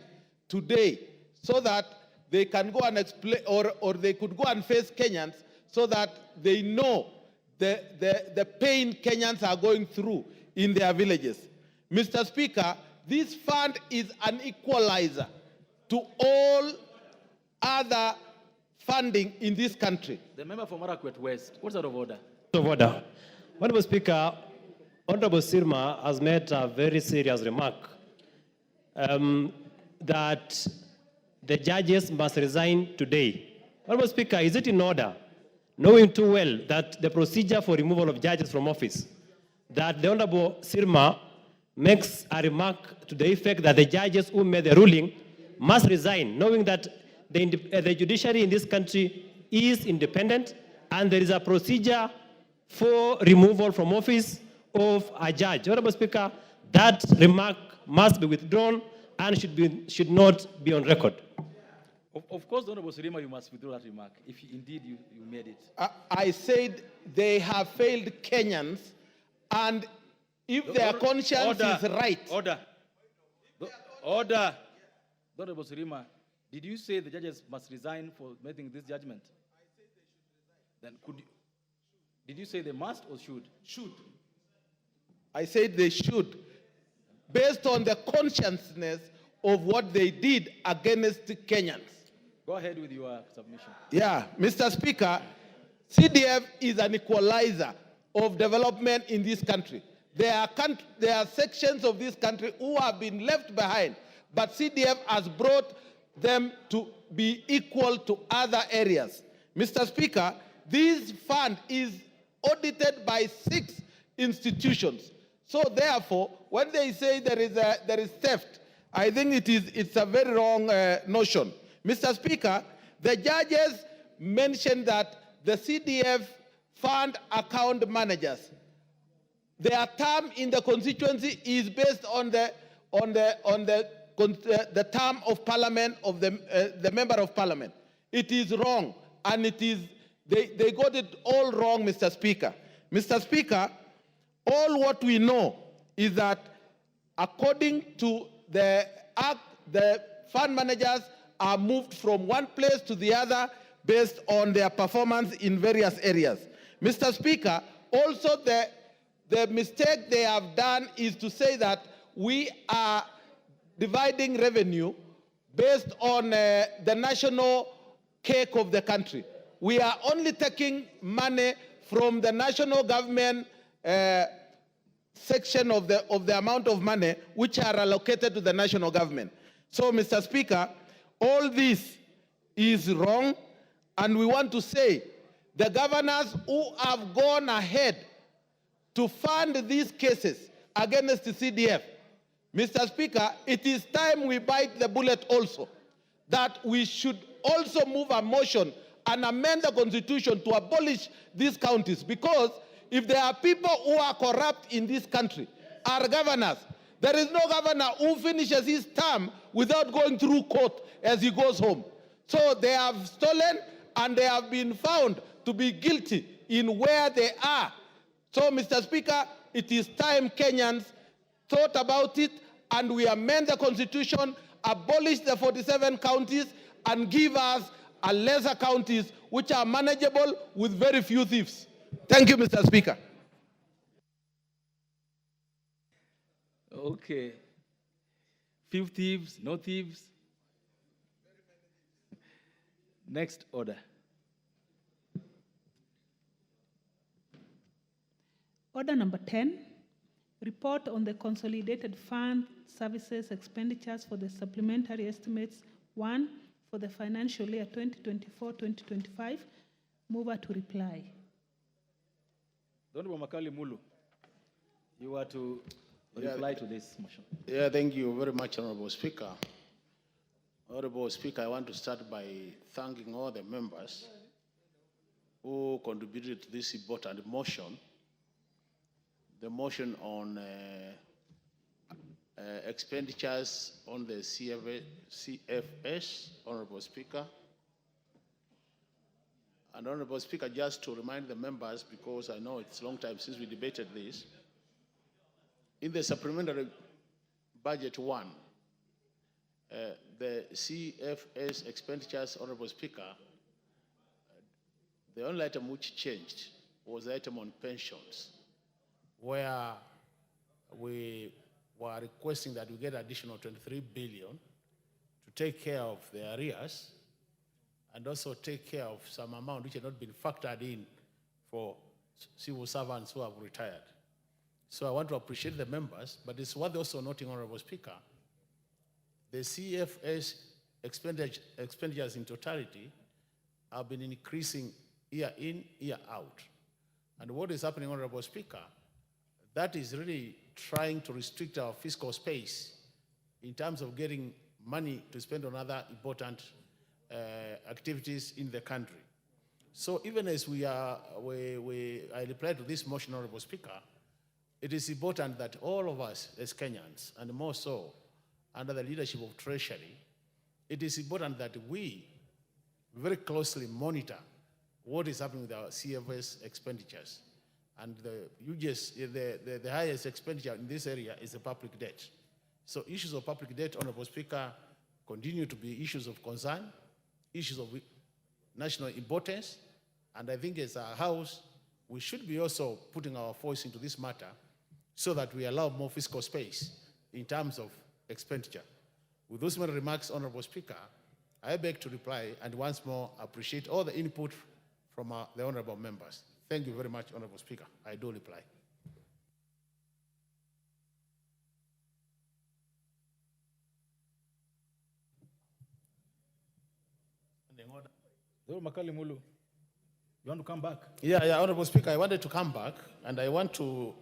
today so that they can go and explain, or they could go and face Kenyans so that they know the pain Kenyans are going through in their villages. Mr. Speaker, this fund is an equalizer to all other funding in this country. The member from Marakwet West, what's out of order? Out of order. Honorable Speaker, Honorable Sirma has made a very serious remark that the judges must resign today. Honorable Speaker, is it in order, knowing too well that the procedure for removal of judges from office, that the Honorable Sirma makes a remark to the effect that the judges who made the ruling must resign, knowing that the judiciary in this country is independent and there is a procedure for removal from office of a judge. Honorable Speaker, that remark must be withdrawn and should not be on record. Of course, Honorable Sirima, you must withdraw that remark, if indeed you made it. I said they have failed Kenyans, and if their conscience is right. Order. Order. Honorable Sirima, did you say the judges must resign for making this judgment? Then did you say they must or should? Should. I said they should, based on the consciousness of what they did against Kenyans. Go ahead with your submission. Yeah, Mr. Speaker, CDF is an equalizer of development in this country. There are sections of this country who have been left behind, but CDF has brought them to be equal to other areas. Mr. Speaker, this fund is audited by 6 institutions. So therefore, when they say there is theft, I think it's a very wrong notion. Mr. Speaker, the judges mentioned that the CDF fund account managers. Their term in the constituency is based on the term of parliament of the member of parliament. It is wrong, and they got it all wrong, Mr. Speaker. Mr. Speaker, all what we know is that according to the Act, the fund managers are moved from one place to the other based on their performance in various areas. Mr. Speaker, also the mistake they have done is to say that we are dividing revenue based on the national cake of the country. We are only taking money from the national government section of the amount of money which are allocated to the national government. So, Mr. Speaker, all this is wrong, and we want to say the governors who have gone ahead to fund these cases against the CDF, Mr. Speaker, it is time we bite the bullet also, that we should also move a motion and amend the constitution to abolish these counties, because if there are people who are corrupt in this country, are governors. There is no governor who finishes his term without going through court as he goes home. So they have stolen, and they have been found to be guilty in where they are. So, Mr. Speaker, it is time Kenyans thought about it, and we amend the constitution, abolish the 47 counties, and give us a lesser counties which are manageable with very few thieves. Thank you, Mr. Speaker. Okay. Few thieves, no thieves. Next order. Order number 10, report on the consolidated fund services expenditures for the supplementary estimates 1 for the financial year 2024-2025. Mover to reply. Honorable Makali Mulu, you are to reply to this motion. Yeah, thank you very much, Honorable Speaker. Honorable Speaker, I want to start by thanking all the members who contributed to this important motion. The motion on expenditures on the CFS, Honorable Speaker. And Honorable Speaker, just to remind the members, because I know it's a long time since we debated this, in the supplementary budget 1, the CFS expenditures, Honorable Speaker, the only item which changed was the item on pensions, where we were requesting that we get additional 23 billion to take care of the arrears and also take care of some amount which had not been factored in for civil servants who have retired. So I want to appreciate the members, but it's worth also noting, Honorable Speaker, the CFS expenditures in totality have been increasing year in, year out. And what is happening, Honorable Speaker, that is really trying to restrict our fiscal space in terms of getting money to spend on other important activities in the country. So even as I reply to this motion, Honorable Speaker, it is important that all of us as Kenyans, and more so under the leadership of Treasury, it is important that we very closely monitor what is happening with our CFS expenditures. And the highest expenditure in this area is the public debt. So issues of public debt, Honorable Speaker, continue to be issues of concern, issues of national importance, and I think as a House, we should be also putting our voice into this matter so that we allow more fiscal space in terms of expenditure. With those many remarks, Honorable Speaker, I beg to reply and once more appreciate all the input from the honorable members. Thank you very much, Honorable Speaker. I do reply. Makali Mulu, you want to come back? Yeah, Honorable Speaker, I wanted to come back, and I want to,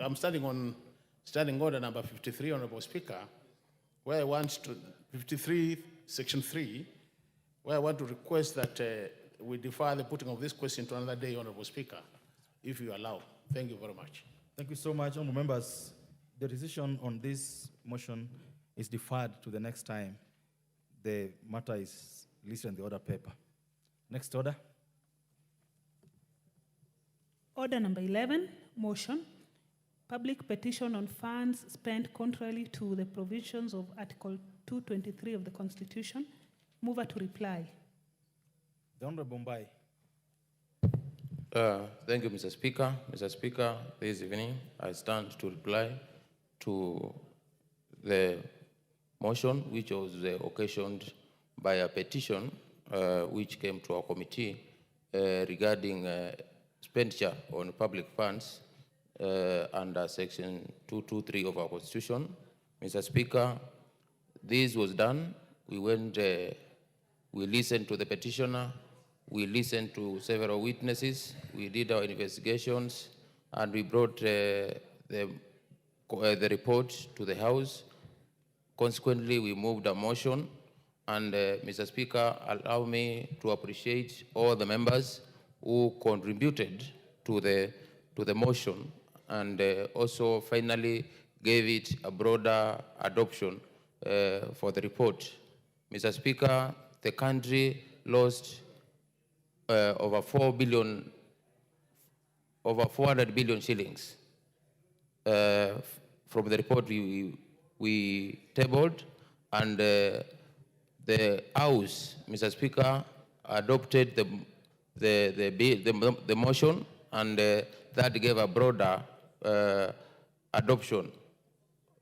I'm standing on standing order number 53, Honorable Speaker, where I want to, 53, Section 3, where I want to request that we defer the putting of this question to another day, Honorable Speaker, if you allow. Thank you very much. Thank you so much, honorable members. The decision on this motion is deferred to the next time the matter is listed in the order paper. Next order. Order number 11, motion. Public petition on funds spent contrary to the provisions of Article 223 of the Constitution. Mover to reply. The Honorable Mbai. Thank you, Mr. Speaker. Mr. Speaker, this evening I stand to reply to the motion which was occasioned by a petition which came to our committee regarding expenditure on public funds under Section 223 of our Constitution. Mr. Speaker, this was done. We went, we listened to the petitioner, we listened to several witnesses, we did our investigations, and we brought the report to the House. Consequently, we moved a motion, and Mr. Speaker, allow me to appreciate all the members who contributed to the motion, and also finally gave it a broader adoption for the report. Mr. Speaker, the country lost over 400 billion shillings from the report we tabled, and the House, Mr. Speaker, adopted the motion, and that gave a broader adoption,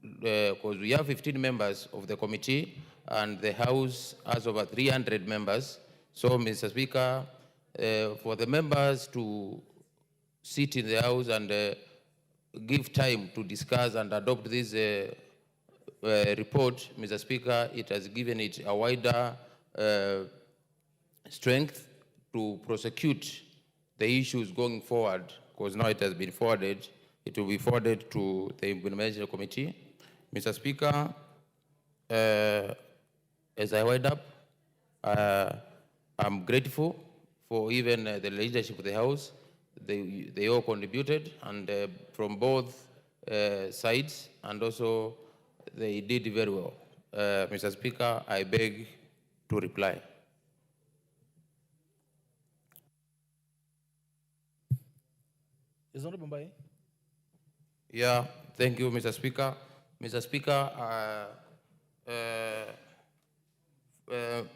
because we have 15 members of the committee, and the House has over 300 members. So, Mr. Speaker, for the members to sit in the House and give time to discuss and adopt this report, Mr. Speaker, it has given it a wider strength to prosecute the issues going forward, because now it has been forwarded. It will be forwarded to the Implementation Committee. Mr. Speaker, as I wind up, I'm grateful for even the leadership of the House. They all contributed, and from both sides, and also they did very well. Mr. Speaker, I beg to reply. Is Honorable Mbai? Yeah, thank you, Mr. Speaker. Mr. Speaker,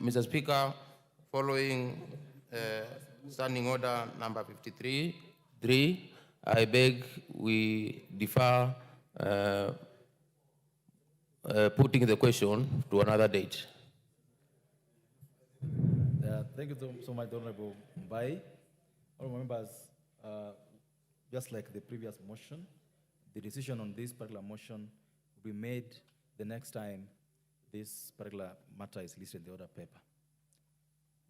Mr. Speaker, following Standing Order number 53.3, I beg we defer putting the question to another date. Thank you so much, Honorable Mbai. Honorable members, just like the previous motion, the decision on this particular motion will be made the next time this particular matter is listed in the order paper.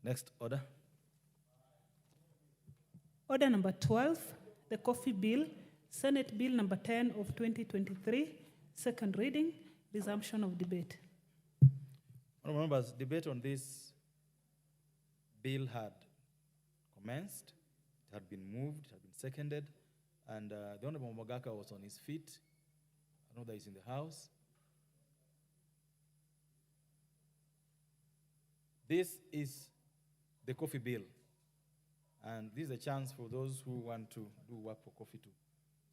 Next order. Order number 12, the Coffee Bill, Senate Bill number 10 of 2023, second reading, resumption of debate. Honorable members, debate on this bill had commenced, it had been moved, it had been seconded, and the Honorable Mogaka was on his feet. I know that he's in the House. This is the coffee bill, and this is a chance for those who want to do work for coffee to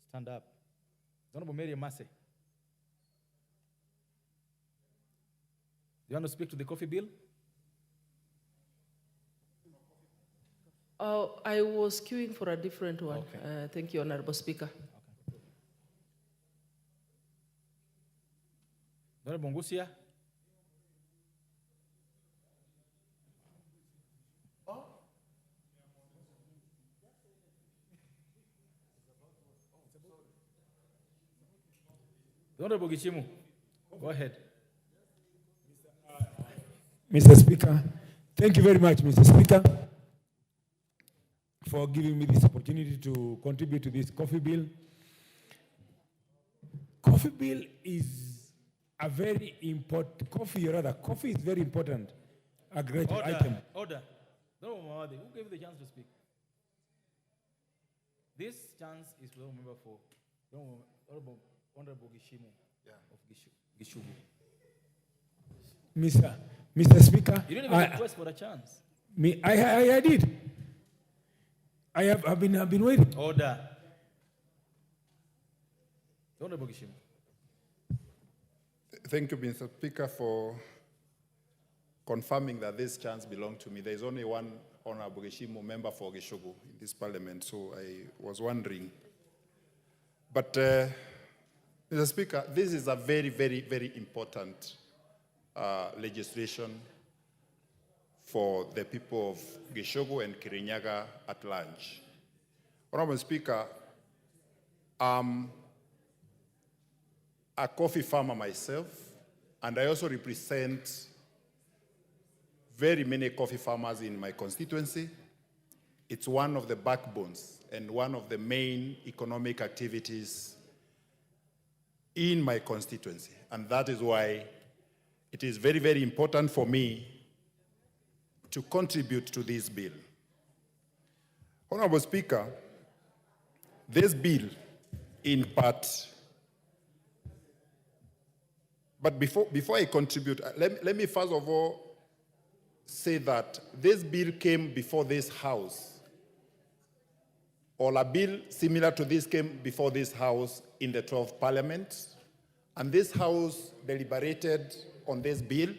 stand up. The Honorable Mary Massey. You want to speak to the coffee bill? Oh, I was queuing for a different one. Okay. Thank you, Honorable Speaker. Okay. Honorable Ngusia. Honorable Gichimu, go ahead. Mr. Speaker, thank you very much, Mr. Speaker, for giving me this opportunity to contribute to this coffee bill. Coffee bill is a very important, coffee is very important, a great item. Order. No, Mawade, who gave you the chance to speak? This chance is for member for Honorable Gishimu of Gishugu. Mr. Speaker, You didn't even request for a chance. I did. I've been waiting. Order. Honorable Gishimu. Thank you, Mr. Speaker, for confirming that this chance belonged to me. There is only one Honorable Gishimu member for Gishugu in this parliament, so I was wondering. But, Mr. Speaker, this is a very, very, very important legislation for the people of Gishugu and Kirinyaga at large. Honorable Speaker, I'm a coffee farmer myself, and I also represent very many coffee farmers in my constituency. It's one of the backbones and one of the main economic activities in my constituency. And that is why it is very, very important for me to contribute to this bill. Honorable Speaker, this bill, in part, but before I contribute, let me first of all say that this bill came before this House, or a bill similar to this came before this House in the 12th Parliament, and this House deliberated on this bill.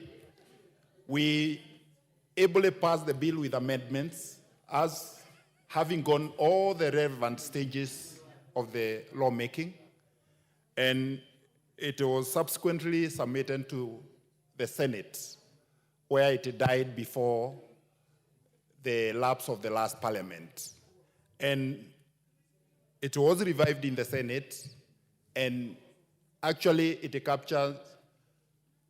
We ably passed the bill with amendments, as having gone all the relevant stages of the lawmaking, and it was subsequently submitted to the Senate, where it died before the lapse of the last parliament. And it was revived in the Senate, and actually it captured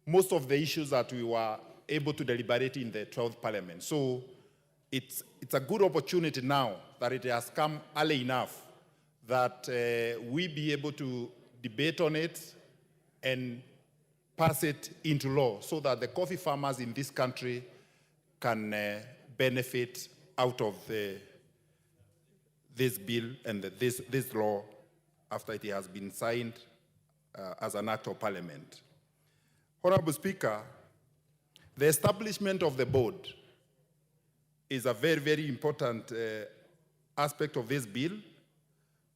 most of the issues that we were able to deliberate in the 12th parliament. So it's a good opportunity now that it has come early enough that we be able to debate on it and pass it into law so that the coffee farmers in this country can benefit out of this bill and this law after it has been signed as an act of parliament. Honorable Speaker, the establishment of the board is a very, very important aspect of this bill,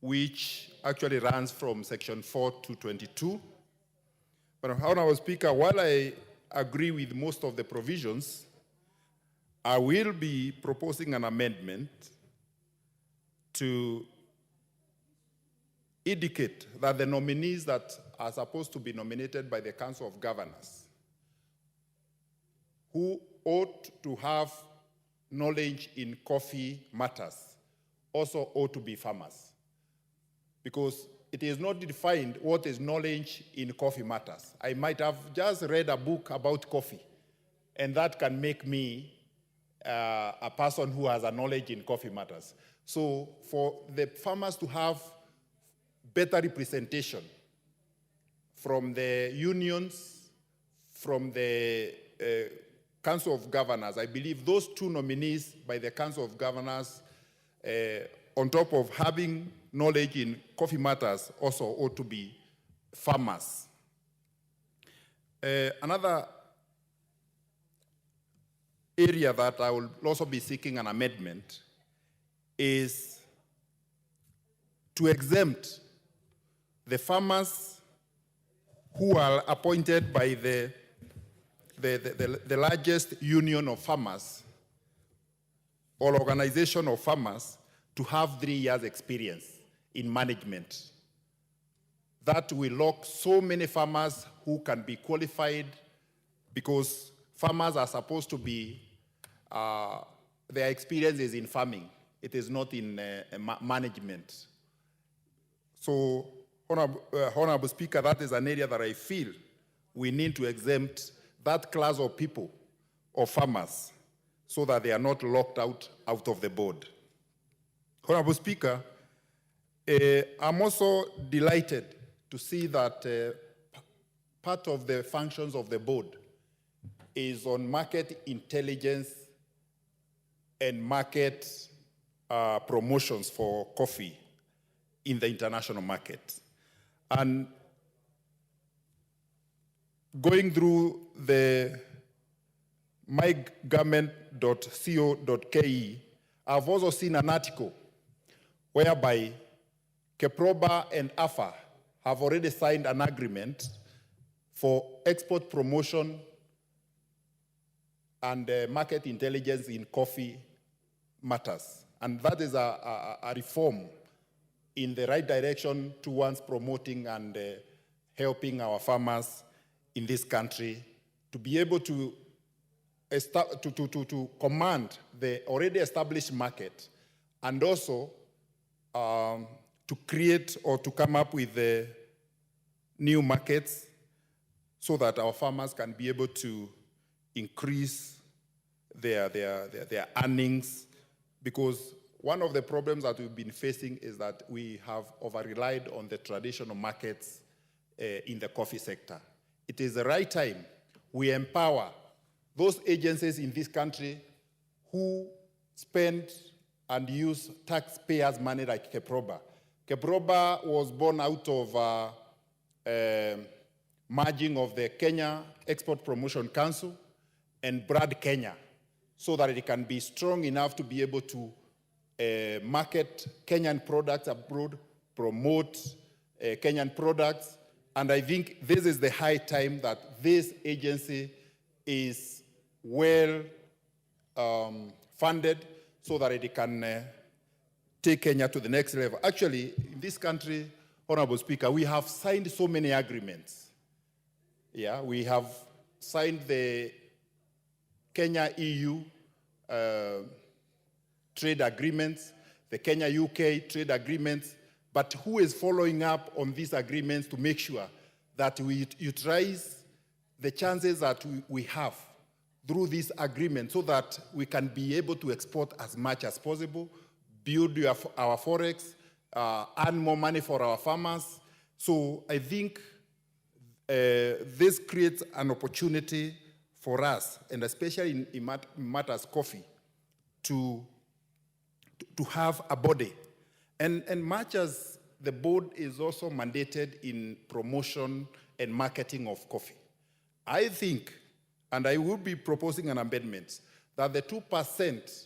which actually runs from section 4 to 22. But Honorable Speaker, while I agree with most of the provisions, I will be proposing an amendment to indicate that the nominees that are supposed to be nominated by the Council of Governors, who ought to have knowledge in coffee matters, also ought to be farmers. Because it is not defined what is knowledge in coffee matters. I might have just read a book about coffee, and that can make me a person who has a knowledge in coffee matters. So for the farmers to have better representation from the unions, from the Council of Governors, I believe those two nominees by the Council of Governors, on top of having knowledge in coffee matters, also ought to be farmers. Another area that I will also be seeking an amendment is to exempt the farmers who are appointed by the largest union of farmers or organization of farmers to have 3 years experience in management. That will lock so many farmers who can be qualified, because farmers are supposed to be, their experience is in farming. It is not in management. So, Honorable Speaker, that is an area that I feel we need to exempt that class of people, of farmers, so that they are not locked out of the board. Honorable Speaker, I'm also delighted to see that part of the functions of the board is on market intelligence and market promotions for coffee in the international market. And going through the mygovernment.co.ke, I've also seen an article whereby Keproba and AFA have already signed an agreement for export promotion and market intelligence in coffee matters. And that is a reform in the right direction towards promoting and helping our farmers in this country to be able to command the already established market, and also to create or to come up with the new markets so that our farmers can be able to increase their earnings. Because one of the problems that we've been facing is that we have over-relied on the traditional markets in the coffee sector. It is the right time we empower those agencies in this country who spend and use taxpayers' money like Keproba. Keproba was born out of merging of the Kenya Export Promotion Council and Brad Kenya, so that it can be strong enough to be able to market Kenyan products abroad, promote Kenyan products. And I think this is the high time that this agency is well funded so that it can take Kenya to the next level. Actually, in this country, Honorable Speaker, we have signed so many agreements. Yeah, we have signed the Kenya-EU trade agreements, the Kenya-UK trade agreements, but who is following up on these agreements to make sure that we utilize the chances that we have through this agreement so that we can be able to export as much as possible, build our forex, earn more money for our farmers. So I think this creates an opportunity for us, and especially in matters coffee, to have a body. And much as the board is also mandated in promotion and marketing of coffee, I think, and I will be proposing an amendment, that the 2%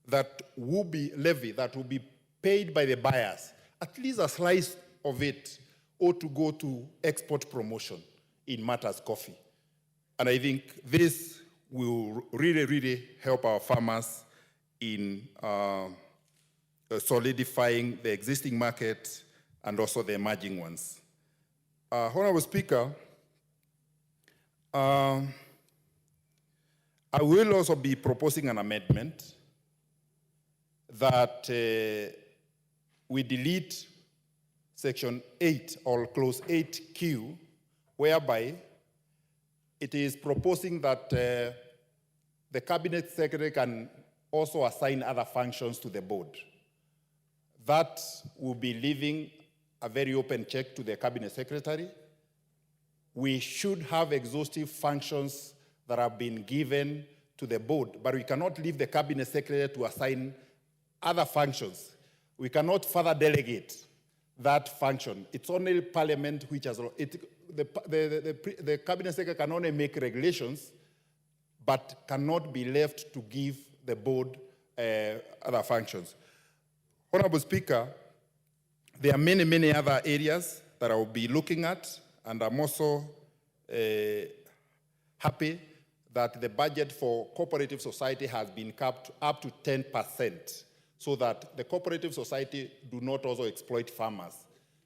that will be levied, that will be paid by the buyers, at least a slice of it ought to go to export promotion in matters coffee. And I think this will really, really help our farmers in solidifying the existing market and also the emerging ones. Honorable Speaker, I will also be proposing an amendment that we delete Section 8 or Clause 8Q, whereby it is proposing that the Cabinet Secretary can also assign other functions to the board. That will be leaving a very open check to the Cabinet Secretary. We should have exhaustive functions that have been given to the board, but we cannot leave the Cabinet Secretary to assign other functions. We cannot further delegate that function. It's only Parliament which has, the Cabinet Secretary can only make regulations, but cannot be left to give the board other functions. Honorable Speaker, there are many, many other areas that I will be looking at, and I'm also happy that the budget for cooperative society has been capped up to 10%, so that the cooperative society do not also exploit farmers.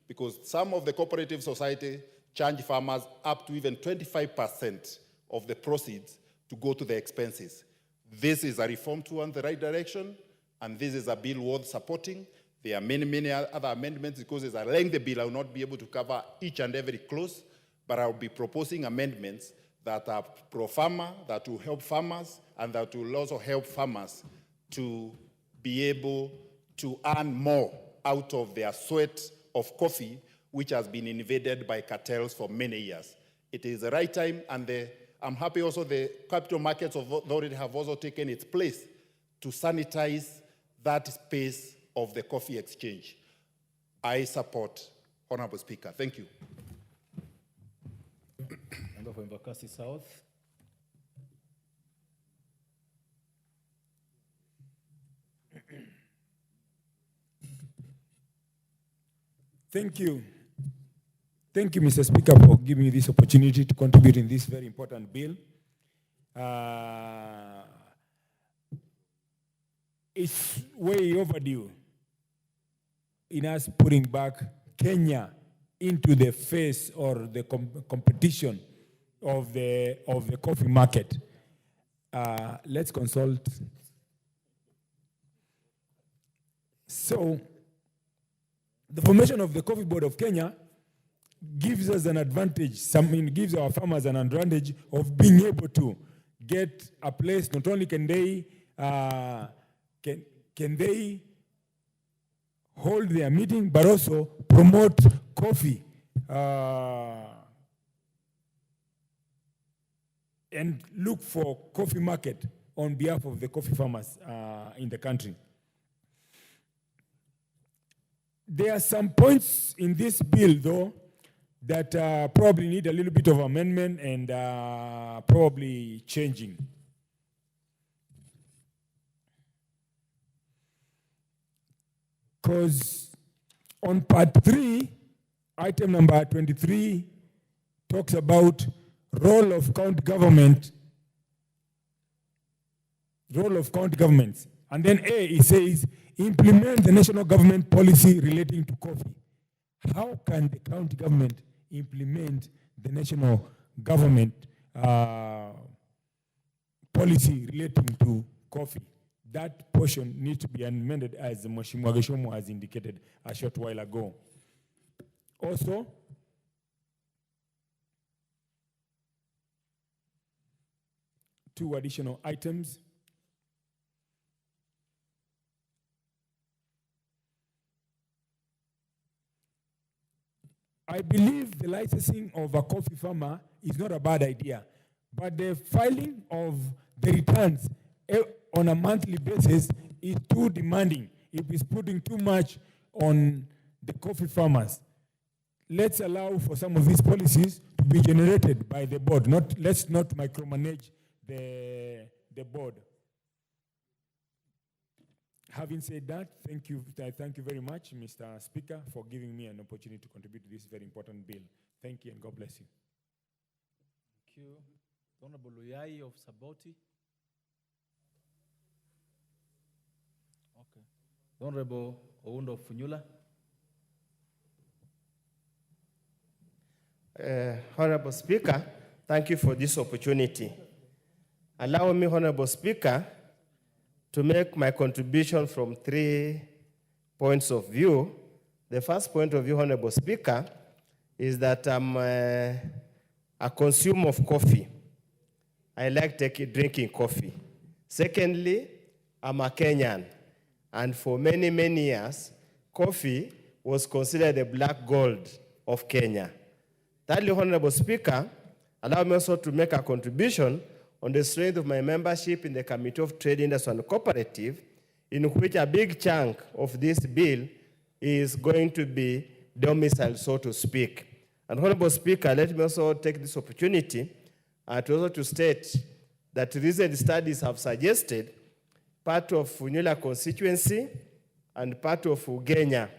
Because some of the cooperative society charge farmers up to even 25% of the proceeds to go to the expenses. This is a reform towards the right direction, and this is a bill worth supporting. There are many, many other amendments. Because it's a lengthy bill, I will not be able to cover each and every clause, but I will be proposing amendments that are pro-farmer, that will help farmers, and that will also help farmers to be able to earn more out of their sweat of coffee, which has been invaded by cartels for many years. It is the right time, and the I'm happy also the Capital Markets Authority have also taken its place to sanitize that space of the coffee exchange. I support, Honorable Speaker. Thank you. Member for Embakasi South. Thank you. Thank you, Mr. Speaker, for giving me this opportunity to contribute in this very important bill. It's way overdue in us putting back Kenya into the face or the competition of the coffee market. Let's consult. So, the formation of the Coffee Board of Kenya gives us an advantage, gives our farmers an advantage of being able to get a place. Not only can they hold their meeting, but also promote coffee and look for coffee market on behalf of the coffee farmers in the country. There are some points in this bill, though, that probably need a little bit of amendment and probably changing. Because on part 3, item number 23 talks about role of county government, and then A, it says, implement the national government policy relating to coffee. How can the county government implement the national government policy relating to coffee? That portion needs to be amended as Mheshimiwa Geshomo has indicated a short while ago. Also, two additional items. I believe the licensing of a coffee farmer is not a bad idea, but the filing of the returns on a monthly basis is too demanding. It is putting too much on the coffee farmers. Let's allow for some of these policies to be generated by the board. Let's not micromanage the board. Having said that, thank you very much, Mr. Speaker, for giving me an opportunity to contribute to this very important bill. Thank you and God bless you. Thank you. Honorable Luyai of Saboti. Okay. Honorable Oundo of Funyula. Honorable Speaker, thank you for this opportunity. Allow me, Honorable Speaker, to make my contribution from 3 points of view. The first point of view, Honorable Speaker, is that I'm a consumer of coffee. I like drinking coffee. Secondly, I'm a Kenyan, and for many, many years, coffee was considered the black gold of Kenya. Thirdly, Honorable Speaker, allow me also to make a contribution on the strength of my membership in the Committee of Trade, Industry and Cooperative, in which a big chunk of this bill is going to be domiciled, so to speak. And Honorable Speaker, let me also take this opportunity to state that recent studies have suggested part of Funyula constituency and part of Ugenya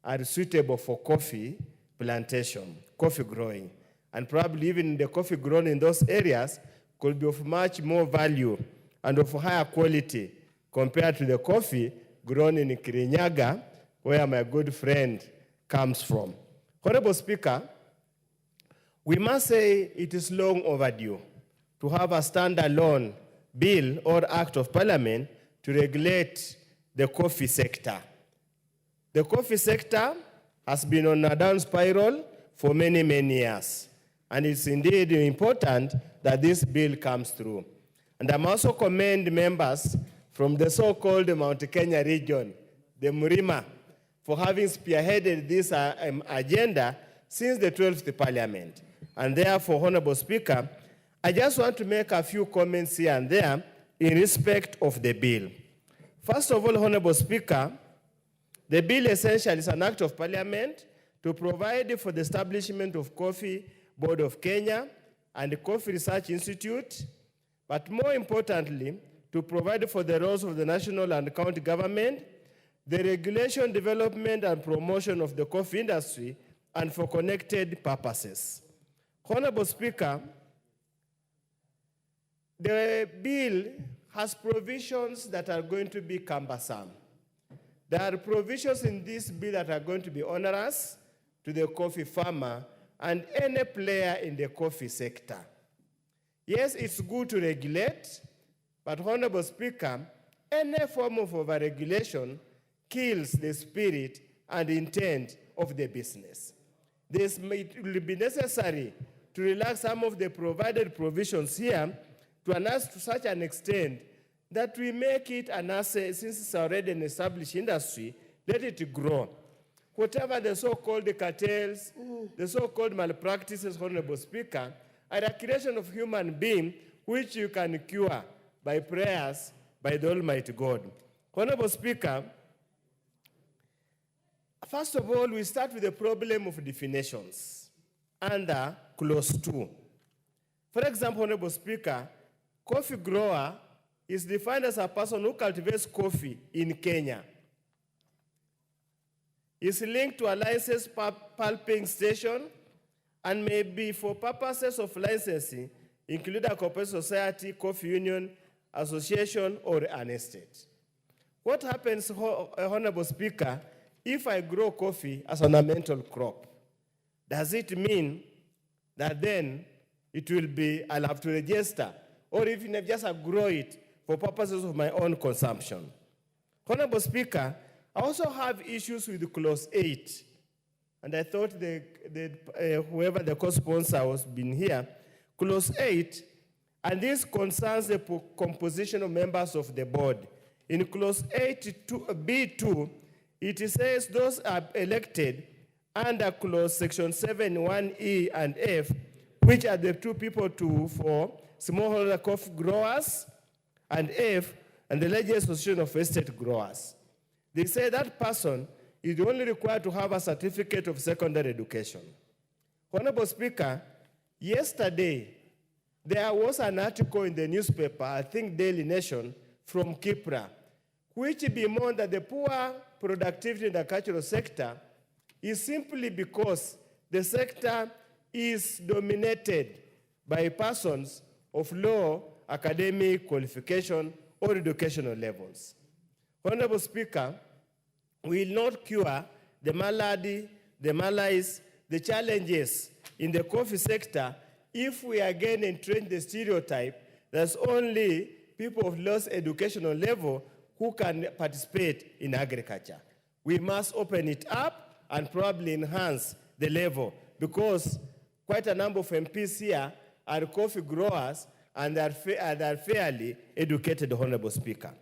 are suitable for coffee plantation, coffee growing. And probably even the coffee grown in those areas could be of much more value and of higher quality compared to the coffee grown in Kirinyaga, where my good friend comes from. Honorable Speaker, we must say it is long overdue to have a standalone bill or act of parliament to regulate the coffee sector. The coffee sector has been on a down spiral for many, many years. And it's indeed important that this bill comes through. And I also commend members from the so-called Mount Kenya region, the Murima, for having spearheaded this agenda since the 12th Parliament. And therefore, Honorable Speaker, I just want to make a few comments here and there in respect of the bill. First of all, Honorable Speaker, the bill essentially is an act of Parliament to provide for the establishment of Coffee Board of Kenya and the Coffee Research Institute, but more importantly, to provide for the roles of the national and county government, the regulation, development, and promotion of the coffee industry, and for connected purposes. Honorable Speaker, the bill has provisions that are going to be cumbersome. There are provisions in this bill that are going to be onerous to the coffee farmer and any player in the coffee sector. Yes, it's good to regulate, but Honorable Speaker, any form of overregulation kills the spirit and intent of the business. It will be necessary to relax some of the provided provisions here to such an extent that we make it an asset, since it's already an established industry, let it grow. Whatever the so-called cartels, the so-called malpractices, Honorable Speaker, are a creation of human being which you can cure by prayers by the Almighty God. Honorable Speaker, first of all, we start with the problem of definitions under Clause 2. For example, Honorable Speaker, coffee grower is defined as a person who cultivates coffee in Kenya. Is linked to a licensed pulping station and may be for purposes of licensing, include a cooperative society, coffee union, association, or an estate. What happens, Honorable Speaker, if I grow coffee as an ornamental crop? Does it mean that then it will be, I'll have to register, or even if just I grow it for purposes of my own consumption? Honorable Speaker, I also have issues with Clause 8, and I thought whoever the co-sponsor has been here, Clause 8, and this concerns the composition of members of the board. In Clause 8B2, it says those are elected under Clause Section 7, 1E and F, which are the two people for smallholder coffee growers, and F, and the largest association of estate growers. They say that person is only required to have a certificate of secondary education. Honorable Speaker, yesterday, there was an article in the newspaper, I think Daily Nation, from Kipra, which bemoaned that the poor productivity in the cultural sector is simply because the sector is dominated by persons of low academic qualification or educational levels. Honorable Speaker, we will not cure the malady, the malaise, the challenges in the coffee sector if we again entrench the stereotype that only people of low educational level who can participate in agriculture. We must open it up and probably enhance the level, because quite a number of MPs here are coffee growers and are fairly educated, Honorable Speaker.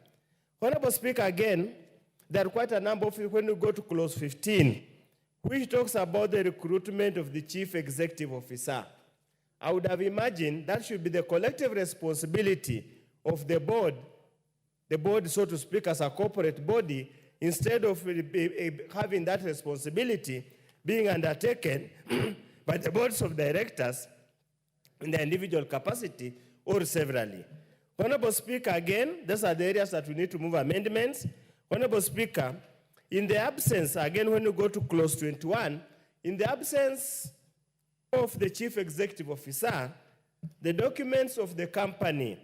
Honorable Speaker, again, there are quite a number of, when you go to Clause 15, which talks about the recruitment of the Chief Executive Officer. I would have imagined that should be the collective responsibility of the board, so to speak, as a corporate body, instead of having that responsibility being undertaken by the boards of directors in their individual capacity or severally. Honorable Speaker, again, these are the areas that we need to move amendments. Honorable Speaker, in the absence, again, when you go to Clause 21, in the absence of the Chief Executive Officer, the documents of the company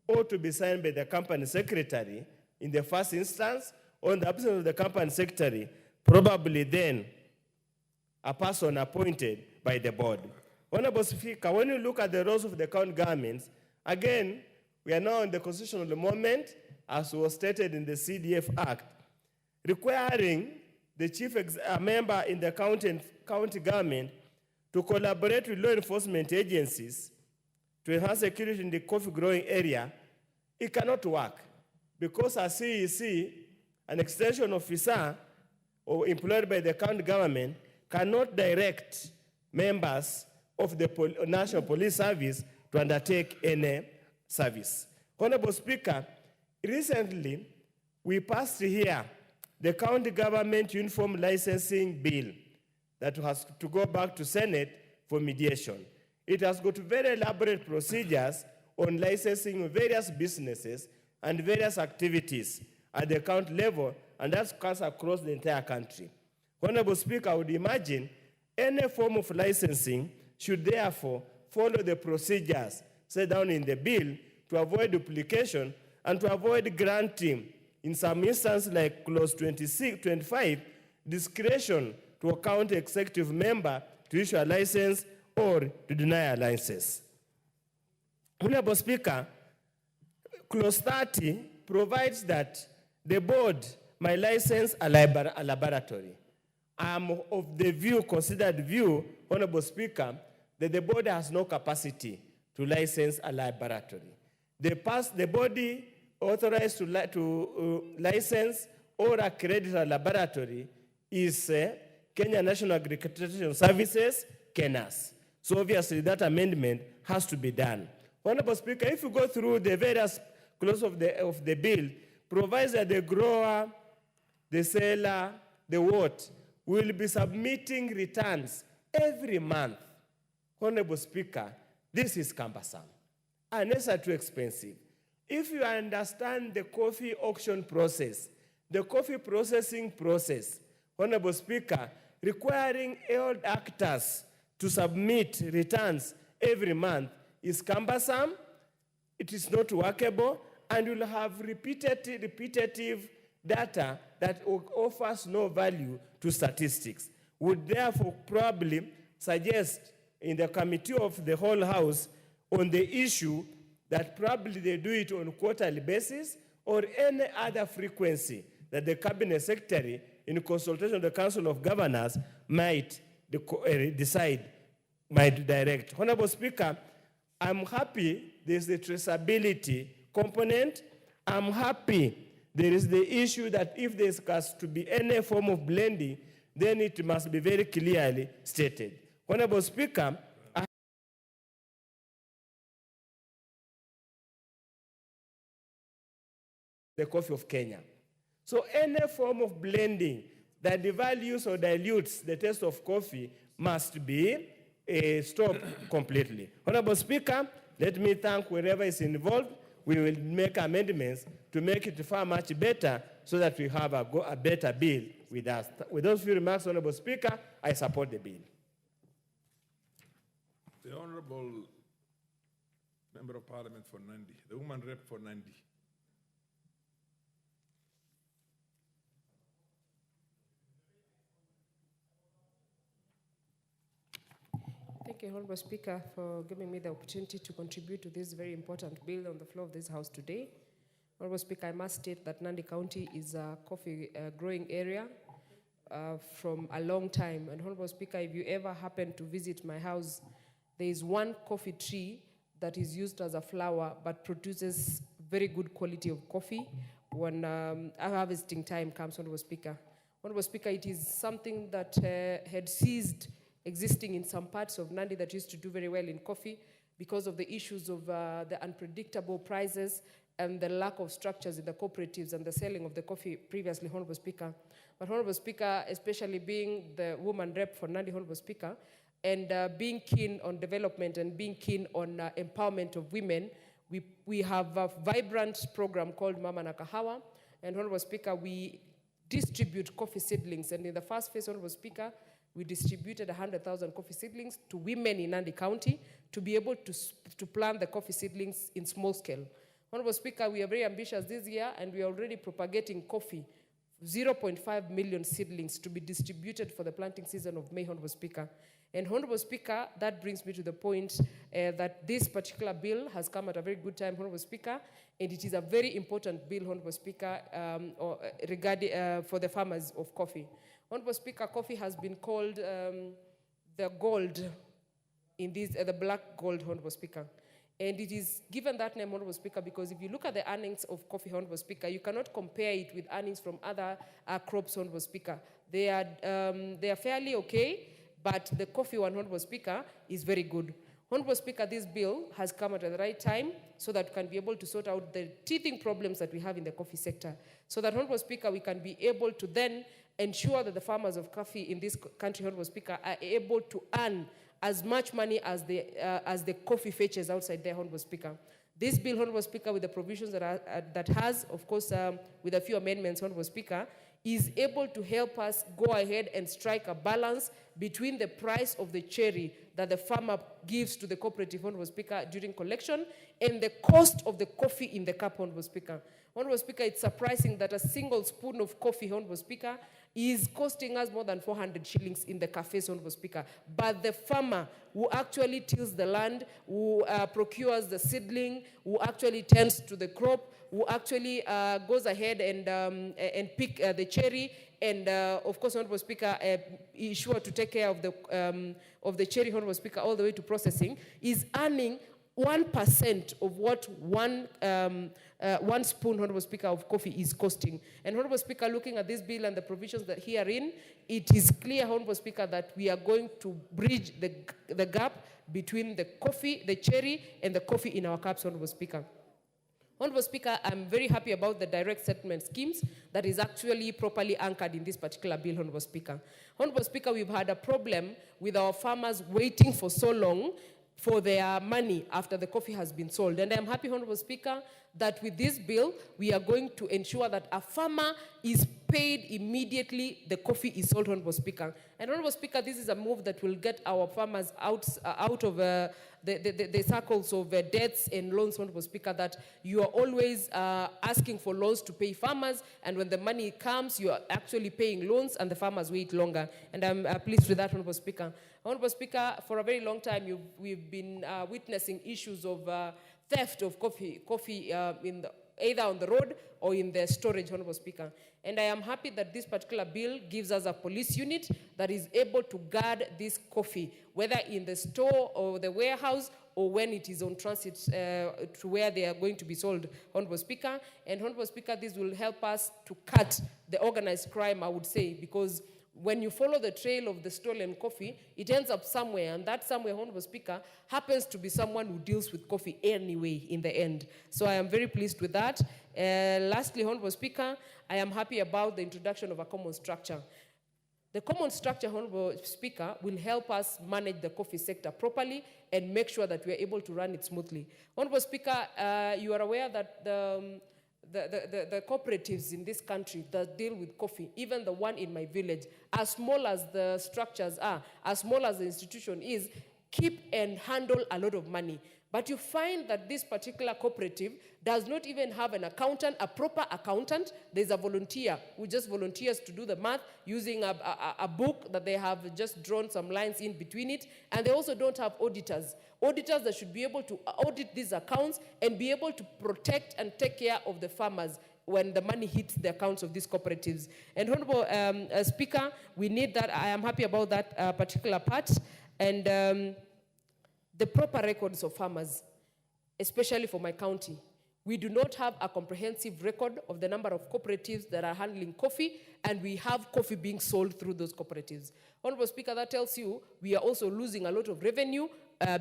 ought to be signed by the company secretary in the first instance, or in the absence of the company secretary, probably then a person appointed by the board. Honorable Speaker, when you look at the roles of the county governments, again, we are now in the constitutional moment, as was stated in the CDF Act, requiring the member in the county government to collaborate with law enforcement agencies to enhance security in the coffee growing area. It cannot work, because a CEC, an extension officer or employed by the county government, cannot direct members of the National Police Service to undertake any service. Honorable Speaker, recently we passed here the county government uniform licensing bill that has to go back to Senate for mediation. It has got very elaborate procedures on licensing various businesses and various activities at the county level, and that's cuts across the entire country. Honorable Speaker, I would imagine any form of licensing should therefore follow the procedures set down in the bill to avoid duplication and to avoid granting, in some instances like clause 25, discretion to a county executive member to issue a license or to deny a license. Honorable Speaker, clause 30 provides that the board may license a laboratory. I am of the view, considered view, Honorable Speaker, that the board has no capacity to license a laboratory. The body authorized to license or accredit a laboratory is Kenya National Agricultural Services, KENAS. So obviously that amendment has to be done. Honorable Speaker, if you go through the various clauses of the bill, provides that the grower, the seller, the what, will be submitting returns every month. Honorable Speaker, this is cumbersome and it's too expensive. If you understand the coffee auction process, the coffee processing process, Honorable Speaker, requiring all actors to submit returns every month is cumbersome, it is not workable, and you'll have repetitive data that offers no value to statistics. Would therefore probably suggest in the committee of the whole House on the issue that probably they do it on a quarterly basis or any other frequency that the Cabinet Secretary, in consultation with the Council of Governors, might decide, might direct. Honorable Speaker, I'm happy there's the traceability component. I'm happy there is the issue that if there has to be any form of blending, then it must be very clearly stated. Honorable Speaker, the coffee of Kenya. So any form of blending that devalues or dilutes the taste of coffee must be stopped completely. Honorable Speaker, let me thank whoever is involved. We will make amendments to make it far much better so that we have a better bill with us. With those few remarks, Honorable Speaker, I support the bill. The Honorable Member of Parliament for Nandi, the woman rep for Nandi. Thank you, Honorable Speaker, for giving me the opportunity to contribute to this very important bill on the floor of this House today. Honorable Speaker, I must state that Nandi County is a coffee growing area from a long time. And Honorable Speaker, if you ever happen to visit my house, there is one coffee tree that is used as a flower but produces very good quality of coffee when harvesting time comes, Honorable Speaker. Honorable Speaker, it is something that had ceased existing in some parts of Nandi that used to do very well in coffee because of the issues of the unpredictable prices and the lack of structures in the cooperatives and the selling of the coffee previously, Honorable Speaker. But Honorable Speaker, especially being the woman rep for Nandi, Honorable Speaker, and being keen on development and being keen on empowerment of women, we have a vibrant program called Mama na Kahawa. And Honorable Speaker, we distribute coffee seedlings. And in the first phase, Honorable Speaker, we distributed 100,000 coffee seedlings to women in Nandi County to be able to plant the coffee seedlings in small scale. Honorable Speaker, we are very ambitious this year and we are already propagating coffee, 0.5 million seedlings to be distributed for the planting season of May, Honorable Speaker. And Honorable Speaker, that brings me to the point that this particular bill has come at a very good time, Honorable Speaker, and it is a very important bill, Honorable Speaker, regarding for the farmers of coffee. Honorable Speaker, coffee has been called the gold in this, the black gold, Honorable Speaker. And it is given that name, Honorable Speaker, because if you look at the earnings of coffee, Honorable Speaker, you cannot compare it with earnings from other crops, Honorable Speaker. They are fairly okay, but the coffee one, Honorable Speaker, is very good. Honorable Speaker, this bill has come at the right time so that we can be able to sort out the teething problems that we have in the coffee sector. So that, Honorable Speaker, we can be able to then ensure that the farmers of coffee in this country, Honorable Speaker, are able to earn as much money as the coffee fetches outside there, Honorable Speaker. This bill, Honorable Speaker, with the provisions that has, of course, with a few amendments, Honorable Speaker, is able to help us go ahead and strike a balance between the price of the cherry that the farmer gives to the cooperative, Honorable Speaker, during collection, and the cost of the coffee in the cup, Honorable Speaker. Honorable Speaker, it's surprising that a single spoon of coffee, Honorable Speaker, is costing us more than 400 shillings in the cafes, Honorable Speaker. But the farmer who actually tills the land, who procures the seedling, who actually tends to the crop, who actually goes ahead and pick the cherry, and of course, Honorable Speaker, is sure to take care of the cherry, Honorable Speaker, all the way to processing, is earning 1% of what one spoon, Honorable Speaker, of coffee is costing. And Honorable Speaker, looking at this bill and the provisions that herein, it is clear, Honorable Speaker, that we are going to bridge the gap between the coffee, the cherry, and the coffee in our cups, Honorable Speaker. Honorable Speaker, I'm very happy about the direct settlement schemes that is actually properly anchored in this particular bill, Honorable Speaker. Honorable Speaker, we've had a problem with our farmers waiting for so long for their money after the coffee has been sold. And I'm happy, Honorable Speaker, that with this bill, we are going to ensure that a farmer is paid immediately the coffee is sold, Honorable Speaker. And Honorable Speaker, this is a move that will get our farmers out of the circles of debts and loans, Honorable Speaker, that you are always asking for loans to pay farmers, and when the money comes, you are actually paying loans, and the farmers wait longer. And I'm pleased with that, Honorable Speaker. Honorable Speaker, for a very long time, we've been witnessing issues of theft of coffee either on the road or in the storage, Honorable Speaker. And I am happy that this particular bill gives us a police unit that is able to guard this coffee, whether in the store or the warehouse or when it is on transit to where they are going to be sold, Honorable Speaker. And Honorable Speaker, this will help us to cut the organized crime, I would say, because when you follow the trail of the stolen coffee, it ends up somewhere, and that somewhere, Honorable Speaker, happens to be someone who deals with coffee anyway in the end. So I am very pleased with that. Lastly, Honorable Speaker, I am happy about the introduction of a common structure. The common structure, Honorable Speaker, will help us manage the coffee sector properly and make sure that we are able to run it smoothly. Honorable Speaker, you are aware that the cooperatives in this country that deal with coffee, even the one in my village, as small as the structures are, as small as the institution is, keep and handle a lot of money. But you find that this particular cooperative does not even have an accountant, a proper accountant. There's a volunteer who just volunteers to do the math using a book that they have just drawn some lines in between it. And they also don't have auditors. Auditors that should be able to audit these accounts and be able to protect and take care of the farmers when the money hits the accounts of these cooperatives. And Honorable Speaker, we need that. I am happy about that particular part. And the proper records of farmers, especially for my county. We do not have a comprehensive record of the number of cooperatives that are handling coffee, and we have coffee being sold through those cooperatives. Honorable Speaker, that tells you we are also losing a lot of revenue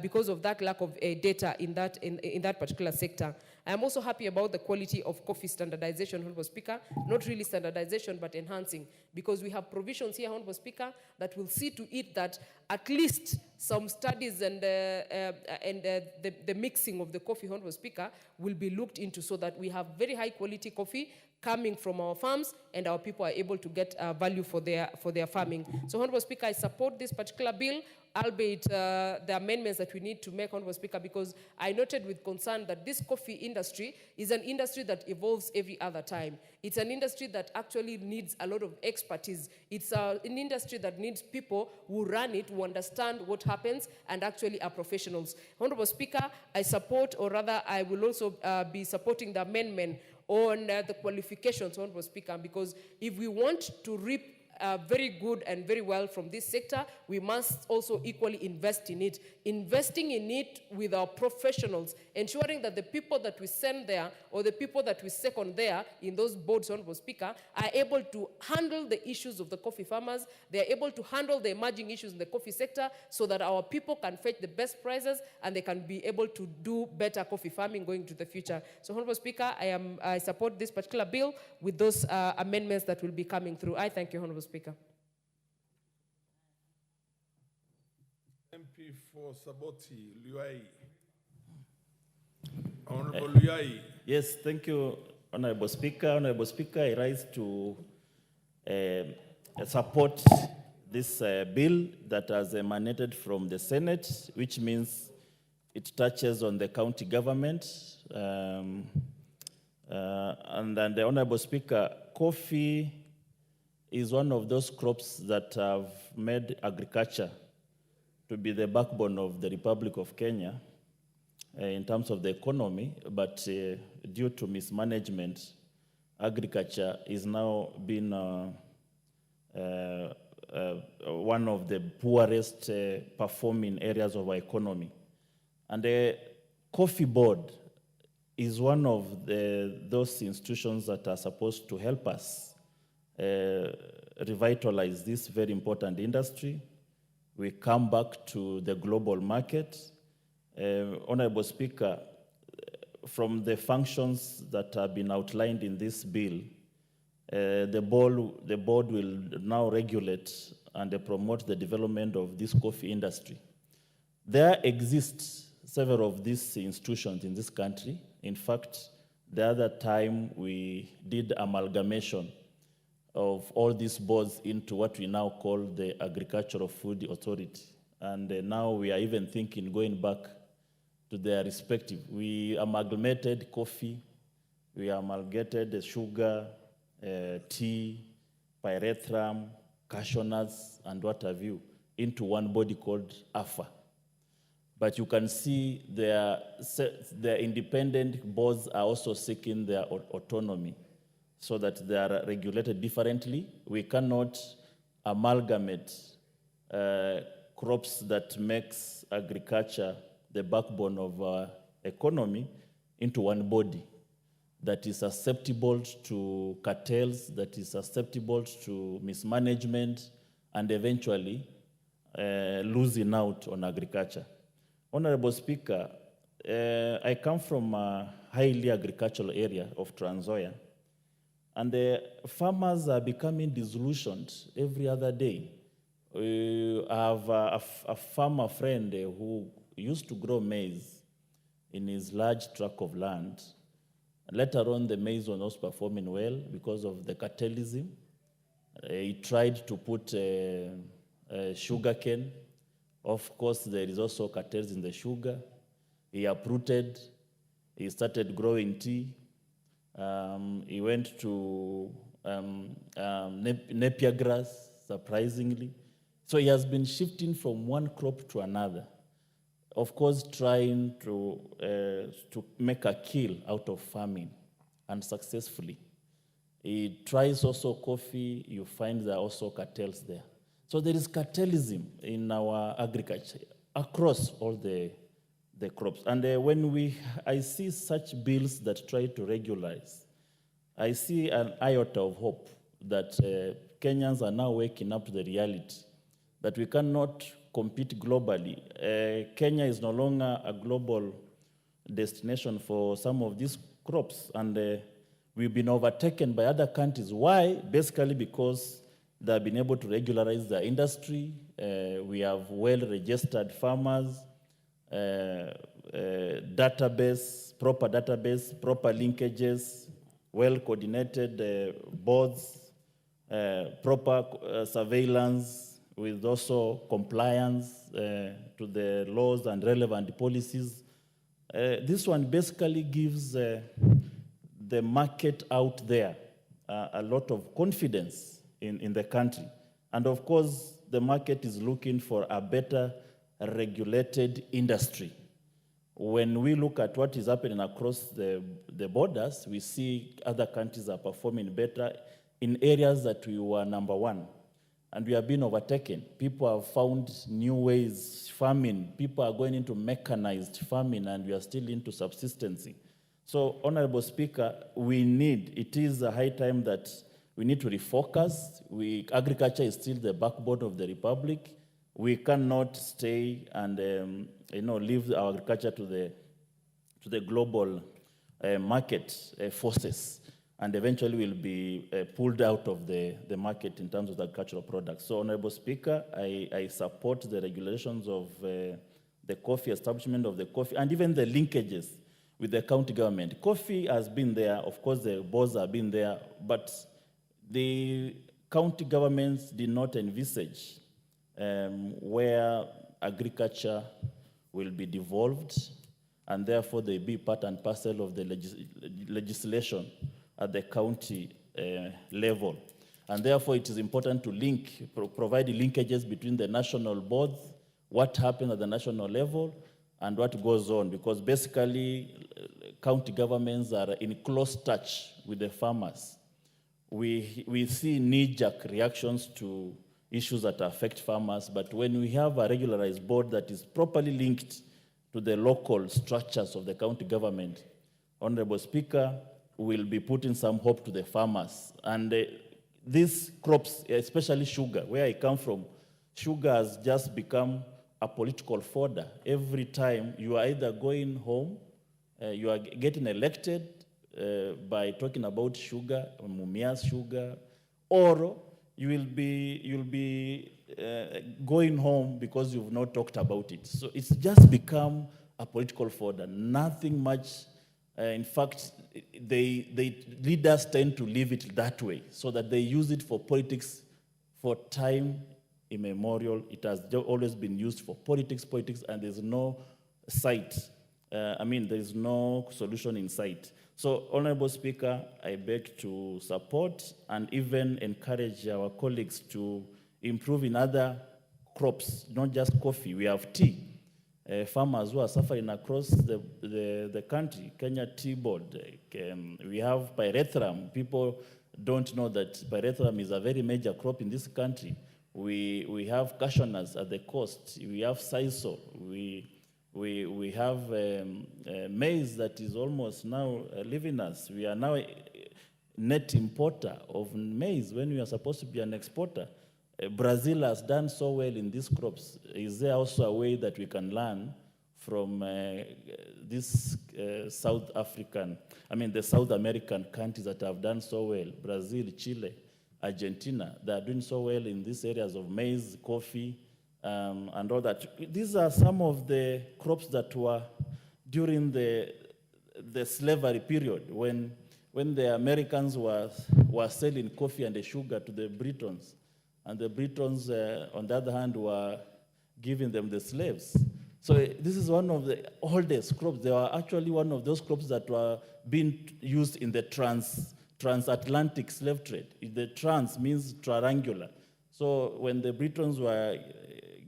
because of that lack of data in that particular sector. I am also happy about the quality of coffee standardization, Honorable Speaker, not really standardization, but enhancing, because we have provisions here, Honorable Speaker, that will see to it that at least some studies and the mixing of the coffee, Honorable Speaker, will be looked into so that we have very high quality coffee coming from our farms, and our people are able to get value for their farming. So, Honorable Speaker, I support this particular bill, albeit the amendments that we need to make, Honorable Speaker, because I noted with concern that this coffee industry is an industry that evolves every other time. It's an industry that actually needs a lot of expertise. It's an industry that needs people who run it, who understand what happens, and actually are professionals. Honorable Speaker, I support, or rather I will also be supporting the amendment on the qualifications, Honorable Speaker, because if we want to reap very good and very well from this sector, we must also equally invest in it. Investing in it with our professionals, ensuring that the people that we send there or the people that we second there in those boards, Honorable Speaker, are able to handle the issues of the coffee farmers. They are able to handle the emerging issues in the coffee sector so that our people can fetch the best prices and they can be able to do better coffee farming going to the future. So, Honorable Speaker, I support this particular bill with those amendments that will be coming through. I thank you, Honorable Speaker. MP for Saboti, Luai. Honorable Luai. Yes, thank you, Honorable Speaker. Honorable Speaker, I rise to support this bill that has emanated from the Senate, which means it touches on the county government. And then the Honorable Speaker, coffee is one of those crops that have made agriculture to be the backbone of the Republic of Kenya in terms of the economy, but due to mismanagement, agriculture is now being one of the poorest performing areas of our economy. And the Coffee Board is one of those institutions that are supposed to help us revitalize this very important industry. We come back to the global market. Honorable Speaker, from the functions that have been outlined in this bill, the board will now regulate and promote the development of this coffee industry. There exist several of these institutions in this country. In fact, the other time we did amalgamation of all these boards into what we now call the Agricultural Food Authority. And now we are even thinking going back to their respective. We amalgamated coffee, we amalgamated the sugar, tea, pyrethrum, cashew nuts, and what have you, into one body called AFA. But you can see their independent boards are also seeking their autonomy so that they are regulated differently. We cannot amalgamate crops that makes agriculture the backbone of our economy into one body that is susceptible to cartels, that is susceptible to mismanagement, and eventually losing out on agriculture. Honorable Speaker, I come from a highly agricultural area of Trans Nzoia, and the farmers are becoming disillusioned every other day. I have a farmer friend who used to grow maize in his large tract of land. Later on, the maize was not performing well because of the cartelism. He tried to put sugar cane. Of course, there is also cartels in the sugar. He uprooted. He started growing tea. He went to Napier grass, surprisingly. So he has been shifting from one crop to another. Of course, trying to make a kill out of farming, unsuccessfully. He tries also coffee, you find there are also cartels there. So there is cartelism in our agriculture across all the crops. And when I see such bills that try to regularize, I see an iota of hope that Kenyans are now waking up to the reality that we cannot compete globally. Kenya is no longer a global destination for some of these crops, and we've been overtaken by other countries. Why? Basically because they've been able to regularize their industry. We have well-registered farmers, database, proper linkages, well-coordinated boards, proper surveillance, with also compliance to the laws and relevant policies. This one basically gives the market out there a lot of confidence in the country. And of course, the market is looking for a better regulated industry. When we look at what is happening across the borders, we see other countries are performing better in areas that we were number one. and we have been overtaken. People have found new ways, farming. People are going into mechanized farming, and we are still into subsistency. So, Honorable Speaker, it is a high time that we need to refocus. Agriculture is still the backbone of the Republic. We cannot stay and leave our agriculture to the global market forces, and eventually will be pulled out of the market in terms of the agricultural products. So, Honorable Speaker, I support the regulations of the coffee, establishment of the coffee, and even the linkages with the county government. Coffee has been there, of course the boards have been there, but the county governments did not envisage where agriculture will be devolved, and therefore they be part and parcel of the legislation at the county level. And therefore it is important to provide linkages between the national boards, what happens at the national level, and what goes on, because basically county governments are in close touch with the farmers. We see knee-jerk reactions to issues that affect farmers, but when we have a regularized board that is properly linked to the local structures of the county government, Honorable Speaker, will be putting some hope to the farmers. And these crops, especially sugar, where I come from, sugar has just become a political fodder. Every time you are either going home, you are getting elected by talking about sugar, Mumia's sugar, or you'll be going home because you've not talked about it. So it's just become a political fodder, nothing much. In fact, leaders tend to leave it that way, so that they use it for politics for time immemorial. It has always been used for politics, and there's no sight. There's no solution in sight. So, Honorable Speaker, I beg to support and even encourage our colleagues to improve in other crops, not just coffee. We have tea. Farmers who are suffering across the country, Kenya Tea Board. We have pyrethrum. People don't know that pyrethrum is a very major crop in this country. We have cashew nuts at the coast. We have sisal. We have maize that is almost now leaving us. We are now a net importer of maize when we are supposed to be an exporter. Brazil has done so well in these crops. Is there also a way that we can learn from these the South American countries that have done so well? Brazil, Chile, Argentina, they are doing so well in these areas of maize, coffee, and all that. These are some of the crops that were during the slavery period when the Americans were selling coffee and the sugar to the Britons. And the Britons, on the other hand, were giving them the slaves. So this is one of the oldest crops. They were actually one of those crops that were being used in the transatlantic slave trade. The trans means triangular. So when the Britons were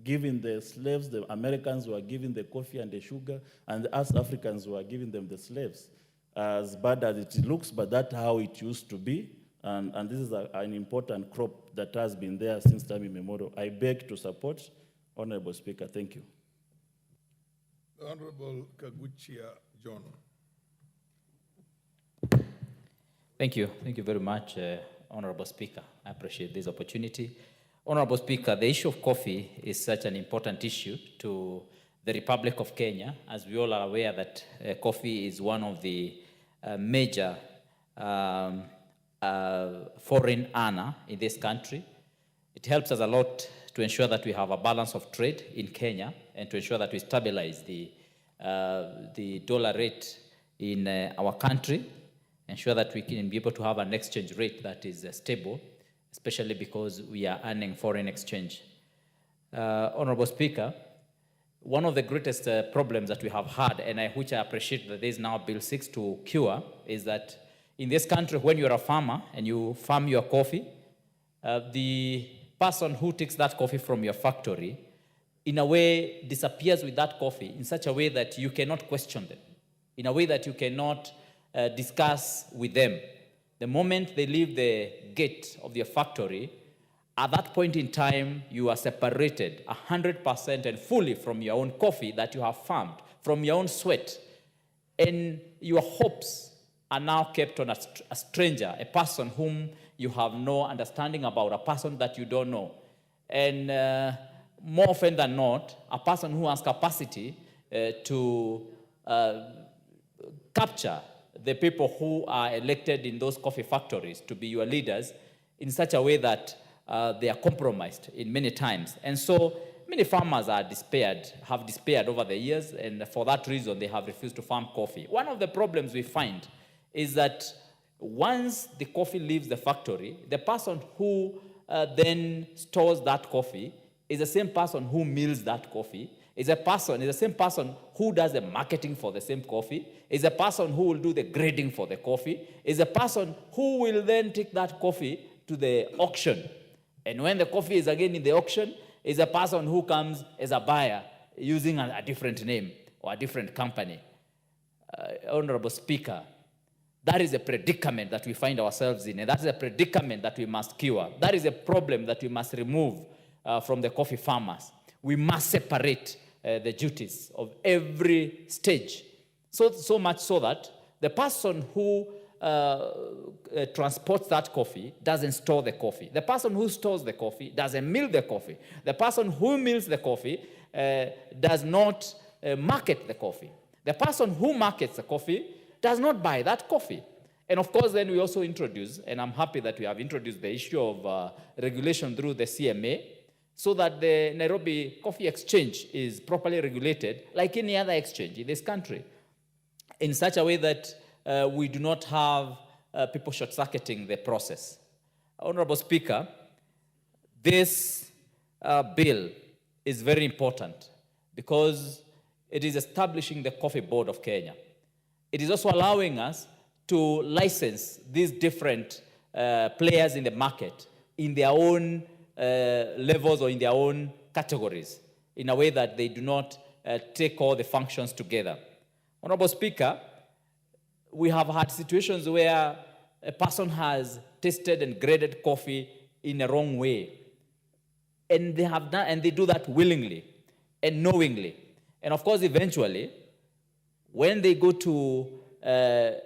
giving the slaves, the Americans were giving the coffee and the sugar, and us Africans were giving them the slaves. As bad as it looks, but that's how it used to be. And this is an important crop that has been there since time immemorial. I beg to support. Honorable Speaker, thank you. The Honorable Kaguchia John. Thank you. Thank you very much, Honorable Speaker. I appreciate this opportunity. Honorable Speaker, the issue of coffee is such an important issue to the Republic of Kenya, as we all are aware that coffee is one of the major foreign earner in this country. It helps us a lot to ensure that we have a balance of trade in Kenya and to ensure that we stabilize the dollar rate in our country, ensure that we can be able to have an exchange rate that is stable, especially because we are earning foreign exchange. Honorable Speaker, one of the greatest problems that we have had, and which I appreciate that there is now Bill 6 to cure, is that in this country, when you're a farmer and you farm your coffee, the person who takes that coffee from your factory, in a way, disappears with that coffee in such a way that you cannot question them, in a way that you cannot discuss with them. The moment they leave the gate of your factory, At that point in time, you are separated 100% and fully from your own coffee that you have farmed, from your own sweat. And your hopes are now kept on a stranger, a person whom you have no understanding about, a person that you don't know. And more often than not, a person who has capacity to capture the people who are elected in those coffee factories to be your leaders in such a way that they are compromised in many times. And so many farmers have despaired over the years, and for that reason, they have refused to farm coffee. One of the problems we find is that once the coffee leaves the factory, the person who then stores that coffee is the same person who mills that coffee, is the same person who does the marketing for the same coffee, is a person who will do the grading for the coffee, is a person who will then take that coffee to the auction. And when the coffee is again in the auction, is a person who comes as a buyer using a different name or a different company. Honorable Speaker, that is a predicament that we find ourselves in, and that is a predicament that we must cure. That is a problem that we must remove from the coffee farmers. We must separate the duties of every stage, so much so that the person who transports that coffee doesn't store the coffee. The person who stores the coffee doesn't mill the coffee. The person who mills the coffee does not market the coffee. The person who markets the coffee does not buy that coffee. And of course, then we also introduce, and I'm happy that we have introduced the issue of regulation through the CMA, so that the Nairobi Coffee Exchange is properly regulated like any other exchange in this country, in such a way that we do not have people short-circuiting the process. Honorable Speaker, this bill is very important because it is establishing the Coffee Board of Kenya. It is also allowing us to license these different players in the market in their own levels or in their own categories, in a way that they do not take all the functions together. Honorable Speaker, we have had situations where a person has tasted and graded coffee in a wrong way, and they do that willingly and knowingly. And of course, eventually, when they go to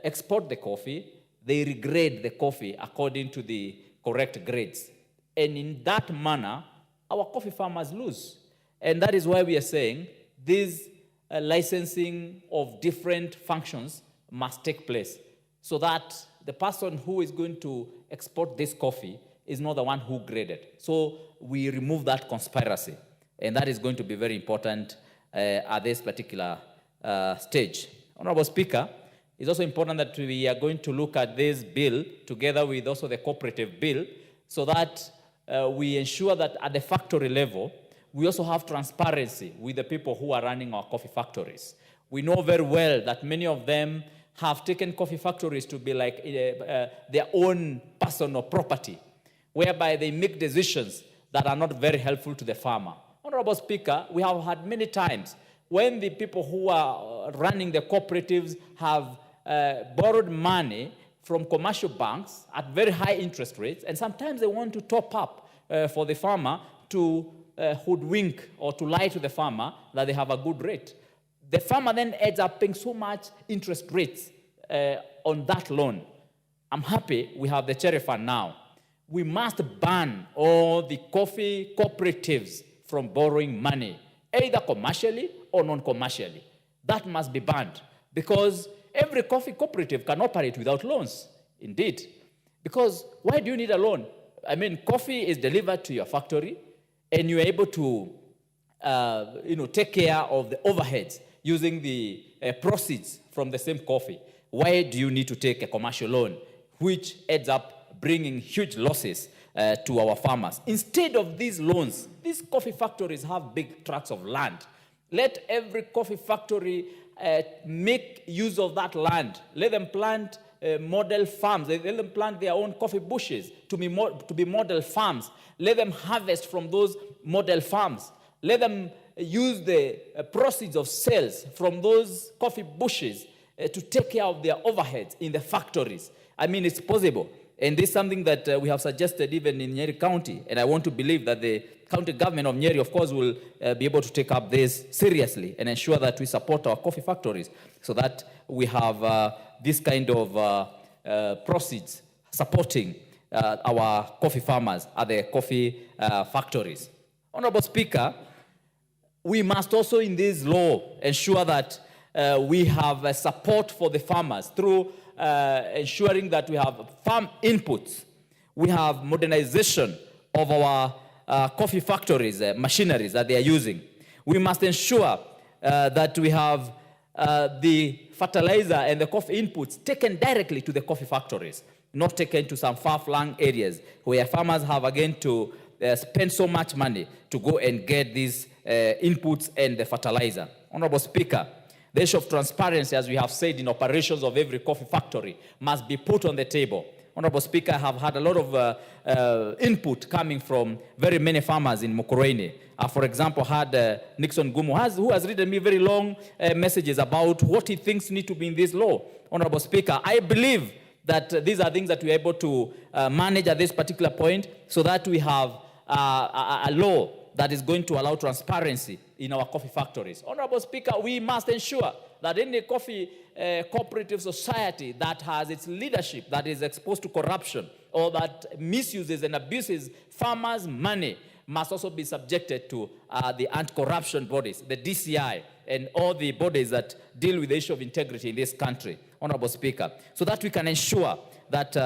export the coffee, they regrade the coffee according to the correct grades. And in that manner, our coffee farmers lose. And that is why we are saying this licensing of different functions must take place, so that the person who is going to export this coffee is not the one who graded. So we remove that conspiracy. And that is going to be very important at this particular stage. Honorable Speaker, it's also important that we are going to look at this bill together with also the cooperative bill, so that we ensure that at the factory level, we also have transparency with the people who are running our coffee factories. We know very well that many of them have taken coffee factories to be like their own personal property, whereby they make decisions that are not very helpful to the farmer. Honorable Speaker, we have had many times when the people who are running the cooperatives have borrowed money from commercial banks at very high interest rates, and sometimes they want to top up for the farmer to hoodwink or to lie to the farmer that they have a good rate. The farmer then ends up paying so much interest rates on that loan. I'm happy we have the cherry fund now. We must ban all the coffee cooperatives from borrowing money, either commercially or non-commercially. That must be banned, because every coffee cooperative can operate without loans, indeed. Because why do you need a loan? I mean, coffee is delivered to your factory, and you're able to take care of the overheads using the proceeds from the same coffee. Why do you need to take a commercial loan, which ends up bringing huge losses to our farmers? Instead of these loans, these coffee factories have big tracts of land. Let every coffee factory make use of that land. Let them plant model farms. Let them plant their own coffee bushes to be model farms. Let them harvest from those model farms. Let them use the proceeds of sales from those coffee bushes to take care of their overheads in the factories. I mean, it's possible. And this is something that we have suggested even in Nyeri County, and I want to believe that the county government of Nyeri, of course, will be able to take up this seriously and ensure that we support our coffee factories so that we have this kind of proceeds supporting our coffee farmers at the coffee factories. Honorable Speaker, we must also in this law ensure that we have support for the farmers through ensuring that we have farm inputs. We have modernization of our coffee factories, machineries that they are using. We must ensure that we have the fertilizer and the coffee inputs taken directly to the coffee factories, not taken to some far-flung areas where farmers have again to spend so much money to go and get these inputs and the fertilizer. Honorable Speaker, the issue of transparency, as we have said, in operations of every coffee factory must be put on the table. Honorable Speaker, I have had a lot of input coming from very many farmers in Mukurweini. For example, had Nixon Gumu, who has written me very long messages about what he thinks need to be in this law. Honorable Speaker, I believe that these are things that we are able to manage at this particular point so that we have a law that is going to allow transparency in our coffee factories. Honorable Speaker, we must ensure that any coffee cooperative society that has its leadership that is exposed to corruption or that misuses and abuses farmers' money must also be subjected to the anti-corruption bodies, the DCI, and all the bodies that deal with the issue of integrity in this country, Honorable Speaker, so that we can ensure that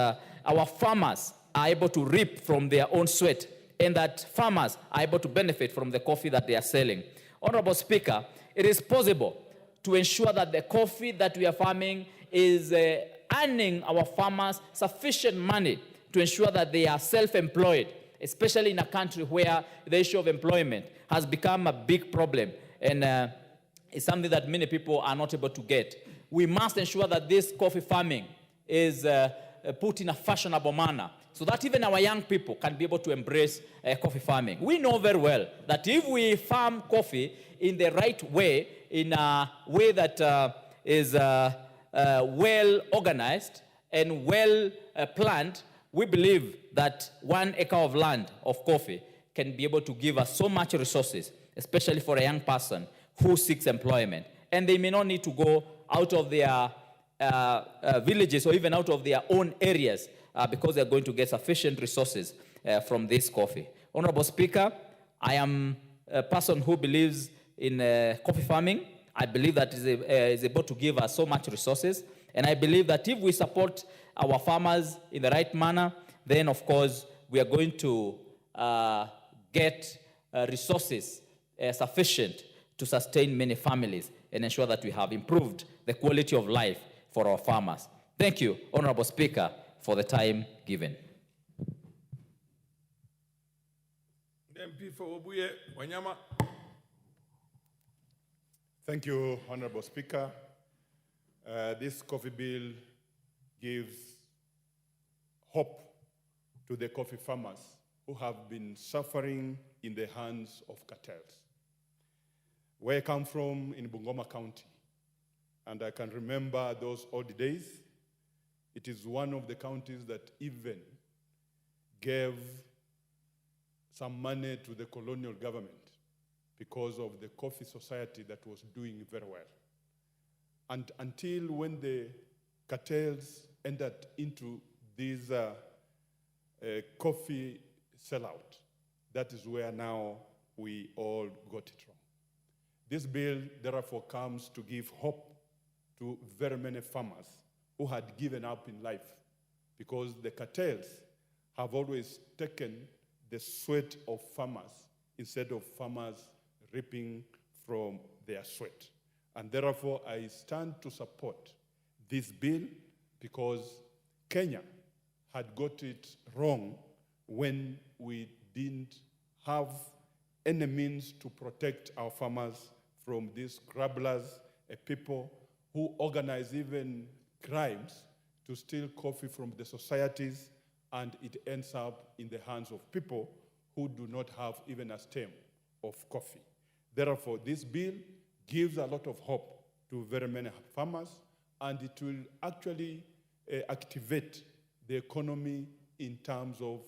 our farmers are able to reap from their own sweat and that farmers are able to benefit from the coffee that they are selling. Honorable Speaker, it is possible to ensure that the coffee that we are farming is earning our farmers sufficient money to ensure that they are self-employed, especially in a country where the issue of employment has become a big problem and it's something that many people are not able to get. We must ensure that this coffee farming is put in a fashionable manner so that even our young people can be able to embrace coffee farming. We know very well that if we farm coffee in the right way, in a way that is well organized and well planned, we believe that 1 acre of land of coffee can be able to give us so much resources, especially for a young person who seeks employment. And they may not need to go out of their villages or even out of their own areas because they're going to get sufficient resources from this coffee. Honorable Speaker, I am a person who believes in coffee farming. I believe that is able to give us so much resources. And I believe that if we support our farmers in the right manner, then of course we are going to get resources sufficient to sustain many families and ensure that we have improved the quality of life for our farmers. Thank you, Honorable Speaker, for the time given. MP for Obuye Wanyama. Thank you, Honorable Speaker. This coffee bill gives hope to the coffee farmers who have been suffering in the hands of cartels. Where I come from in Bungoma County, and I can remember those old days, it is one of the counties that even gave some money to the colonial government because of the coffee society that was doing very well. And until when the cartels entered into this coffee sellout, that is where now we all got it wrong. This bill, therefore, comes to give hope to very many farmers who had given up in life because the cartels have always taken the sweat of farmers instead of farmers reaping from their sweat. And therefore, I stand to support this bill because Kenya had got it wrong when we didn't have any means to protect our farmers from these grabblers, people who organize even crimes to steal coffee from the societies, and it ends up in the hands of people who do not have even a stem of coffee. Therefore, this bill gives a lot of hope to very many farmers, and it will actually activate the economy in terms of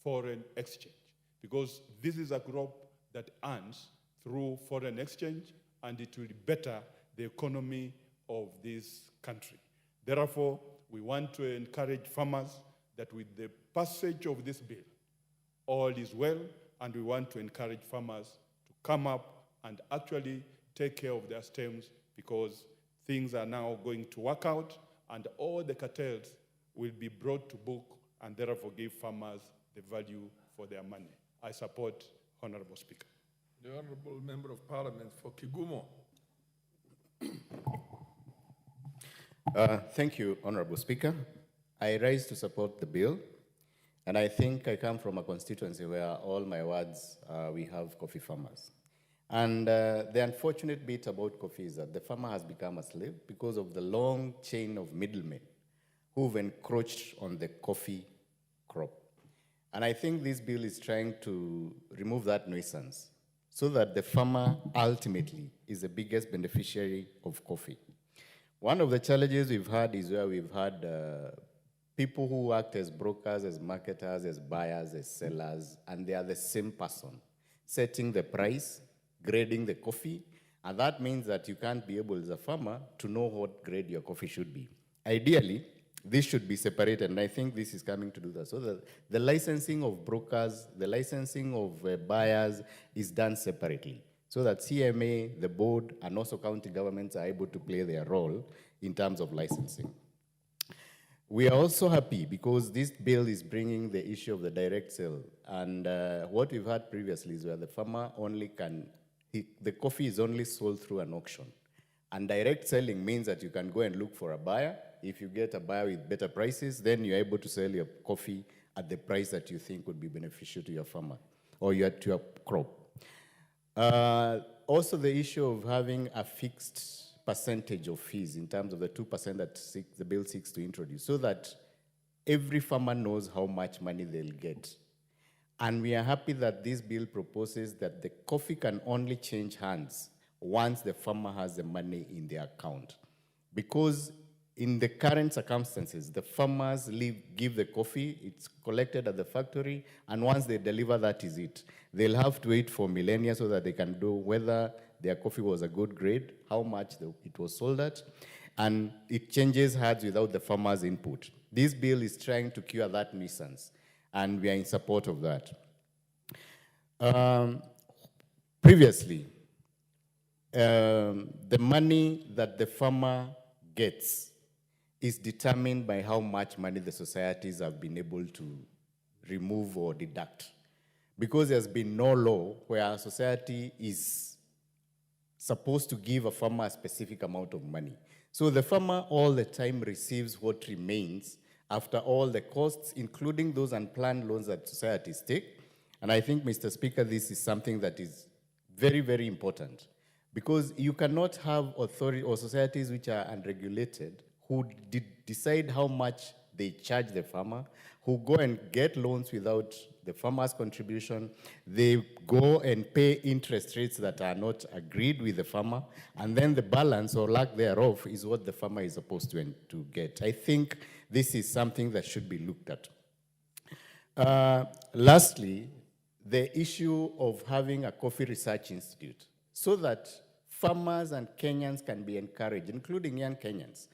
foreign exchange, because this is a crop that earns through foreign exchange, and it will better the economy of this country. Therefore, we want to encourage farmers that with the passage of this bill, all is well, and we want to encourage farmers to come up and actually take care of their stems, because things are now going to work out, and all the cartels will be brought to book, and therefore give farmers the value for their money. I support, Honorable Speaker. The Honorable Member of Parliament for Kigumo. Thank you, Honorable Speaker. I rise to support the bill, and I think I come from a constituency where all my wards, we have coffee farmers. And the unfortunate bit about coffee is that the farmer has become a slave because of the long chain of middlemen who've encroached on the coffee crop. And I think this bill is trying to remove that nuisance so that the farmer ultimately is the biggest beneficiary of coffee. One of the challenges we've had is where we've had people who act as brokers, as marketers, as buyers, as sellers, and they are the same person, setting the price, grading the coffee, and that means that you can't be able as a farmer to know what grade your coffee should be. Ideally, this should be separated, and I think this is coming to do that. So that the licensing of brokers, the licensing of buyers is done separately, so that CMA, the board, and also county governments are able to play their role in terms of licensing. We are also happy because this bill is bringing the issue of the direct sale. And what we've had previously is where the farmer only can, the coffee is only sold through an auction. And direct selling means that you can go and look for a buyer. If you get a buyer with better prices, then you're able to sell your coffee at the price that you think would be beneficial to your farmer or to your crop. Also, the issue of having a fixed percentage of fees in terms of the 2% that the bill seeks to introduce, so that every farmer knows how much money they'll get. And we are happy that this bill proposes that the coffee can only change hands once the farmer has the money in their account. Because in the current circumstances, the farmers give the coffee, it's collected at the factory, and once they deliver, that is it. They'll have to wait for millennia so that they can do whether their coffee was a good grade, how much it was sold at, and it changes hands without the farmer's input. This bill is trying to cure that nuisance, and we are in support of that. Previously, the money that the farmer gets is determined by how much money the societies have been able to remove or deduct. Because there's been no law where a society is supposed to give a farmer a specific amount of money. So the farmer all the time receives what remains after all the costs, including those unplanned loans that societies take. And I think, Mr. Speaker, this is something that is very, very important, because you cannot have authority or societies which are unregulated who decide how much they charge the farmer, who go and get loans without the farmer's contribution. They go and pay interest rates that are not agreed with the farmer, and then the balance or lack thereof is what the farmer is supposed to get. I think this is something that should be looked at. Lastly, the issue of having a coffee research institute so that farmers and Kenyans can be encouraged, including young Kenyans.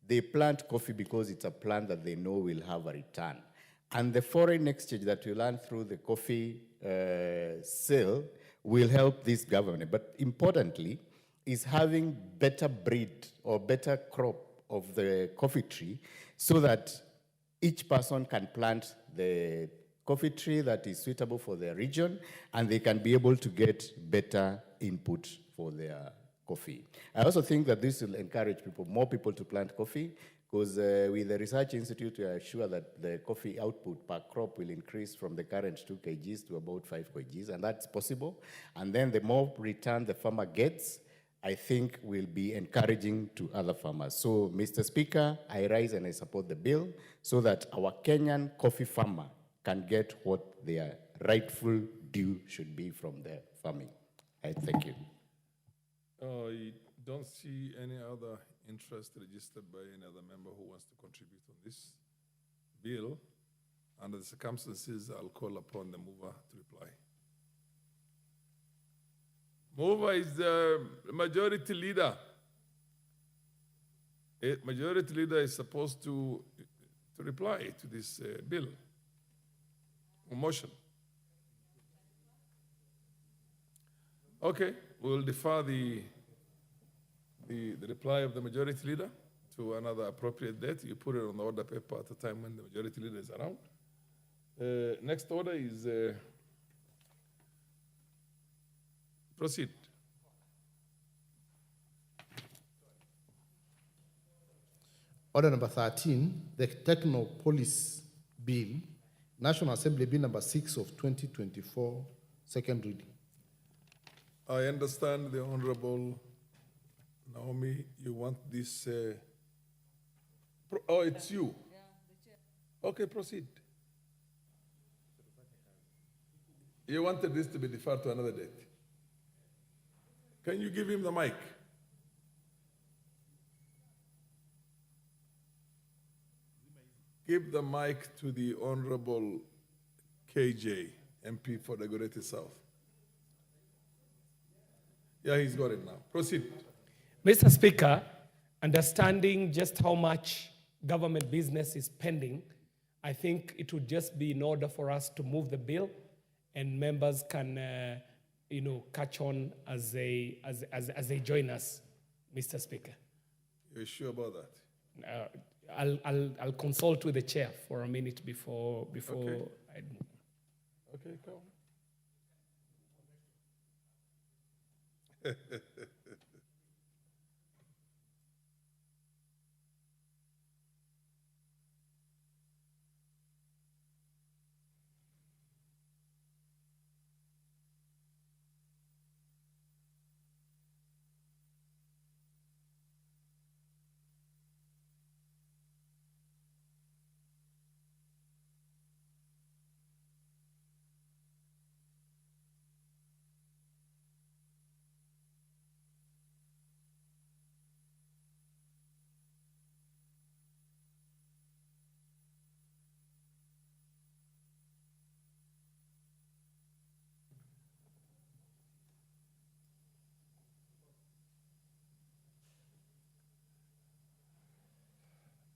They plant coffee because it's a plant that they know will have a return. And the foreign exchange that we learn through the coffee sale will help this government. But importantly, is having better breed or better crop of the coffee tree so that each person can plant the coffee tree that is suitable for their region, and they can be able to get better input for their coffee. I also think that this will encourage more people to plant coffee, because with the Research Institute, we are sure that the coffee output per crop will increase from the current 2 kgs to about 5 kgs, and that's possible. And then the more return the farmer gets, I think will be encouraging to other farmers. So, Mr. Speaker, I rise and I support the bill so that our Kenyan coffee farmer can get what their rightful due should be from their farming. I thank you. I don't see any other interest registered by any other member who wants to contribute on this. bill, under the circumstances, I'll call upon the mover to reply. Mover is the majority leader. A majority leader is supposed to reply to this bill or motion. Okay, we'll defer the reply of the majority leader to another appropriate date. You put it on the order paper at the time when the majority leader is around. Next order is proceed. Order number 13, the Technopolis Bill, National Assembly Bill number 6 of 2024, second reading. I understand the Honorable Naomi, you want this, oh, it's you. Okay, proceed. You wanted this to be deferred to another date. Can you give him the mic? Give the mic to the Honorable KJ, MP for the Greater South. Yeah, he's got it now. Proceed. Mr. Speaker, understanding just how much government business is pending, I think it would just be in order for us to move the bill, and members can, catch on as they join us, Mr. Speaker. You're sure about that? I'll consult with the chair for a minute before Okay. I move. Okay, come.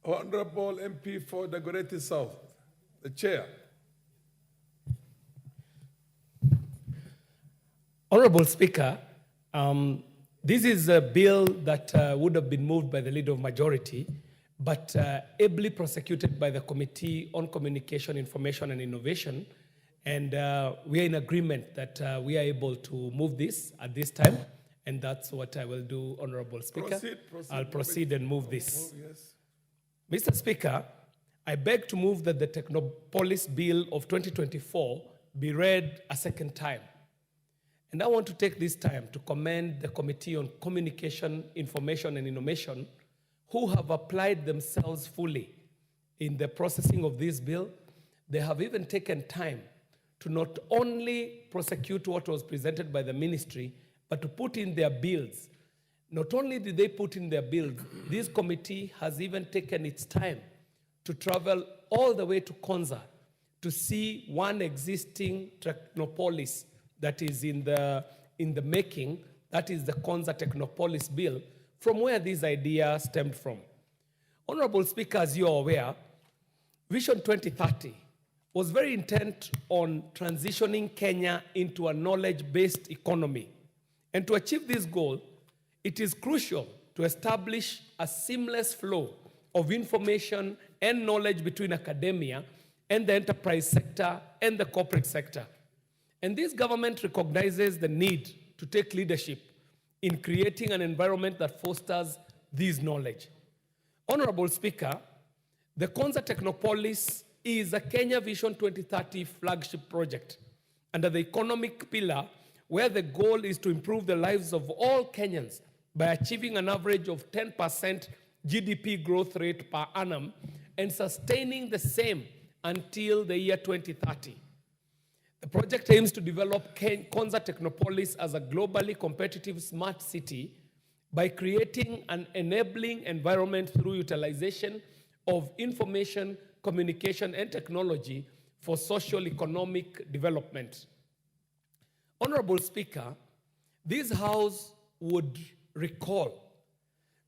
Honorable MP for the Greater South, the chair. Honorable Speaker, this is a bill that would have been moved by the Leader of Majority, but ably prosecuted by the Committee on Communication, Information and Innovation. And we are in agreement that we are able to move this at this time. And that's what I will do, Honorable Speaker. Proceed. I'll proceed and move this. Yes. Mr. Speaker, I beg to move that the Technopolis Bill of 2024 be read a second time. And I want to take this time to commend the Committee on Communication, Information and Innovation, who have applied themselves fully in the processing of this bill. They have even taken time to not only prosecute what was presented by the ministry, but to put in their bills. Not only did they put in their bills, this committee has even taken its time to travel all the way to Konza to see one existing Technopolis that is in the making, that is the Konza Technopolis bill, from where this idea stemmed from. Honorable Speaker, as you are aware, Vision 2030 was very intent on transitioning Kenya into a knowledge-based economy. And to achieve this goal, it is crucial to establish a seamless flow of information and knowledge between academia and the enterprise sector and the corporate sector. And this government recognizes the need to take leadership in creating an environment that fosters this knowledge. Honorable Speaker, the Konza Technopolis is a Kenya Vision 2030 flagship project under the economic pillar, where the goal is to improve the lives of all Kenyans by achieving an average of 10% GDP growth rate per annum and sustaining the same until the year 2030. The project aims to develop Konza Technopolis as a globally competitive smart city by creating an enabling environment through utilization of information communication, and technology for social economic development. Honorable Speaker, this House would recall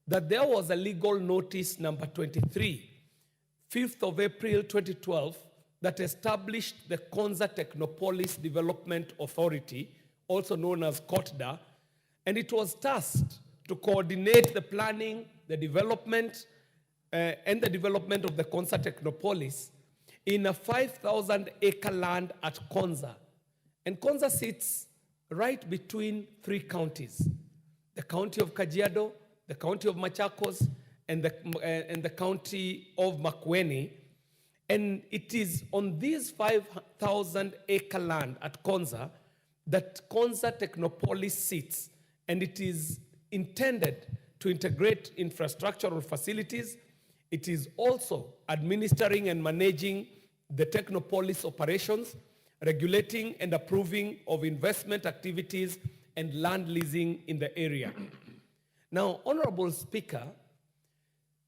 that there was a legal notice number 23, 5th of April 2012, that established the Konza Technopolis Development Authority, also known as KOTDA, and it was tasked to coordinate the planning, the development, and the development of the Konza Technopolis in a 5,000-acre land at Konza. And Konza sits right between three counties, the county of Kajiado, the county of Machakos, and the county of Makueni. And it is on this 5,000-acre land at Konza that Konza Technopolis sits, and it is intended to integrate infrastructural facilities. It is also administering and managing the Technopolis operations, regulating and approving of investment activities and land leasing in the area. Now, Honorable Speaker,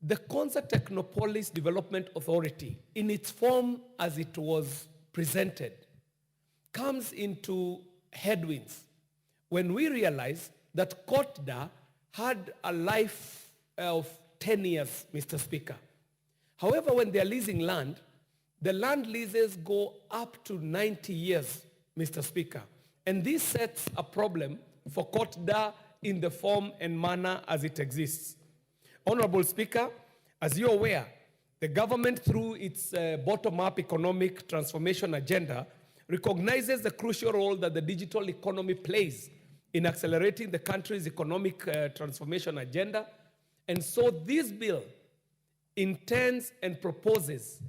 the Konza Technopolis Development Authority, in its form as it was presented, comes into headwinds when we realize that KOTDA had a life of 10 years, Mr. Speaker. However, when they're leasing land, the land leases go up to 90 years, Mr. Speaker. And this sets a problem for KOTDA in the form and manner as it exists. Honorable Speaker, as you're aware, the government, through its bottom-up economic transformation agenda, recognizes the crucial role that the digital economy plays in accelerating the country's economic transformation agenda. And so this bill intends and proposes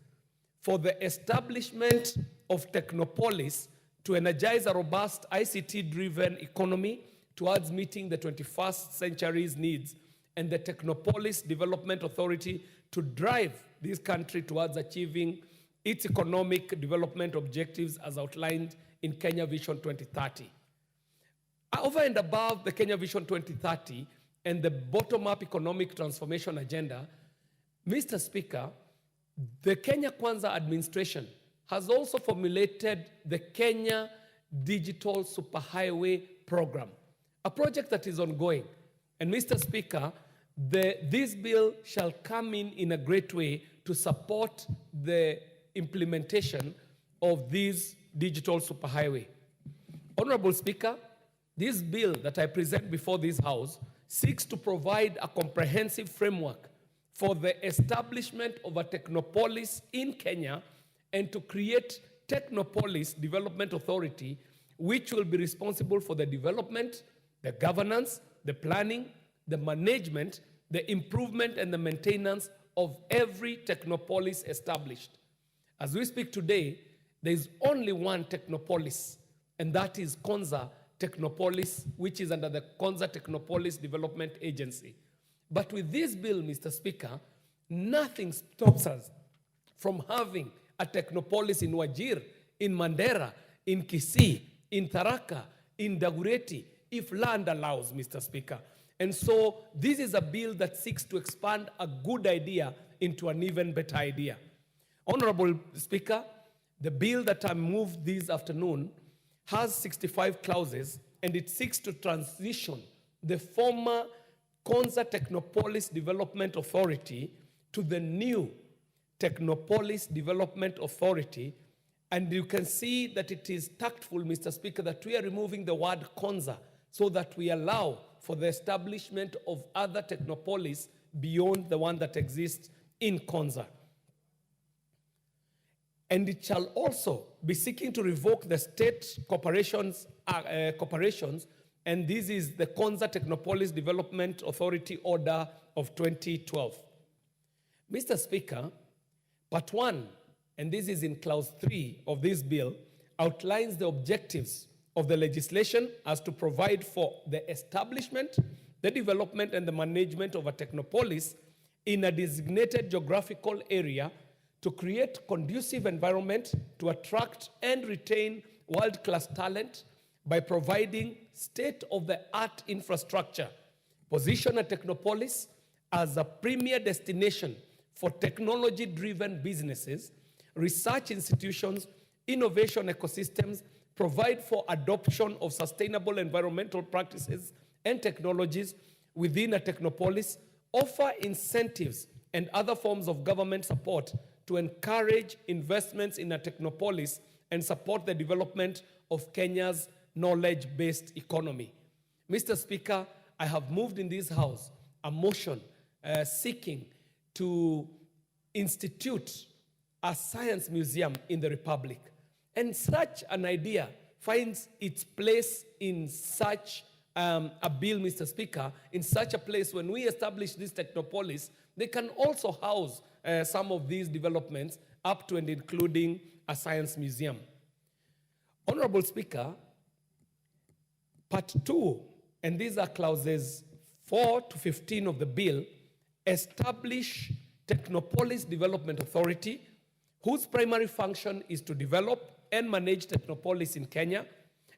for the establishment of Technopolis to energize a robust ICT-driven economy towards meeting the 21st century's needs, and the Technopolis Development Authority to drive this country towards achieving its economic development objectives as outlined in Kenya Vision 2030. Over and above the Kenya Vision 2030 and the bottom-up economic transformation agenda, Mr. Speaker, the Kenya Kwanza administration has also formulated the Kenya Digital Superhighway Program, a project that is ongoing. And Mr. Speaker, this bill shall come in a great way to support the implementation of this digital superhighway. Honorable Speaker, this bill that I present before this House seeks to provide a comprehensive framework for the establishment of a Technopolis in Kenya and to create Technopolis Development Authority, which will be responsible for the development, the governance, the planning, the management, the improvement, and the maintenance of every Technopolis established. As we speak today, there is only one Technopolis, and that is Konza Technopolis, which is under the Konza Technopolis Development Agency. But with this bill, Mr. Speaker, nothing stops us from having a Technopolis in Wajir, in Mandera, in Kisii, in Tharaka, in Dagoretti, if land allows, Mr. Speaker. And so this is a bill that seeks to expand a good idea into an even better idea. Honorable Speaker, the bill that I moved this afternoon has 65 clauses, and it seeks to transition the former Konza Technopolis Development Authority to the new Technopolis Development Authority. And you can see that it is tactful, Mr. Speaker, that we are removing the word Konza so that we allow for the establishment of other Technopolis beyond the one that exists in Konza. And it shall also be seeking to revoke the state corporations, and this is the Konza Technopolis Development Authority Order of 2012. Mr. Speaker, Part 1, and this is in Clause 3 of this bill, outlines the objectives of the legislation as to provide for the establishment, the development, and the management of a Technopolis in a designated geographical area to create conducive environment to attract and retain world-class talent by providing state-of-the-art infrastructure, position a Technopolis as a premier destination for technology-driven businesses, research institutions, innovation ecosystems, provide for adoption of sustainable environmental practices and technologies within a technopolis, offer incentives and other forms of government support to encourage investments in a technopolis and support the development of Kenya's knowledge-based economy. Mr. Speaker, I have moved in this House a motion seeking to institute a science museum in the Republic. And such an idea finds its place in such a bill, Mr. Speaker, in such a place when we establish this technopolis, they can also house some of these developments up to and including a science museum. Honorable Speaker, Part 2, and these are clauses 4 to 15 of the bill, establish Technopolis Development Authority, whose primary function is to develop and manage Technopolis in Kenya.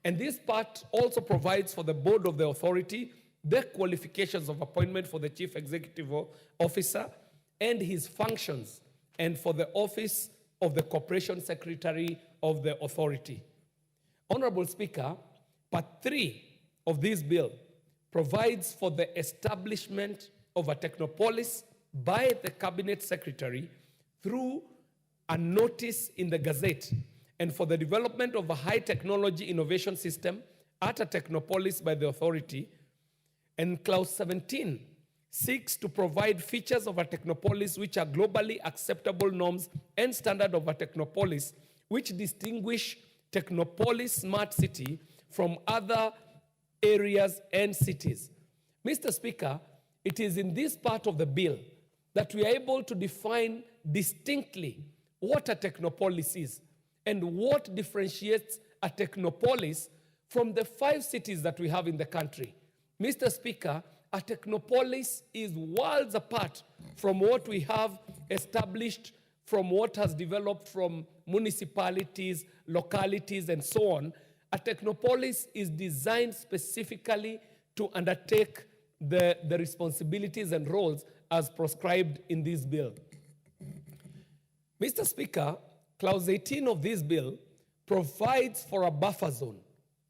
And this part also provides for the board of the authority the qualifications of appointment for the chief executive officer and his functions, and for the office of the corporation secretary of the authority. Honorable Speaker, Part 3 of this bill provides for the establishment of a technopolis by the cabinet secretary through a notice in the Gazette, and for the development of a high technology innovation system at a technopolis by the authority. And Clause 17 seeks to provide features of a technopolis which are globally acceptable norms and standard of a technopolis, which distinguish Technopolis Smart City from other areas and cities. Mr. Speaker, it is in this part of the bill that we are able to define distinctly what a technopolis is and what differentiates a technopolis from the 5 cities that we have in the country. Mr. Speaker, a technopolis is worlds apart from what we have established, from what has developed from municipalities, localities, and so on. A technopolis is designed specifically to undertake the responsibilities and roles as prescribed in this bill. Mr. Speaker, Clause 18 of this bill provides for a buffer zone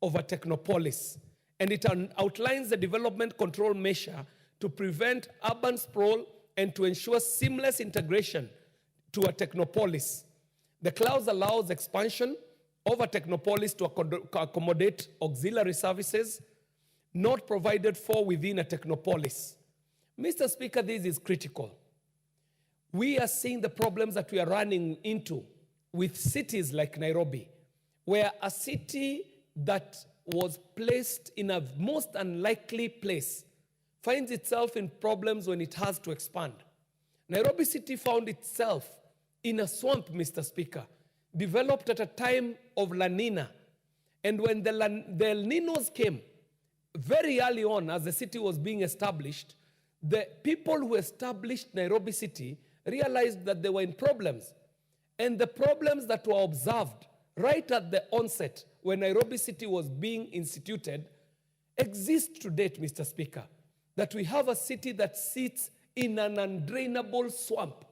of a technopolis, and it outlines the development control measure to prevent urban sprawl and to ensure seamless integration to a technopolis. The clause allows expansion of a technopolis to accommodate auxiliary services not provided for within a technopolis. Mr. Speaker, this is critical. We are seeing the problems that we are running into with cities like Nairobi, where a city that was placed in a most unlikely place finds itself in problems when it has to expand. Nairobi City found itself in a swamp, Mr. Speaker, developed at a time of La Nina. And when the El Ninos came, very early on as the city was being established, the people who established Nairobi City realized that they were in problems. And the problems that were observed right at the onset when Nairobi City was being instituted exist to date, Mr. Speaker. That we have a city that sits in an undrainable swamp.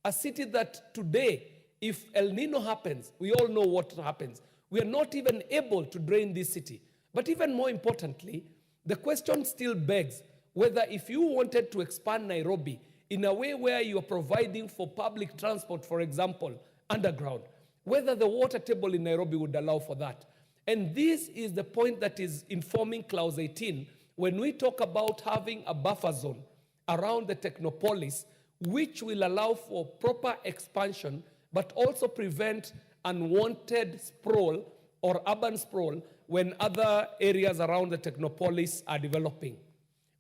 A city that today, if El Nino happens, we all know what happens. We are not even able to drain this city. But even more importantly, the question still begs whether if you wanted to expand Nairobi in a way where you are providing for public transport, for example, underground, whether the water table in Nairobi would allow for that. And this is the point that is informing Clause 18 when we talk about having a buffer zone around the technopolis, which will allow for proper expansion, but also prevent unwanted sprawl or urban sprawl when other areas around the technopolis are developing.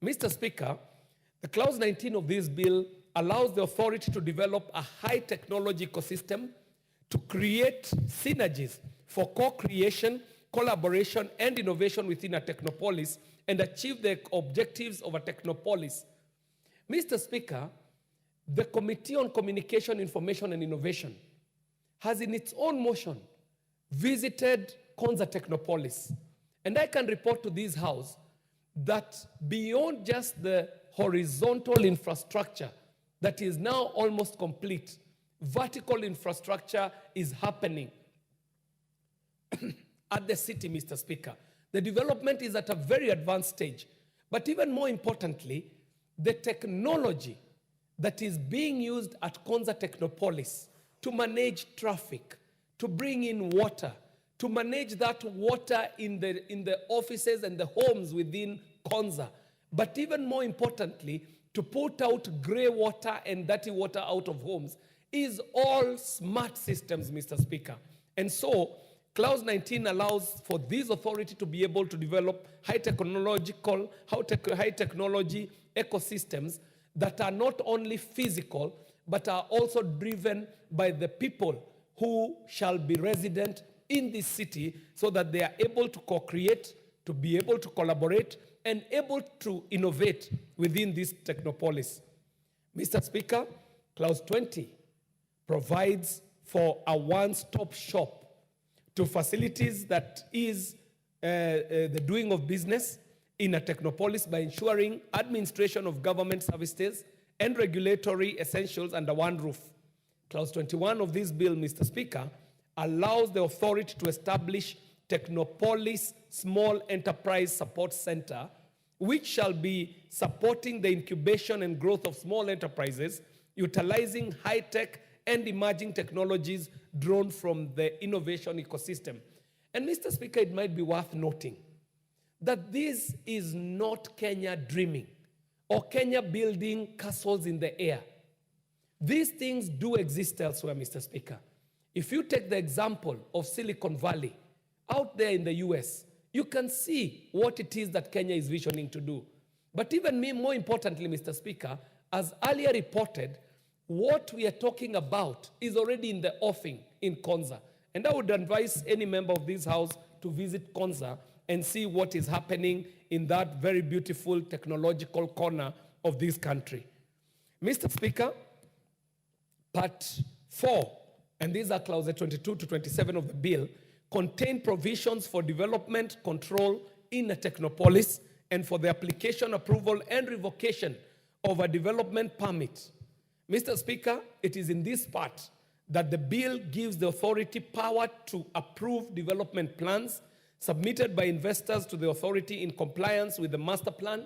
Mr. Speaker, the Clause 19 of this bill allows the authority to develop a high technology ecosystem to create synergies for co-creation, collaboration, and innovation within a technopolis and achieve the objectives of a technopolis. Mr. Speaker, the Committee on Communication, Information, and Innovation has in its own motion visited Konza Technopolis. And I can report to this House that beyond just the horizontal infrastructure that is now almost complete. Vertical infrastructure is happening at the city, Mr. Speaker. The development is at a very advanced stage. But even more importantly, the technology that is being used at Konza Technopolis to manage traffic, to bring in water, to manage that water in the offices and the homes within Konza, but even more importantly, to put out grey water and dirty water out of homes, is all smart systems, Mr. Speaker. And so, Clause 19 allows for this authority to be able to develop high technology ecosystems that are not only physical, but are also driven by the people who shall be resident in this city, so that they are able to co-create, to be able to collaborate, and able to innovate within this Technopolis. Mr. Speaker, Clause 20 provides for a one-stop shop to facilities that is the doing of business in a Technopolis by ensuring administration of government services and regulatory essentials under one roof. Clause 21 of this bill, Mr. Speaker, allows the authority to establish Technopolis Small Enterprise Support Center, which shall be supporting the incubation and growth of small enterprises, utilizing high-tech and emerging technologies drawn from the innovation ecosystem. And Mr. Speaker, it might be worth noting that this is not Kenya dreaming or Kenya building castles in the air. These things do exist elsewhere, Mr. Speaker. If you take the example of Silicon Valley out there in the US, you can see what it is that Kenya is visioning to do. But even more importantly, Mr. Speaker, as earlier reported, what we are talking about is already in the offing in Konza. And I would advise any member of this House to visit Konza and see what is happening in that very beautiful technological corner of this country. Mr. Speaker, Part 4, and these are clauses 22 to 27 of the bill, contain provisions for development control in a Technopolis and for the application, approval, and revocation of a development permit. Mr. Speaker, it is in this part that the bill gives the authority power to approve development plans submitted by investors to the authority in compliance with the master plan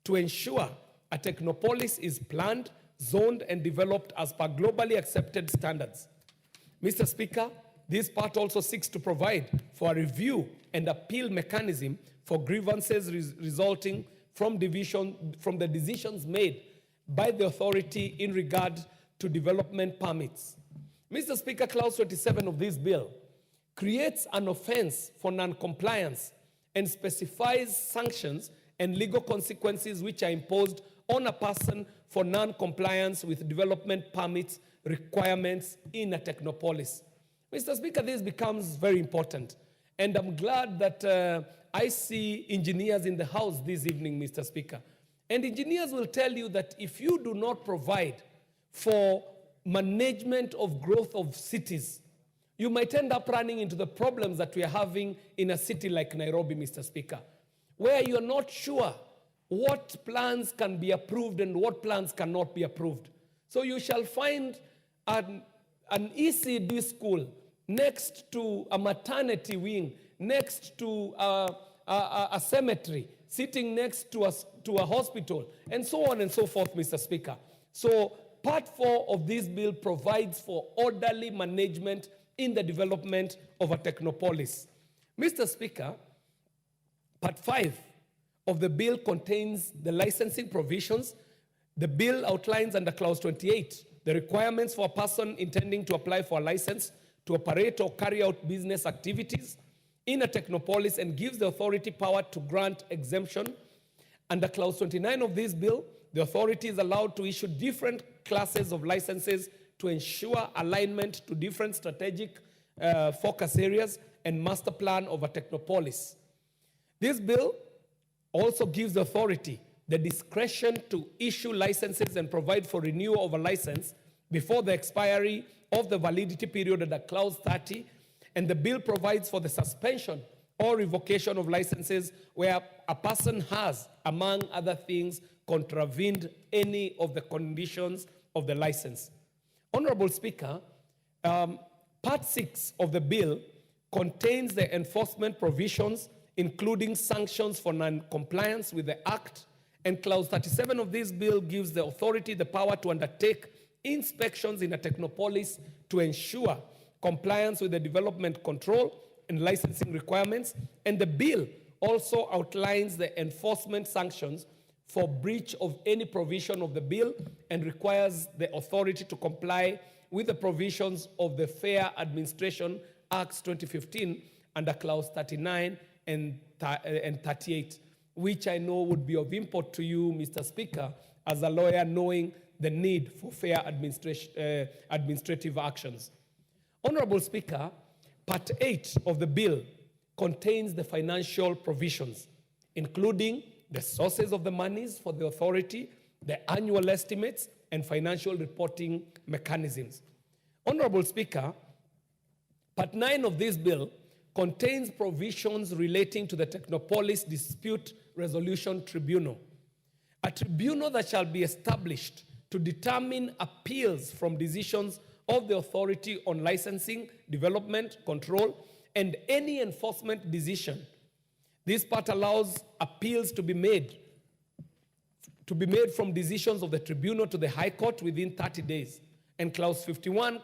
to ensure a Technopolis is planned, zoned, and developed as per globally accepted standards. Mr. Speaker, this part also seeks to provide for a review and appeal mechanism for grievances resulting from the decisions made by the authority in regard to development permits. Mr. Speaker, Clause 27 of this bill creates an offense for non-compliance and specifies sanctions and legal consequences which are imposed on a person for non-compliance with development permits requirements in a Technopolis. Mr. Speaker, this becomes very important, and I'm glad that I see engineers in the House this evening, Mr. Speaker. And engineers will tell you that if you do not provide for management of growth of cities, you might end up running into the problems that we are having in a city like Nairobi, Mr. Speaker, where you're not sure what plans can be approved and what plans cannot be approved. So you shall find an ECD school next to a maternity wing, next to a cemetery, sitting next to a hospital, and so on and so forth, Mr. Speaker. So Part 4 of this bill provides for orderly management in the development of a Technopolis. Mr. Speaker, Part 5 of the bill contains the licensing provisions. The bill outlines under Clause 28 the requirements for a person intending to apply for a license to operate or carry out business activities in a Technopolis and gives the authority power to grant exemption. Under Clause 29 of this bill, the authority is allowed to issue different classes of licenses to ensure alignment to different strategic focus areas and master plan of a Technopolis. This bill also gives the authority the discretion to issue licenses and provide for renewal of a license before the expiry of the validity period under Clause 30, and the bill provides for the suspension or revocation of licenses where a person has, among other things, contravened any of the conditions of the license. Honorable Speaker, Part 6 of the bill contains the enforcement provisions, including sanctions for non-compliance with the Act, and Clause 37 of this bill gives the authority the power to undertake inspections in a Technopolis to ensure compliance with the development control and licensing requirements, and the bill also outlines the enforcement sanctions for breach of any provision of the bill and requires the authority to comply with the provisions of the Fair Administration Acts 2015 under Clause 39 and 38, which I know would be of import to you, Mr. Speaker, as a lawyer, knowing the need for fair administrative actions. Honorable Speaker, Part 8 of the bill contains the financial provisions, including the sources of the monies for the authority, the annual estimates, and financial reporting mechanisms. Honorable Speaker, Part 9 of this bill contains provisions relating to the Technopolis Dispute Resolution Tribunal, a tribunal that shall be established to determine appeals from decisions of the authority on licensing, development, control, and any enforcement decision. This part allows appeals to be made from decisions of the tribunal to the High Court within 30 days. And Clause 51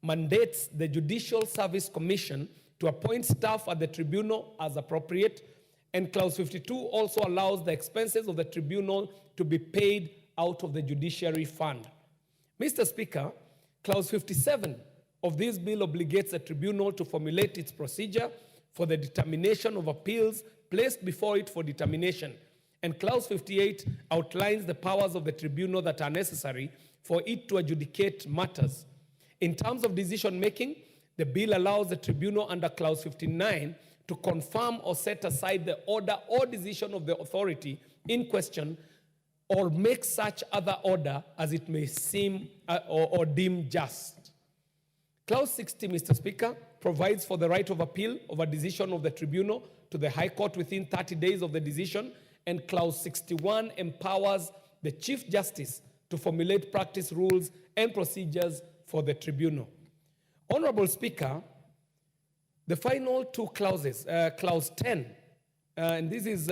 mandates the Judicial Service Commission to appoint staff at the tribunal as appropriate. And Clause 52 also allows the expenses of the tribunal to be paid out of the Judiciary Fund. Mr. Speaker, Clause 57 of this bill obligates the tribunal to formulate its procedure for the determination of appeals placed before it for determination. And Clause 58 outlines the powers of the tribunal that are necessary for it to adjudicate matters. In terms of decision-making, the bill allows the tribunal under Clause 59 to confirm or set aside the order or decision of the authority in question or make such other order as it may seem or deem just. Clause 60, Mr. Speaker, provides for the right of appeal of a decision of the tribunal to the High Court within 30 days of the decision, and Clause 61 empowers the Chief Justice to formulate practice rules and procedures for the tribunal. Honorable Speaker, the final two clauses, Clause 10, and this is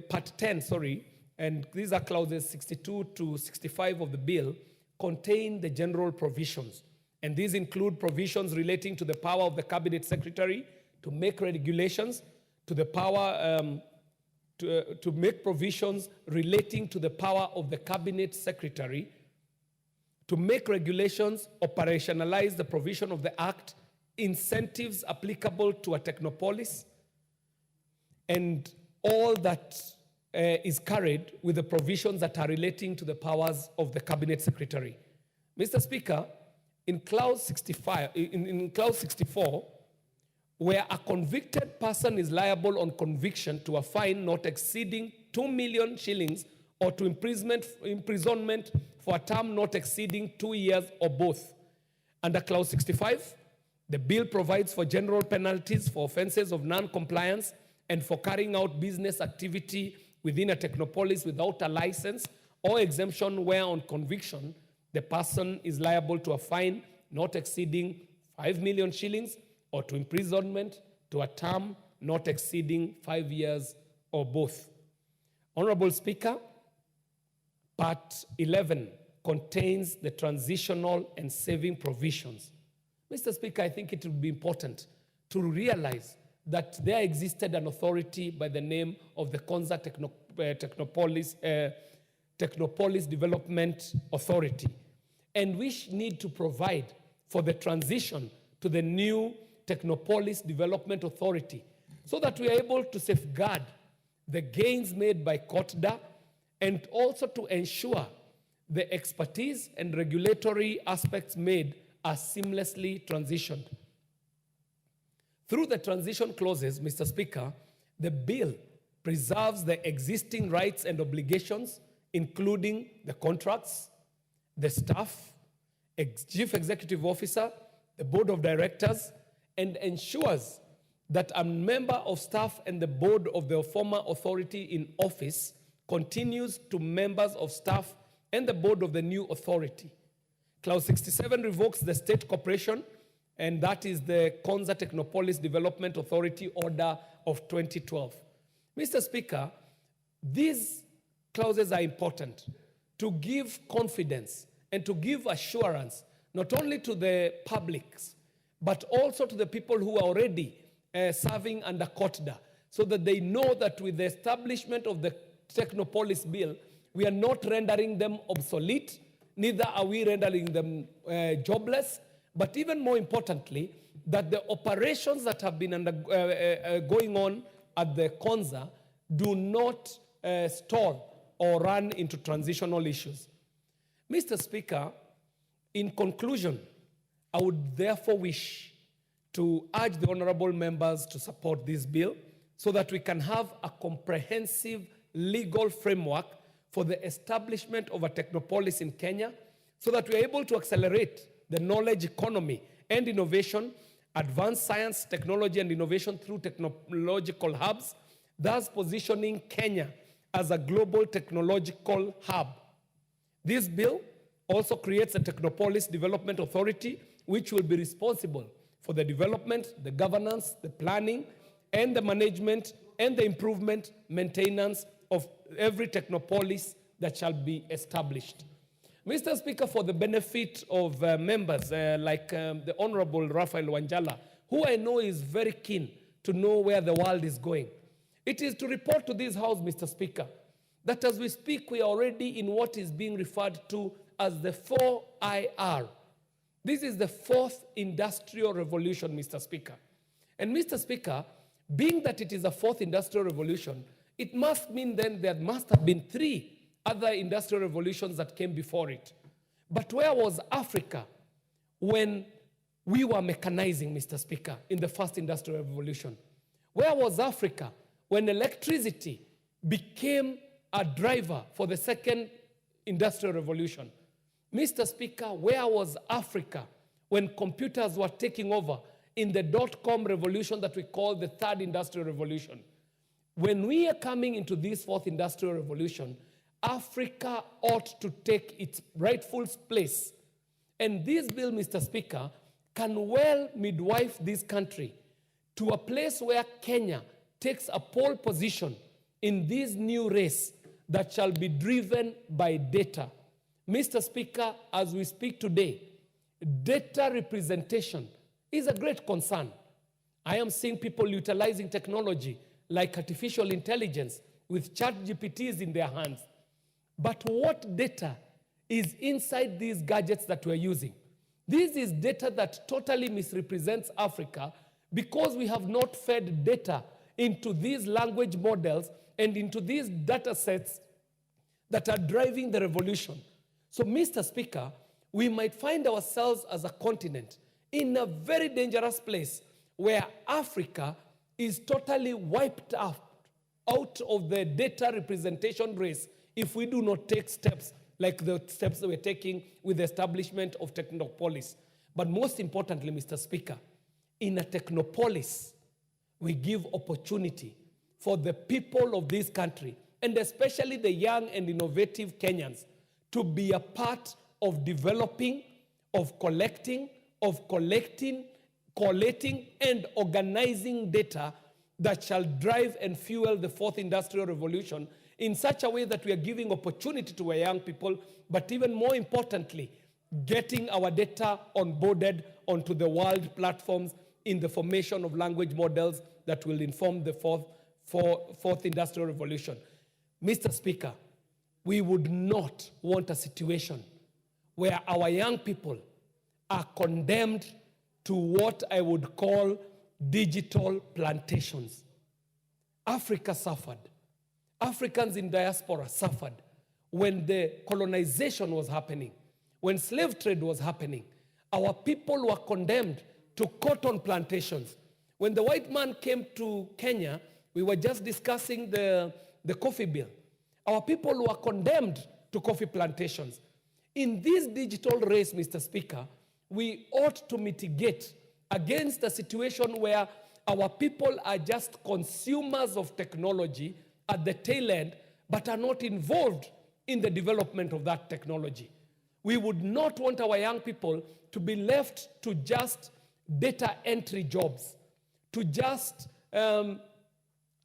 Part 10, sorry, and these are Clauses 62 to 65 of the bill, contain the general provisions. And these include provisions relating to the power of the Cabinet Secretary to make regulations, to the power to make provisions relating to the power of the Cabinet Secretary to make regulations, operationalize the provision of the Act, incentives applicable to a Technopolis, and all that is carried with the provisions that are relating to the powers of the Cabinet Secretary. Mr. Speaker, in Clause 65, in Clause 64, where a convicted person is liable on conviction to a fine not exceeding 2 million shillings or to imprisonment for a term not exceeding 2 years or both. Under Clause 65, the bill provides for general penalties for offenses of non-compliance and for carrying out business activity within a Technopolis without a license or exemption where on conviction the person is liable to a fine not exceeding 5 million shillings or to imprisonment to a term not exceeding 5 years or both. Honorable Speaker, Part 11 contains the transitional and saving provisions. Mr. Speaker, I think it would be important to realize that there existed an authority by the name of the Konza Technopolis Development Authority, and we need to provide for the transition to the new Technopolis Development Authority so that we are able to safeguard the gains made by COTDA and also to ensure the expertise and regulatory aspects made are seamlessly transitioned. Through the transition clauses, Mr. Speaker, the bill preserves the existing rights and obligations, including the contracts, the staff, chief executive officer, the board of directors, and ensures that a member of staff and the board of the former authority in office continues to members of staff and the board of the new authority. Clause 67 revokes the state corporation, and that is the Konza Technopolis Development Authority Order of 2012. Mr. Speaker, these clauses are important to give confidence and to give assurance not only to the publics, but also to the people who are already serving under COTDA, so that they know that with the establishment of the Technopolis bill, we are not rendering them obsolete, neither are we rendering them jobless, but even more importantly, that the operations that have been going on at the Konza do not stall or run into transitional issues. Mr. Speaker, in conclusion, I would therefore wish to urge the honorable members to support this bill so that we can have a comprehensive legal framework for the establishment of a Technopolis in Kenya, so that we are able to accelerate the knowledge economy and innovation, advance science, technology, and innovation through technological hubs, thus positioning Kenya as a global technological hub. This bill also creates a Technopolis Development Authority, which will be responsible for the development, the governance, the planning, and the management, and the improvement, maintenance of every Technopolis that shall be established. Mr. Speaker, for the benefit of members like the Honorable Raphael Wanjala, who I know is very keen to know where the world is going, it is to report to this House, Mr. Speaker, that as we speak, we are already in what is being referred to as the 4IR. This is the fourth industrial revolution, Mr. Speaker. And Mr. Speaker, being that it is a fourth industrial revolution, it must mean then there must have been three other industrial revolutions that came before it. But where was Africa when we were mechanizing, Mr. Speaker, in the first industrial revolution? Where was Africa when electricity became a driver for the second industrial revolution? Mr. Speaker, where was Africa when computers were taking over in the dot-com revolution that we call the third industrial revolution? When we are coming into this fourth industrial revolution, Africa ought to take its rightful place. And this bill, Mr. Speaker, can well midwife this country to a place where Kenya takes a pole position in this new race that shall be driven by data. Mr. Speaker, as we speak today, data representation is a great concern. I am seeing people utilizing technology like artificial intelligence with ChatGPTs in their hands. But what data is inside these gadgets that we're using? This is data that totally misrepresents Africa because we have not fed data into these language models and into these data sets that are driving the revolution. So, Mr. Speaker, we might find ourselves as a continent in a very dangerous place where Africa is totally wiped out of the data representation race if we do not take steps like the steps that we're taking with the establishment of Technopolis. But most importantly, Mr. Speaker, in a Technopolis, we give opportunity for the people of this country, and especially the young and innovative Kenyans, to be a part of developing, of collecting, collating, and organizing data that shall drive and fuel the fourth industrial revolution in such a way that we are giving opportunity to our young people, but even more importantly, getting our data onboarded onto the world platforms in the formation of language models that will inform the fourth industrial revolution. Mr. Speaker, we would not want a situation where our young people are condemned to what I would call digital plantations. Africa suffered. Africans in diaspora suffered when the colonization was happening, when slave trade was happening. Our people were condemned to cotton plantations. When the white man came to Kenya, we were just discussing the coffee bill. Our people were condemned to coffee plantations. In this digital race, Mr. Speaker, we ought to mitigate against a situation where our people are just consumers of technology at the tail end, but are not involved in the development of that technology. We would not want our young people to be left to just data entry jobs, to just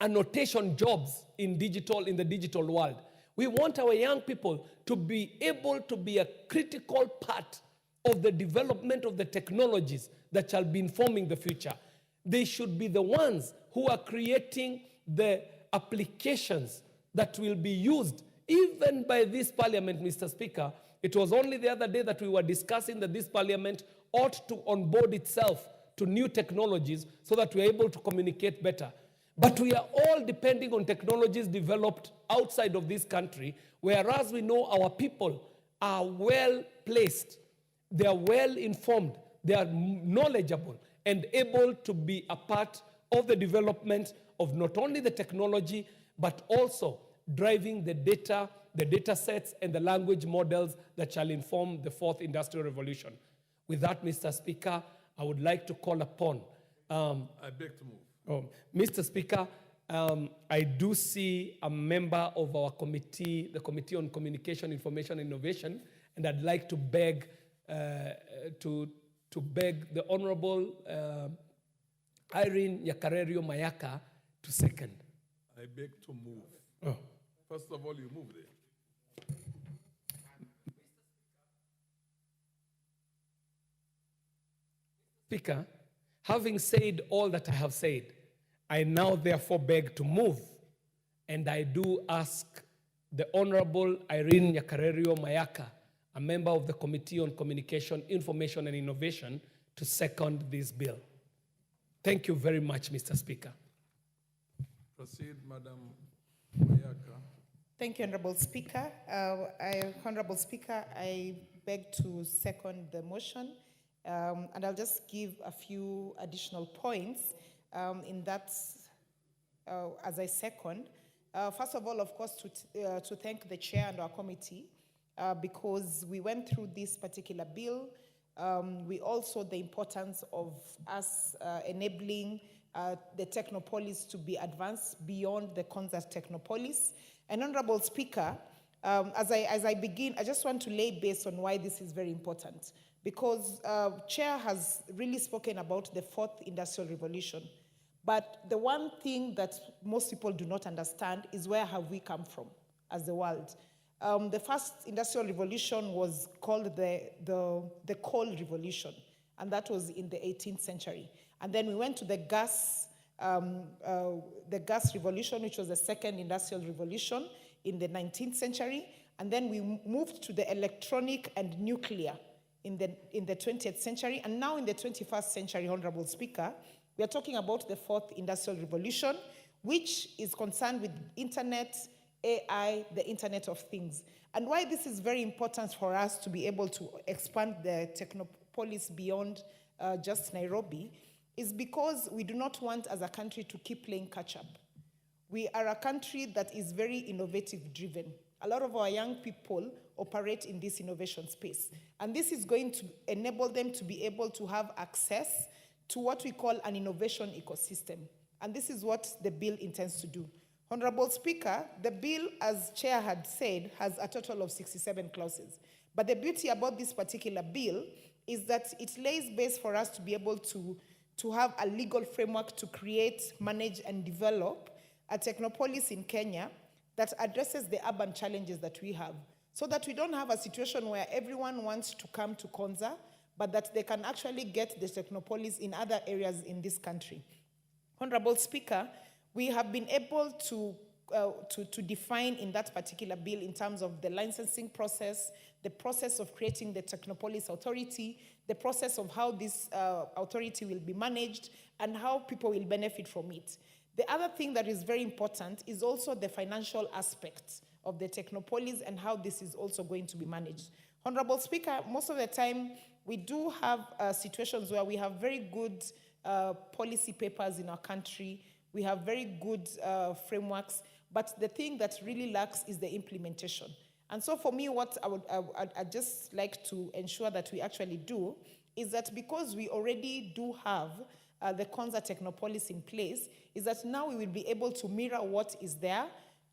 annotation jobs in the digital world. We want our young people to be able to be a critical part of the development of the technologies that shall be informing the future. They should be the ones who are creating the applications that will be used even by this parliament, Mr. Speaker. It was only the other day that we were discussing that this parliament ought to onboard itself to new technologies so that we are able to communicate better. But we are all depending on technologies developed outside of this country, whereas we know our people are well placed, they are well informed, they are knowledgeable and able to be a part of the development of not only the technology, but also driving the data sets and the language models that shall inform the fourth industrial revolution. With that, Mr. Speaker, I would like to call upon... I beg to move. Mr. Speaker, I do see a member of our committee, the Committee on Communication, Information, and Innovation, and I'd like to beg the Honorable Irene Yakarerio Mayaka to second. I beg to move. Oh. First of all, you move there. Speaker, having said all that I have said, I now therefore beg to move, and I do ask the Honorable Irene Yakarerio Mayaka, a member of the Committee on Communication, Information, and Innovation, to second this bill. Thank you very much, Mr. Speaker. Proceed, Madam Mayaka. Thank you, Honorable Speaker. Honorable Speaker, I beg to second the motion, and I'll just give a few additional points in that as I second. First of all, of course, to thank the chair and our committee because we went through this particular bill. We also the importance of us enabling the Technopolis to be advanced beyond the concept Technopolis. And Honorable Speaker, as I begin, I just want to lay base on why this is very important. Because Chair has really spoken about the fourth industrial revolution. But the one thing that most people do not understand is where have we come from as the world. The first industrial revolution was called the coal revolution, and that was in the 18th century. And then we went to the gas revolution, which was the second industrial revolution in the 19th century. And then we moved to the electronic and nuclear in the 20th century. And now in the 21st century, Honorable Speaker, we are talking about the fourth industrial revolution, which is concerned with internet, AI, the Internet of Things. And why this is very important for us to be able to expand the Technopolis beyond just Nairobi is because we do not want as a country to keep playing catch-up. We are a country that is very innovative-driven. A lot of our young people operate in this innovation space. And this is going to enable them to be able to have access to what we call an innovation ecosystem. And this is what the bill intends to do. Honorable Speaker, the bill, as Chair had said, has a total of 67 clauses. But the beauty about this particular bill is that it lays base for us to be able to have a legal framework to create, manage, and develop a Technopolis in Kenya that addresses the urban challenges that we have, so that we don't have a situation where everyone wants to come to Konza, but that they can actually get the Technopolis in other areas in this country. Honorable Speaker, we have been able to define in that particular bill in terms of the licensing process, the process of creating the Technopolis Authority, the process of how this authority will be managed, and how people will benefit from it. The other thing that is very important is also the financial aspect of the Technopolis and how this is also going to be managed. Honorable Speaker, most of the time we do have situations where we have very good policy papers in our country, we have very good frameworks, but the thing that really lacks is the implementation. And so for me, what I'd just like to ensure that we actually do is that because we already do have the Konza Technopolis in place, is that now we will be able to mirror what is there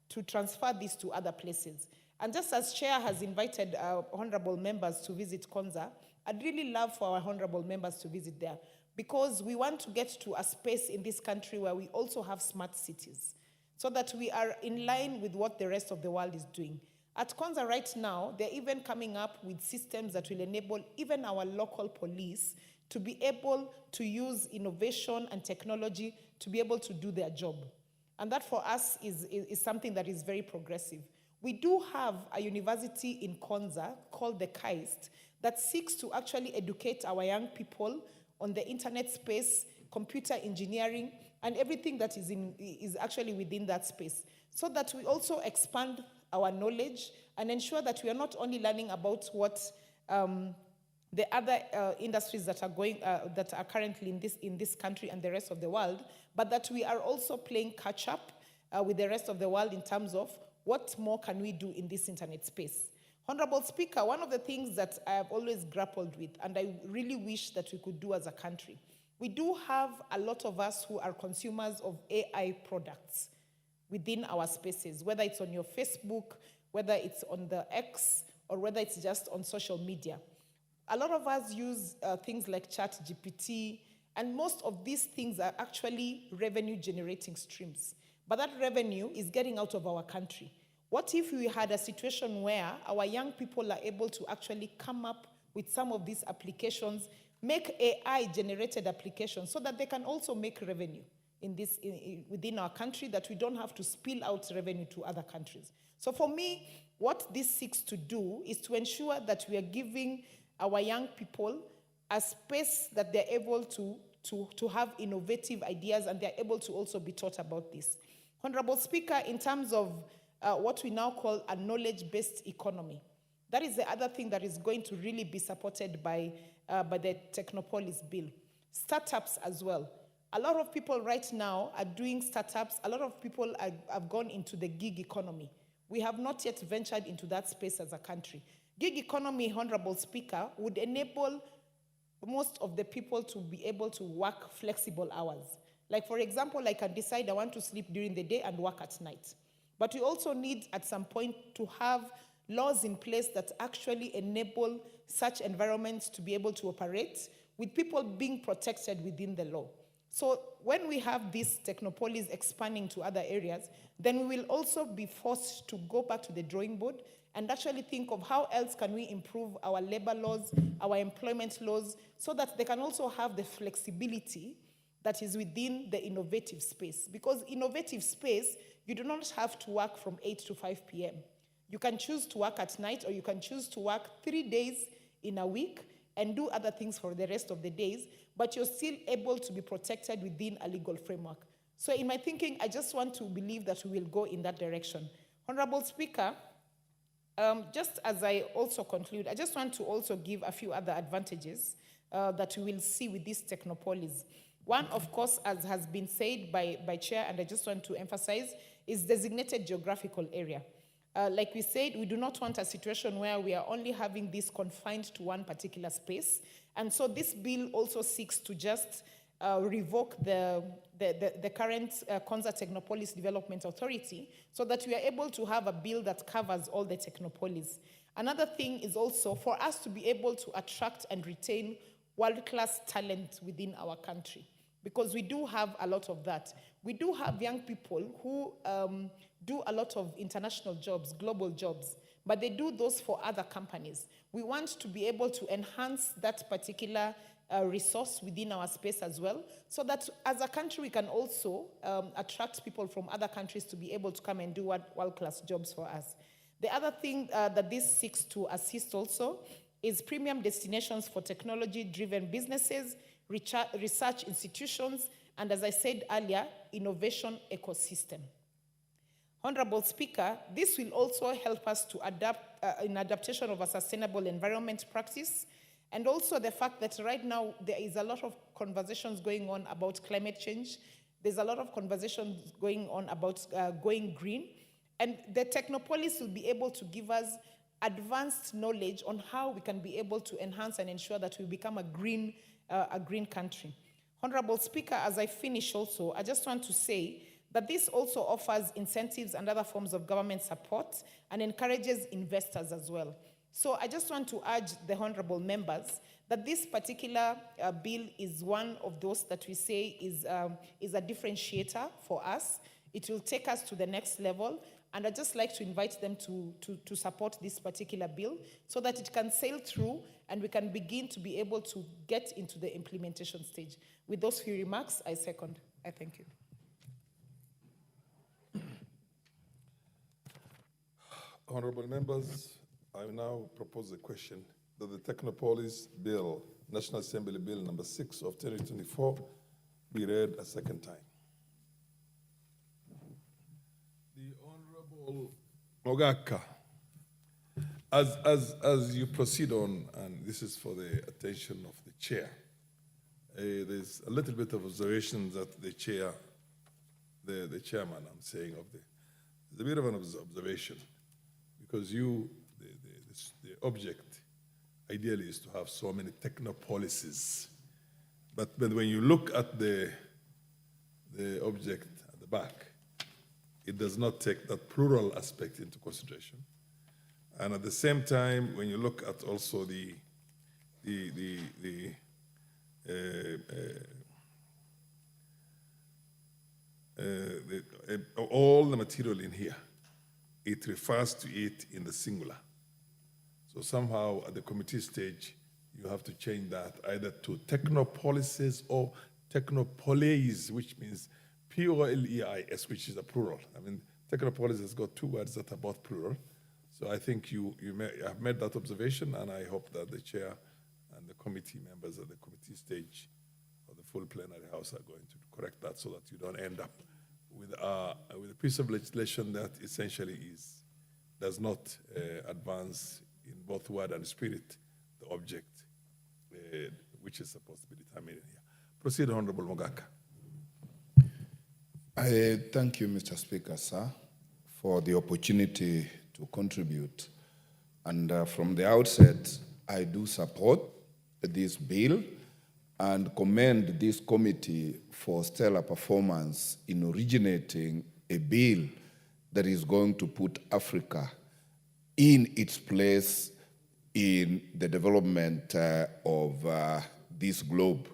to transfer this to other places. And just as Chair has invited honorable members to visit Konza, I'd really love for our honorable members to visit there, because we want to get to a space in this country where we also have smart cities, so that we are in line with what the rest of the world is doing. At Konza right now, they're even coming up with systems that will enable even our local police to be able to use innovation and technology to be able to do their job. And that for us is something that is very progressive. We do have a university in Konza called the KAIST that seeks to actually educate our young people on the internet space, computer engineering, and everything that is actually within that space, so that we also expand our knowledge and ensure that we are not only learning about what the other industries that are currently in this country and the rest of the world, but that we are also playing catch up with the rest of the world in terms of what more can we do in this internet space. Honorable Speaker, one of the things that I have always grappled with, and I really wish that we could do as a country, we do have a lot of us who are consumers of AI products within our spaces, whether it's on your Facebook, whether it's on the X, or whether it's just on social media. A lot of us use things like ChatGPT, and most of these things are actually revenue-generating streams. But that revenue is getting out of our country. What if we had a situation where our young people are able to actually come up with some of these applications, make AI-generated applications, so that they can also make revenue within our country, that we don't have to spill out revenue to other countries. So for me, what this seeks to do is to ensure that we are giving our young people a space that they're able to have innovative ideas, and they're able to also be taught about this. Honorable Speaker, in terms of what we now call a knowledge-based economy, that is the other thing that is going to really be supported by the Technopolis bill. Startups as well. A lot of people right now are doing startups. A lot of people have gone into the gig economy. We have not yet ventured into that space as a country. Gig economy, Honorable Speaker, would enable most of the people to be able to work flexible hours. Like, for example, I can decide I want to sleep during the day and work at night. But we also need, at some point, to have laws in place that actually enable such environments to be able to operate, with people being protected within the law. So when we have this Technopolis expanding to other areas, then we will also be forced to go back to the drawing board and actually think of how else can we improve our labor laws, our employment laws, so that they can also have the flexibility that is within the innovative space. Because innovative space, you do not have to work from 8 to 5 p.m. You can choose to work at night, or you can choose to work 3 days in a week and do other things for the rest of the days, but you're still able to be protected within a legal framework. So in my thinking, I just want to believe that we will go in that direction. Honorable Speaker, just as I also conclude, I just want to also give a few other advantages that we will see with this Technopolis. One, of course, as has been said by Chair, and I just want to emphasize, is designated geographical area. Like we said, we do not want a situation where we are only having this confined to one particular space. And so this bill also seeks to just revoke the current Konza Technopolis Development Authority, so that we are able to have a bill that covers all the Technopolis. Another thing is also for us to be able to attract and retain world-class talent within our country, because we do have a lot of that. We do have young people who do a lot of international jobs, global jobs, but they do those for other companies. We want to be able to enhance that particular resource within our space as well, so that as a country we can also attract people from other countries to be able to come and do world-class jobs for us. The other thing that this seeks to assist also is premium destinations for technology-driven businesses, research institutions, and as I said earlier, innovation ecosystem. Honorable Speaker, this will also help us to adapt in adaptation of a sustainable environment practice, and also the fact that right now there is a lot of conversations going on about climate change. There's a lot of conversations going on about going green, and the Technopolis will be able to give us advanced knowledge on how we can be able to enhance and ensure that we become a green country. Honorable Speaker, as I finish also, I just want to say But this also offers incentives and other forms of government support and encourages investors as well. So I just want to urge the honorable members that this particular bill is one of those that we say is a differentiator for us. It will take us to the next level, and I'd just like to invite them to support this particular bill so that it can sail through and we can begin to be able to get into the implementation stage. With those few remarks, I second. I thank you. Honorable members, I now propose a question that the Technopolis Bill, National Assembly Bill number 6 of 2024, be read a second time. The Honorable Mogaka, as you proceed on, and this is for the attention of the chair, there's a little bit of observation that the chair, the chairman, I'm saying, of there's a bit of an observation, because the object ideally is to have so many technopolises. But when you look at the object at the back, it does not take that plural aspect into consideration. And at the same time, when you look at also all the material in here, it refers to it in the singular. So somehow at the committee stage, you have to change that either to technopolises or technopoles, which means P-O-L-E-I-S, which is a plural. I mean, Technopolis has got two words that are both plural. So I think you have made that observation, and I hope that the chair and the committee members at the committee stage of the full plenary house are going to correct that so that you don't end up with a piece of legislation that essentially does not advance in both word and spirit the object which is supposed to be determined here. Proceed, Honorable Mogaka. I thank you, Mr. Speaker, sir, for the opportunity to contribute. And from the outset, I do support this bill and commend this committee for stellar performance in originating a bill that is going to put Africa in its place in the development of this globe.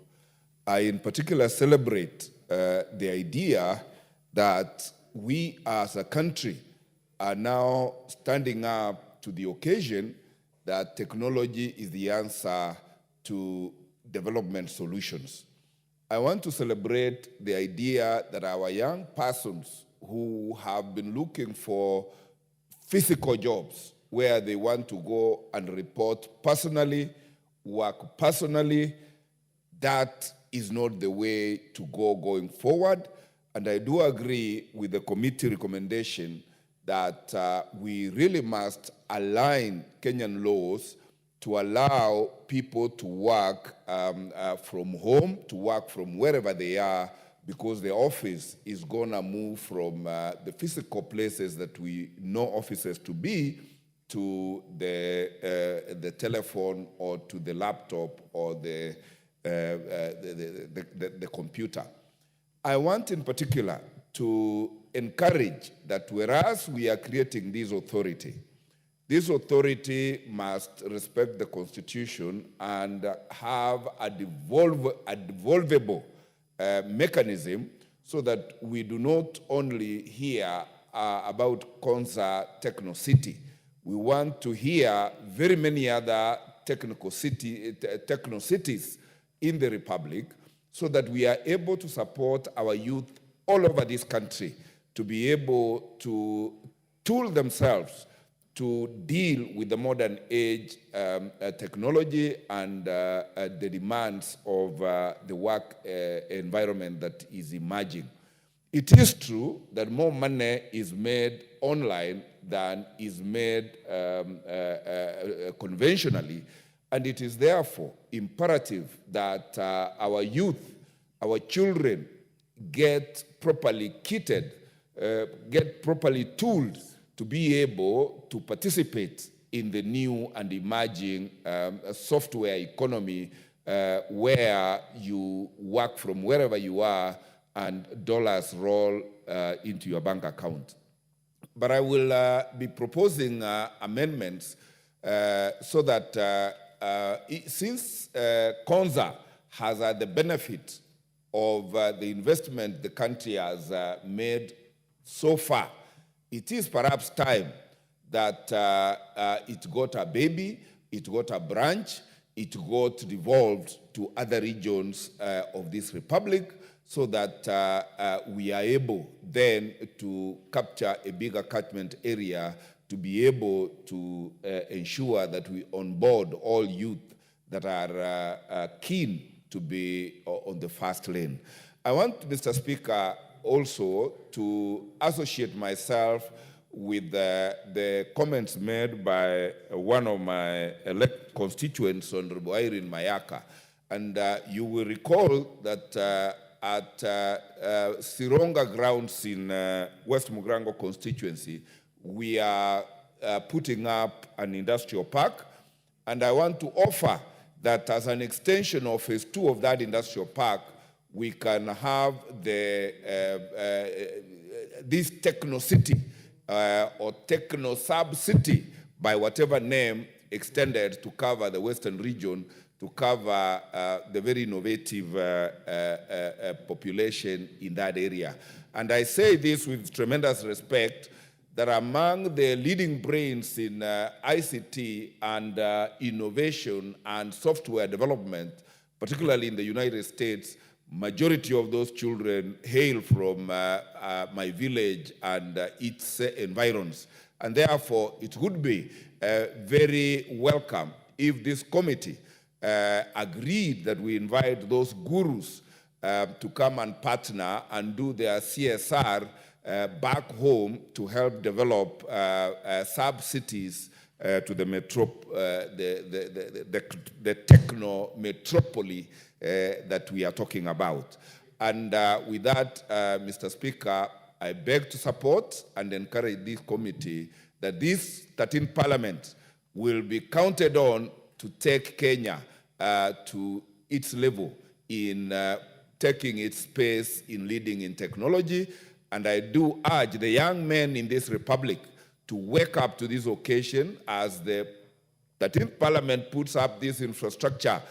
I in particular celebrate the idea that we as a country are now standing up to the occasion that technology is the answer to development solutions. I want to celebrate the idea that our young persons who have been looking for physical jobs where they want to go and report personally, work personally, that is not the way to go going forward. And I do agree with the committee recommendation that we really must align Kenyan laws to allow people to work from home, to work from wherever they are, because the office is gonna move from the physical places that we know offices to be to the telephone or to the laptop or the computer. I want in particular to encourage that whereas we are creating this authority must respect the Constitution and have a devolvable mechanism so that we do not only hear about Konza Techno City. We want to hear very many other techno cities in the Republic so that we are able to support our youth all over this country to be able to tool themselves to deal with the modern age technology and the demands of the work environment that is emerging. It is true that more money is made online than is made conventionally, and it is therefore imperative that our youth, our children, get properly kitted, get properly tooled to be able to participate in the new and emerging software economy where you work from wherever you are and dollars roll into your bank account. But I will be proposing amendments so that since Konza has the benefit of the investment the country has made so far, it is perhaps time that it got a baby, it got a branch, it got devolved to other regions of this republic, so that we are able then to capture a bigger catchment area to be able to ensure that we onboard all youth that are keen to be on the fast lane. I want, Mr. Speaker, also to associate myself with the comments made by one of my elect constituents, Honorable Irene Mayaka. And you will recall that at Sironga grounds in West Mugrango constituency, we are putting up an industrial park. And I want to offer that as an extension of phase 2 of that industrial park, we can have this techno city or techno sub-city, by whatever name, extended to cover the western region, to cover the very innovative population in that area. And I say this with tremendous respect, that among the leading brains in ICT and innovation and software development, particularly in the United States, majority of those children hail from my village and its environs. And therefore, it would be very welcome if this committee agreed that we invite those gurus to come and partner and do their CSR back home to help develop sub-cities to the the techno metropolis that we are talking about. And with that, Mr. Speaker, I beg to support and encourage this committee that this 13th Parliament will be counted on to take Kenya to its level in taking its space in leading in technology. And I do urge the young men in this republic to wake up to this occasion as the 13th Parliament puts up this infrastructure.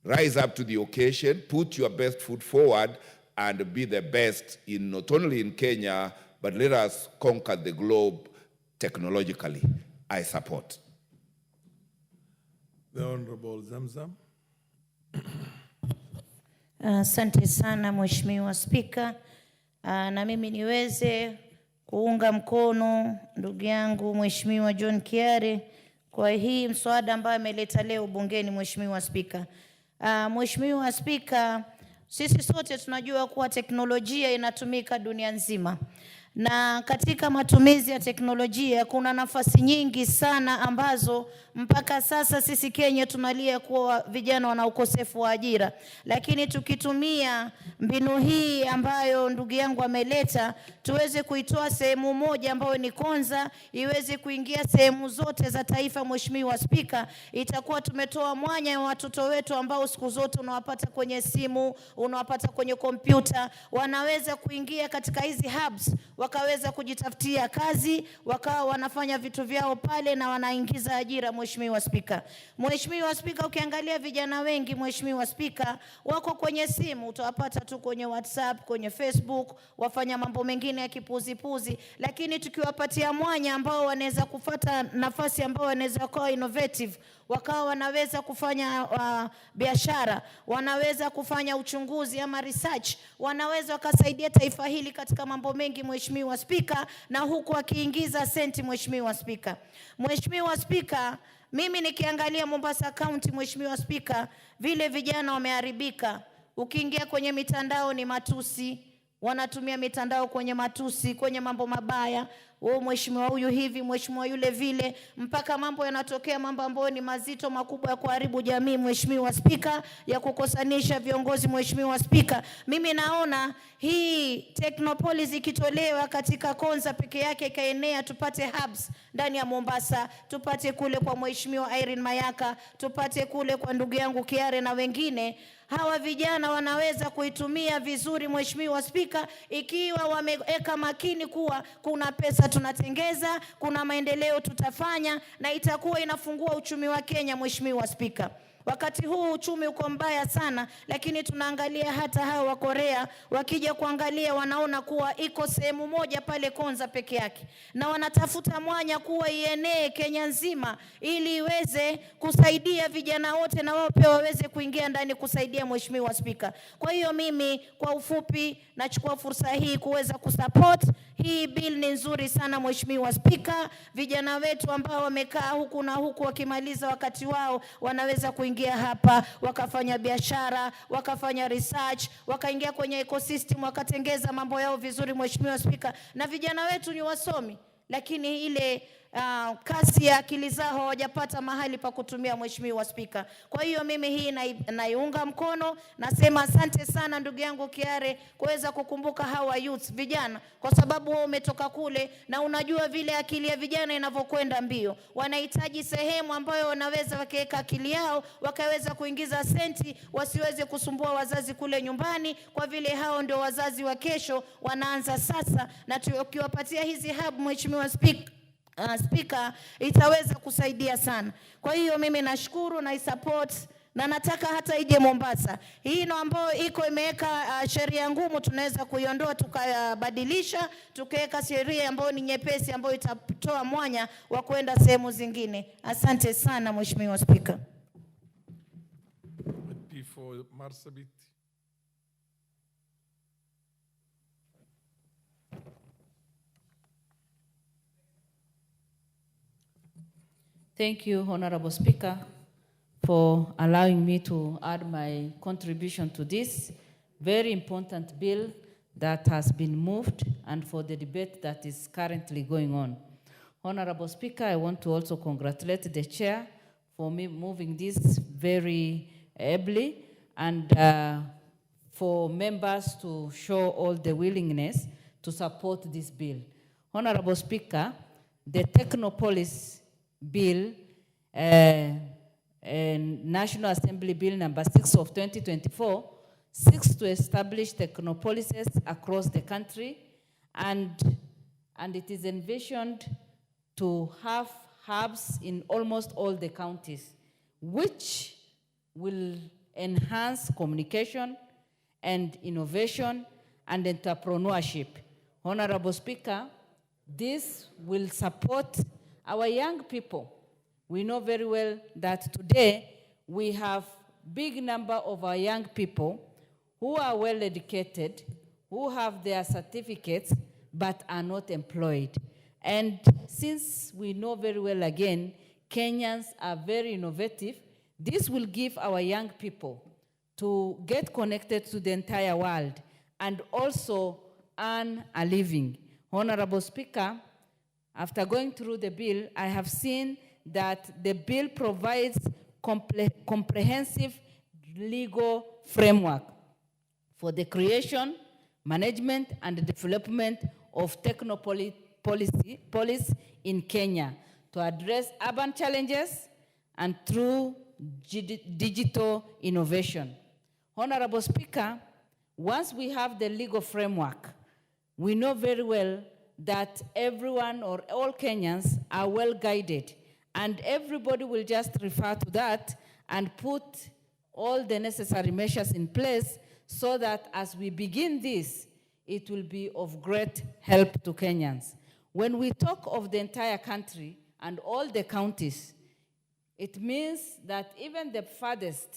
Rise up to the occasion, put your best foot forward, and be the best in not only in Kenya, but let us conquer the globe technologically. I support. The Honorable Zamzam. Asante sana Mheshimiwa Spika. Na mimi niweze kuunga mkono ndugu yangu Mheshimiwa John Kiare kwa hii mswada ambayo ameleta leo bungeni. Mheshimiwa Spika, Mheshimiwa Spika, sisi sote tunajua kuwa teknolojia inatumika dunia nzima. Na katika matumizi ya teknolojia kuna nafasi nyingi sana ambazo mpaka sasa sisi Kenya tunalia kuwa vijana wana ukosefu wa ajira. Lakini tukitumia mbinu hii ambayo ndugu yangu ameleta, tuweze kuitoa sehemu moja ambayo ni Konza, iweze kuingia sehemu zote za taifa. Mheshimiwa Spika, itakuwa tumetoa mwanya wa watoto wetu ambao siku zote unawapata kwenye simu, unawapata kwenye kompyuta, wanaweza kuingia katika hizi hubs, wakaweza kujitafutia kazi, wakawa wanafanya vitu vyao pale na wanaingiza ajira. Mheshimiwa Spika, Mheshimiwa Spika, ukiangalia vijana wengi Mheshimiwa Spika wako kwenye simu, utawapata tu kwenye WhatsApp, kwenye Facebook, wafanya mambo mengine ya kipuzi. Lakini tukiwapatia mwanya ambao wanaweza kufuata nafasi ambao wanaweza kuwa innovative, wakawa wanaweza kufanya biashara, wanaweza kufanya uchunguzi ama research, wanaweza wakasaidia taifa hili katika mambo mengi Mheshimiwa Spika, na huku akiingiza senti. Mheshimiwa Spika, Mheshimiwa Spika, mimi nikiangalia Mombasa County Mheshimiwa Spika, vile vijana wameharibika. Ukiingia kwenye mitandao ni matusi, wanatumia mitandao kwenye matusi, kwenye mambo mabaya. mheshimiwa huyu hivi, mheshimiwa yule vile, mpaka mambo yanatokea, mambo ambayo ni mazito makubwa ya kuharibu jamii, Mheshimiwa Spika, ya kukosanisha viongozi, Mheshimiwa Spika. Mimi naona hii Technopolis ikitolewa katika Konza peke yake ikaenea, tupate hubs ndani ya Mombasa, tupate kule kwa Mheshimiwa Irene Mayaka, tupate kule kwa ndugu yangu Kiare na wengine. Hawa vijana wanaweza kuitumia vizuri, Mheshimiwa Spika, ikiwa wameweka makini kuwa kuna pesa tunatengeza, kuna maendeleo tutafanya, na itakuwa inafungua uchumi wa Kenya, Mheshimiwa Spika. Wakati huu uchumi uko mbaya sana, lakini tunaangalia hata hao wa Korea wakija kuangalia wanaona kuwa iko sehemu moja pale Konza peke yake, na wanatafuta mwanya kuwa ienee Kenya nzima ili iweze kusaidia vijana wote na wao pia waweze kuingia ndani kusaidia, Mheshimiwa Spika. Kwa hiyo mimi kwa ufupi nachukua fursa hii kuweza kusupport hii bill. Ni nzuri sana, Mheshimiwa Spika. Vijana wetu ambao wamekaa huku na huku wakimaliza wakati wao wanaweza kuingia hapa, wakafanya biashara, wakafanya research, wakaingia kwenye ecosystem, wakatengeza mambo yao vizuri, Mheshimiwa Spika. Na vijana wetu ni wasomi, lakini ile kasi ya akili zao hawajapata mahali pa kutumia, Mheshimiwa Spika. Kwa hiyo mimi hii naiunga mkono, nasema asante sana ndugu yangu Kiare kuweza kukumbuka hawa youth vijana, kwa sababu wao umetoka kule na unajua vile akili ya vijana inavyokwenda mbio. Wanahitaji sehemu ambayo wanaweza wakiweka akili yao wakaweza kuingiza senti, wasiweze kusumbua wazazi kule nyumbani, kwa vile hao ndio wazazi wa kesho, wanaanza sasa. Na tukiwapatia hizi hub, Mheshimiwa Spika, itaweza kusaidia sana. Kwa hiyo mimi nashukuru na support, na nataka hata ije Mombasa. Hii ndio ambayo iko imeweka sheria ngumu, tunaweza kuiondoa tukabadilisha, tukaweka sheria ambayo ni nyepesi, ambayo itatoa mwanya wa kwenda sehemu zingine. Asante sana, Mheshimiwa Spika. Thank you, Honorable Speaker, for allowing me to add my contribution to this very important bill that has been moved and for the debate that is currently going on. Honorable Speaker, I want to also congratulate the chair for me moving this very ably, and for members to show all the willingness to support this bill. Honorable Speaker, the Technopolis bill, National Assembly Bill number 6 of 2024, seeks to establish technopolises across the country, and it is envisioned to have hubs in almost all the counties, which will enhance communication and innovation and entrepreneurship. Honorable Speaker, this will support our young people. We know very well that today we have big number of our young people who are well educated, who have their certificates, but are not employed. And since we know very well again, Kenyans are very innovative, this will give our young people to get connected to the entire world and also earn a living. Honorable Speaker, after going through the bill, I have seen that the bill provides comprehensive legal framework for the creation, management, and development of Technopolis in Kenya to address urban challenges and through digital innovation. Honorable Speaker, once we have the legal framework, we know very well that everyone or all Kenyans are well guided, and everybody will just refer to that and put all the necessary measures in place so that as we begin this, it will be of great help to Kenyans. When we talk of the entire country and all the counties, it means that even the farthest,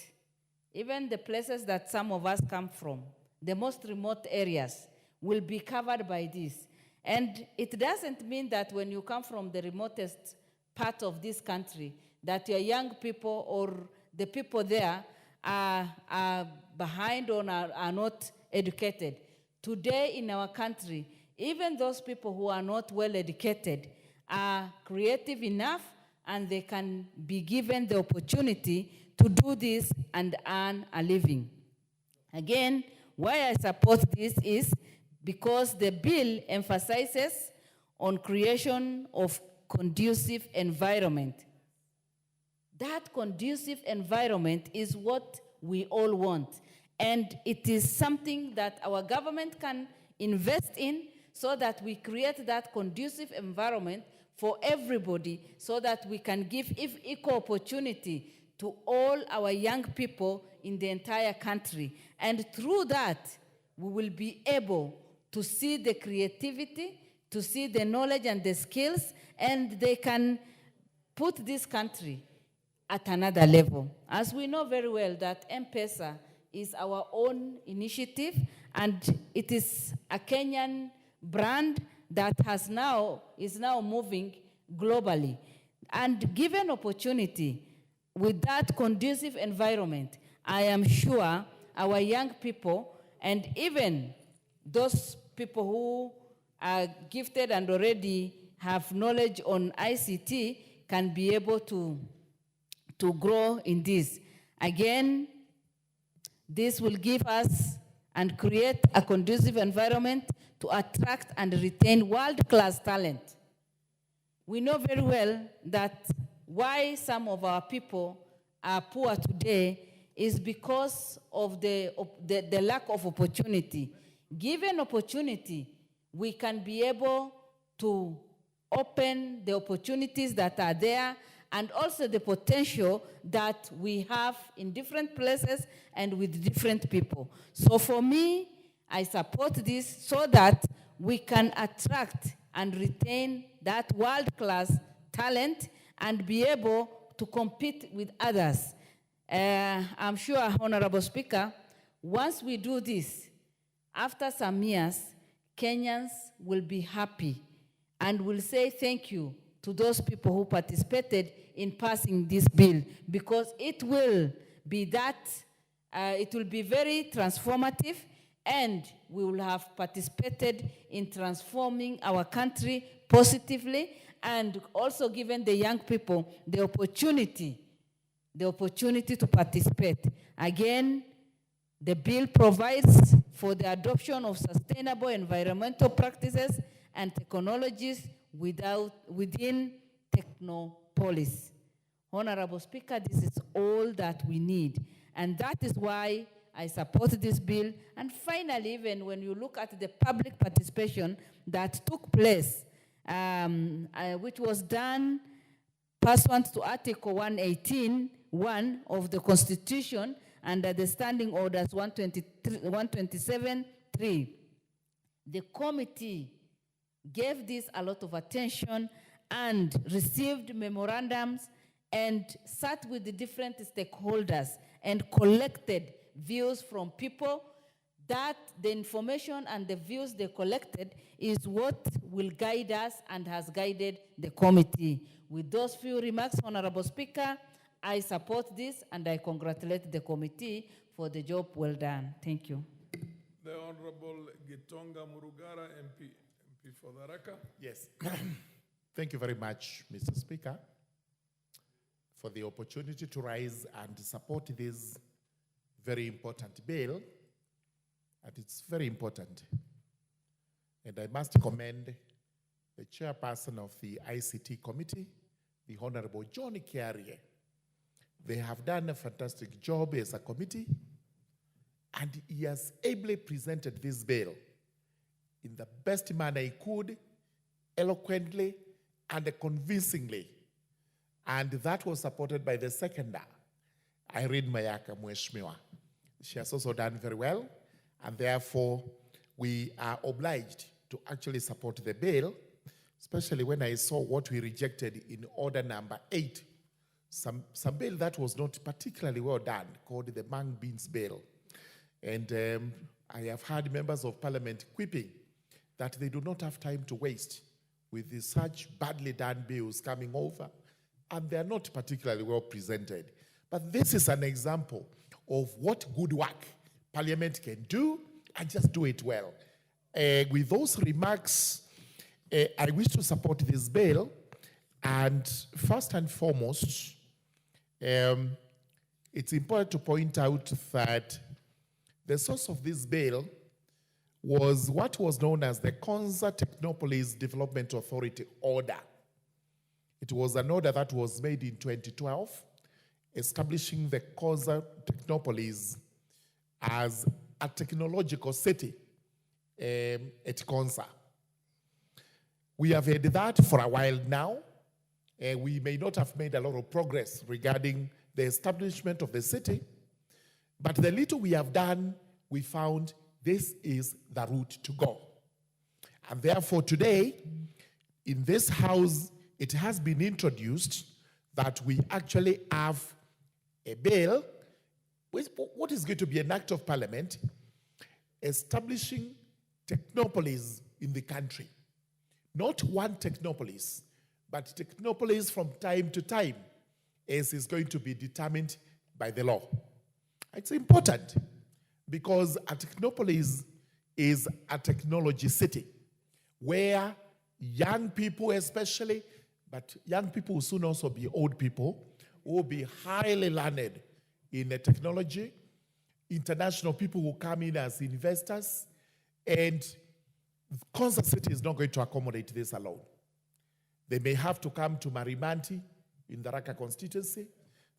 even the places that some of us come from, the most remote areas, will be covered by this. And it doesn't mean that when you come from the remotest part of this country, that your young people or the people there are behind or are not educated. Today in our country, even those people who are not well educated are creative enough and they can be given the opportunity to do this and earn a living. Again, why I support this is because the bill emphasizes on creation of conducive environment. That conducive environment is what we all want. And it is something that our government can invest in so that we create that conducive environment for everybody so that we can give equal opportunity to all our young people in the entire country. And through that, we will be able to see the creativity, to see the knowledge and the skills, and they can put this country at another level. As we know very well that M-Pesa is our own initiative, and it is a Kenyan brand that is now moving globally. And given opportunity, with that conducive environment, I am sure our young people and even those people who are gifted and already have knowledge on ICT can be able to grow in this. Again, this will give us and create a conducive environment to attract and retain world-class talent. We know very well that why some of our people are poor today is because of the lack of opportunity. Given opportunity, we can be able to open the opportunities that are there and also the potential that we have in different places and with different people. So for me, I support this so that we can attract and retain that world-class talent and be able to compete with others. I'm sure, Honorable Speaker, once we do this, after some years, Kenyans will be happy and will say thank you to those people who participated in passing this bill, because it will be very transformative, and we will have participated in transforming our country positively, and also given the young people the opportunity to participate. Again, the bill provides for the adoption of sustainable environmental practices and technologies within Technopolis. Honorable Speaker, this is all that we need. And that is why I support this bill. And finally, even when you look at the public participation that took place, which was done pursuant to Article 118(1) of the Constitution under the Standing Orders 127(3), the committee gave this a lot of attention and received memorandums and sat with the different stakeholders and collected views from people. That the information and the views they collected is what will guide us and has guided the committee. With those few remarks, Honorable Speaker, I support this and I congratulate the committee for the job well done. Thank you. The Honorable Gitonga Murugara, MP for Tharaka. Yes. Thank you very much, Mr. Speaker, for the opportunity to rise and support this very important bill. And it's very important. And I must commend the chairperson of the ICT committee, the Honorable John Kiarie. They have done a fantastic job as a committee, and he has ably presented this bill in the best manner he could, eloquently and convincingly. And that was supported by the seconder, Irene Mayaka Mweshmiwa. She has also done very well, and therefore we are obliged to actually support the bill, especially when I saw what we rejected in order number 8, some bill that was not particularly well done, called the Mang Beans Bill. And I have heard members of parliament quipping that they do not have time to waste with such badly done bills coming over, and they are not particularly well presented. But this is an example of what good work Parliament can do, and just do it well. with those remarks, I wish to support this bill. And first and foremost, it's important to point out that the source of this bill was what was known as the Konza Technopolis Development Authority Order. It was an order that was made in 2012, establishing the Konza Technopolis as a technological city at Konza. We have had that for a while now. We may not have made a lot of progress regarding the establishment of the city, but the little we have done, we found this is the route to go. And therefore today, in this house, it has been introduced that we actually have a bill, what is going to be an act of parliament, establishing technopolis in the country. Not one technopolis, but technopolis from time to time, as is going to be determined by the law. It's important because a technopolis is a technology city where young people especially, but young people will soon also be old people, will be highly learned in the technology. International people will come in as investors, and Konza City is not going to accommodate this alone. They may have to come to Marimanti in the Raka constituency.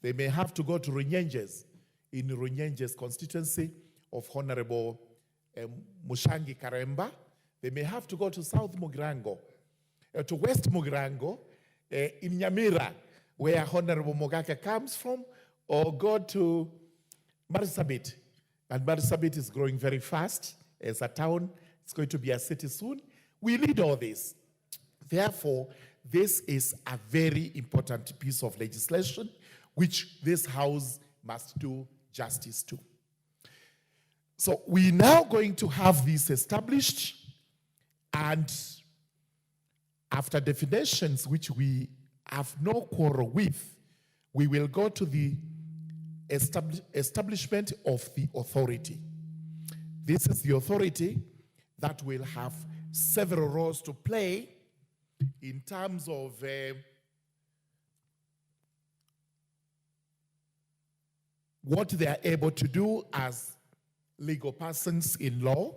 They may have to go to Runyenjes in Runyenjes constituency of Honorable Mushangi Karemba. They may have to go to South Mugirango, to West Mugirango, in Nyamira, where Honorable Mogaka comes from, or go to Marsabit. And Marsabit is growing very fast as a town. It's going to be a city soon. We need all this. Therefore, this is a very important piece of legislation which this House must do justice to. So we're now going to have this established, and after definitions which we have no quarrel with, we will go to the establishment of the authority. This is the authority that will have several roles to play in terms of what they are able to do as legal persons in law.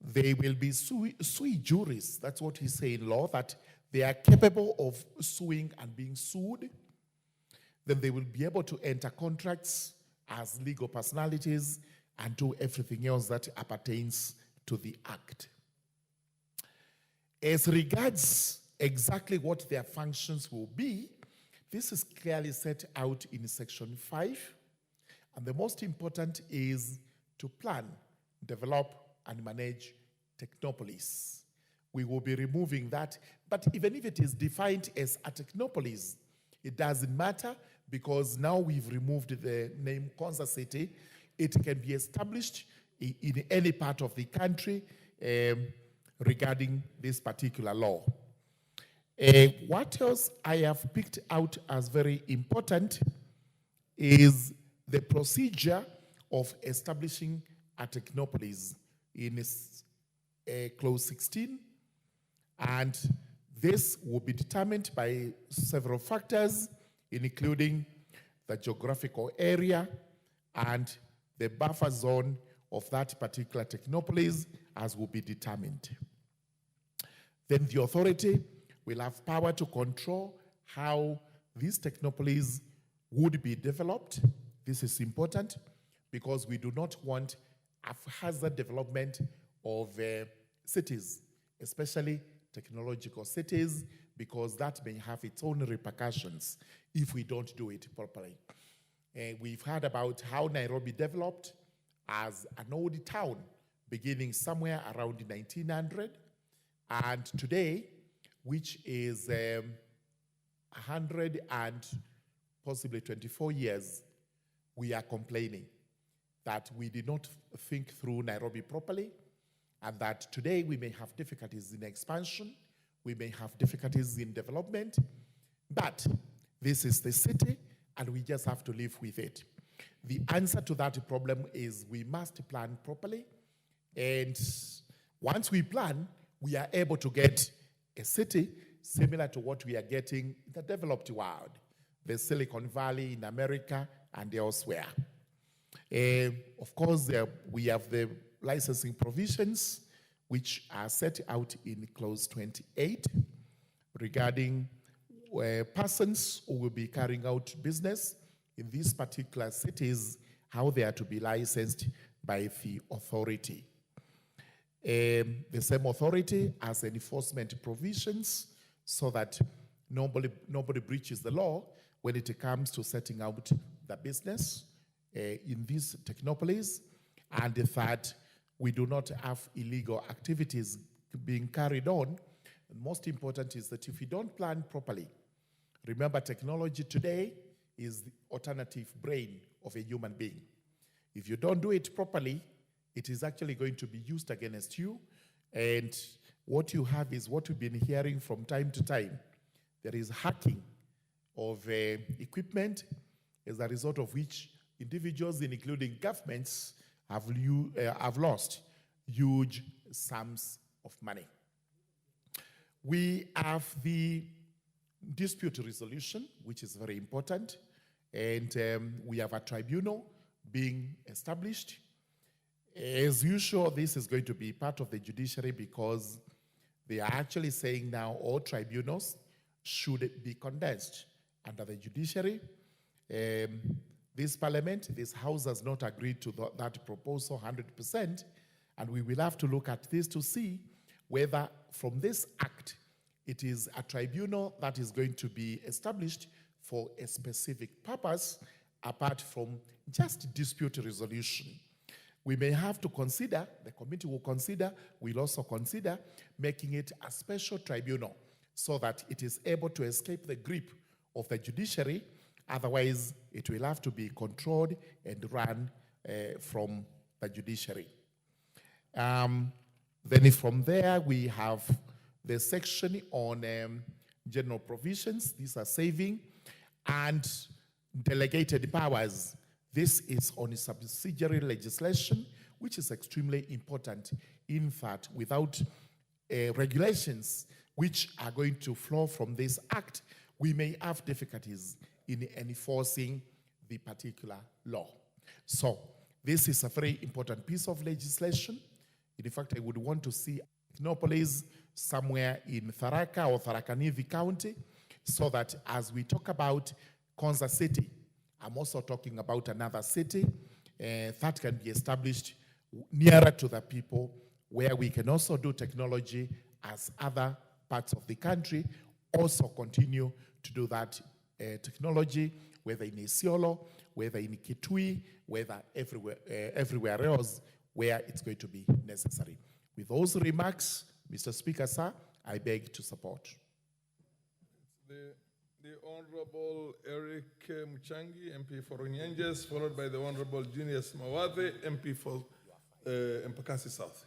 They will be sui juris. That's what he says in law, that they are capable of suing and being sued. Then they will be able to enter contracts as legal personalities and do everything else that appertains to the act. As regards exactly what their functions will be, this is clearly set out in section 5. And the most important is to plan, develop, and manage Technopolis. We will be removing that. But even if it is defined as a Technopolis, it doesn't matter, because now we've removed the name Konza City. It can be established in any part of the country regarding this particular law. What else I have picked out as very important is the procedure of establishing a Technopolis in clause 16. And this will be determined by several factors, including the geographical area and the buffer zone of that particular Technopolis, as will be determined. Then the authority will have power to control how these Technopolis would be developed. This is important because we do not want a haphazard development of cities, especially technological cities, because that may have its own repercussions if we don't do it properly. We've heard about how Nairobi developed as an old town beginning somewhere around 1900, and today, which is 100 and possibly 24 years, we are complaining that we did not think through Nairobi properly, and that today we may have difficulties in expansion, we may have difficulties in development, but this is the city and we just have to live with it. The answer to that problem is we must plan properly, and Once we plan, we are able to get a city similar to what we are getting in the developed world, the Silicon Valley in America and elsewhere. Of course, we have the licensing provisions which are set out in clause 28 regarding persons who will be carrying out business in these particular cities, how they are to be licensed by the authority. The same authority has enforcement provisions so that nobody breaches the law when it comes to setting out the business in these technopolis. And the third, we do not have illegal activities being carried on. And most important is that if you don't plan properly, remember technology today is the alternative brain of a human being. If you don't do it properly, it is actually going to be used against you. And what you have is what we've been hearing from time to time. There is hacking of equipment, as a result of which individuals, including governments, have lost huge sums of money. We have the dispute resolution, which is very important, and we have a tribunal being established. As usual, this is going to be part of the judiciary because they are actually saying now all tribunals should be condensed under the judiciary. This parliament, this house has not agreed to that proposal 100%, and we will have to look at this to see whether from this act it is a tribunal that is going to be established for a specific purpose apart from just dispute resolution. We may have to consider, the committee will consider, we'll also consider making it a special tribunal so that it is able to escape the grip of the judiciary. Otherwise, it will have to be controlled and run from the judiciary. Then from there, we have the section on general provisions. These are saving and delegated powers. This is on subsidiary legislation, which is extremely important. In fact, without regulations which are going to flow from this act, we may have difficulties in enforcing the particular law. So this is a very important piece of legislation. In fact, I would want to see Technopolis somewhere in Tharaka or Tharaka Nithi County, so that as we talk about Konza City, I'm also talking about another city that can be established nearer to the people, where we can also do technology as other parts of the country also continue to do that technology, whether in Isiolo, whether in Kitui, whether everywhere else where it's going to be necessary. With those remarks, Mr. Speaker, sir, I beg to support. The Honorable Eric Muchangi, MP for Onyenjes, followed by the Honorable Junius Mawathe, MP for Mpakasi South.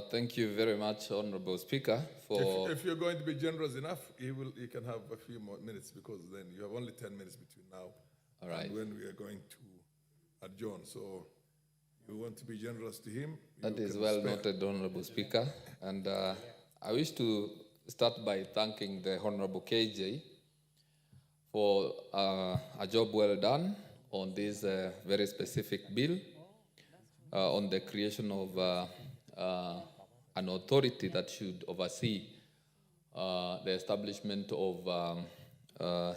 Thank you very much, Honorable Speaker. If you're going to be generous enough, you can have a few more minutes, because then you have only 10 minutes between now and when we are going to adjourn. So you want to be generous to him. That is well noted, Honorable Speaker. And I wish to start by thanking the Honorable KJ for a job well done on this very specific bill on the creation of an authority that should oversee the establishment of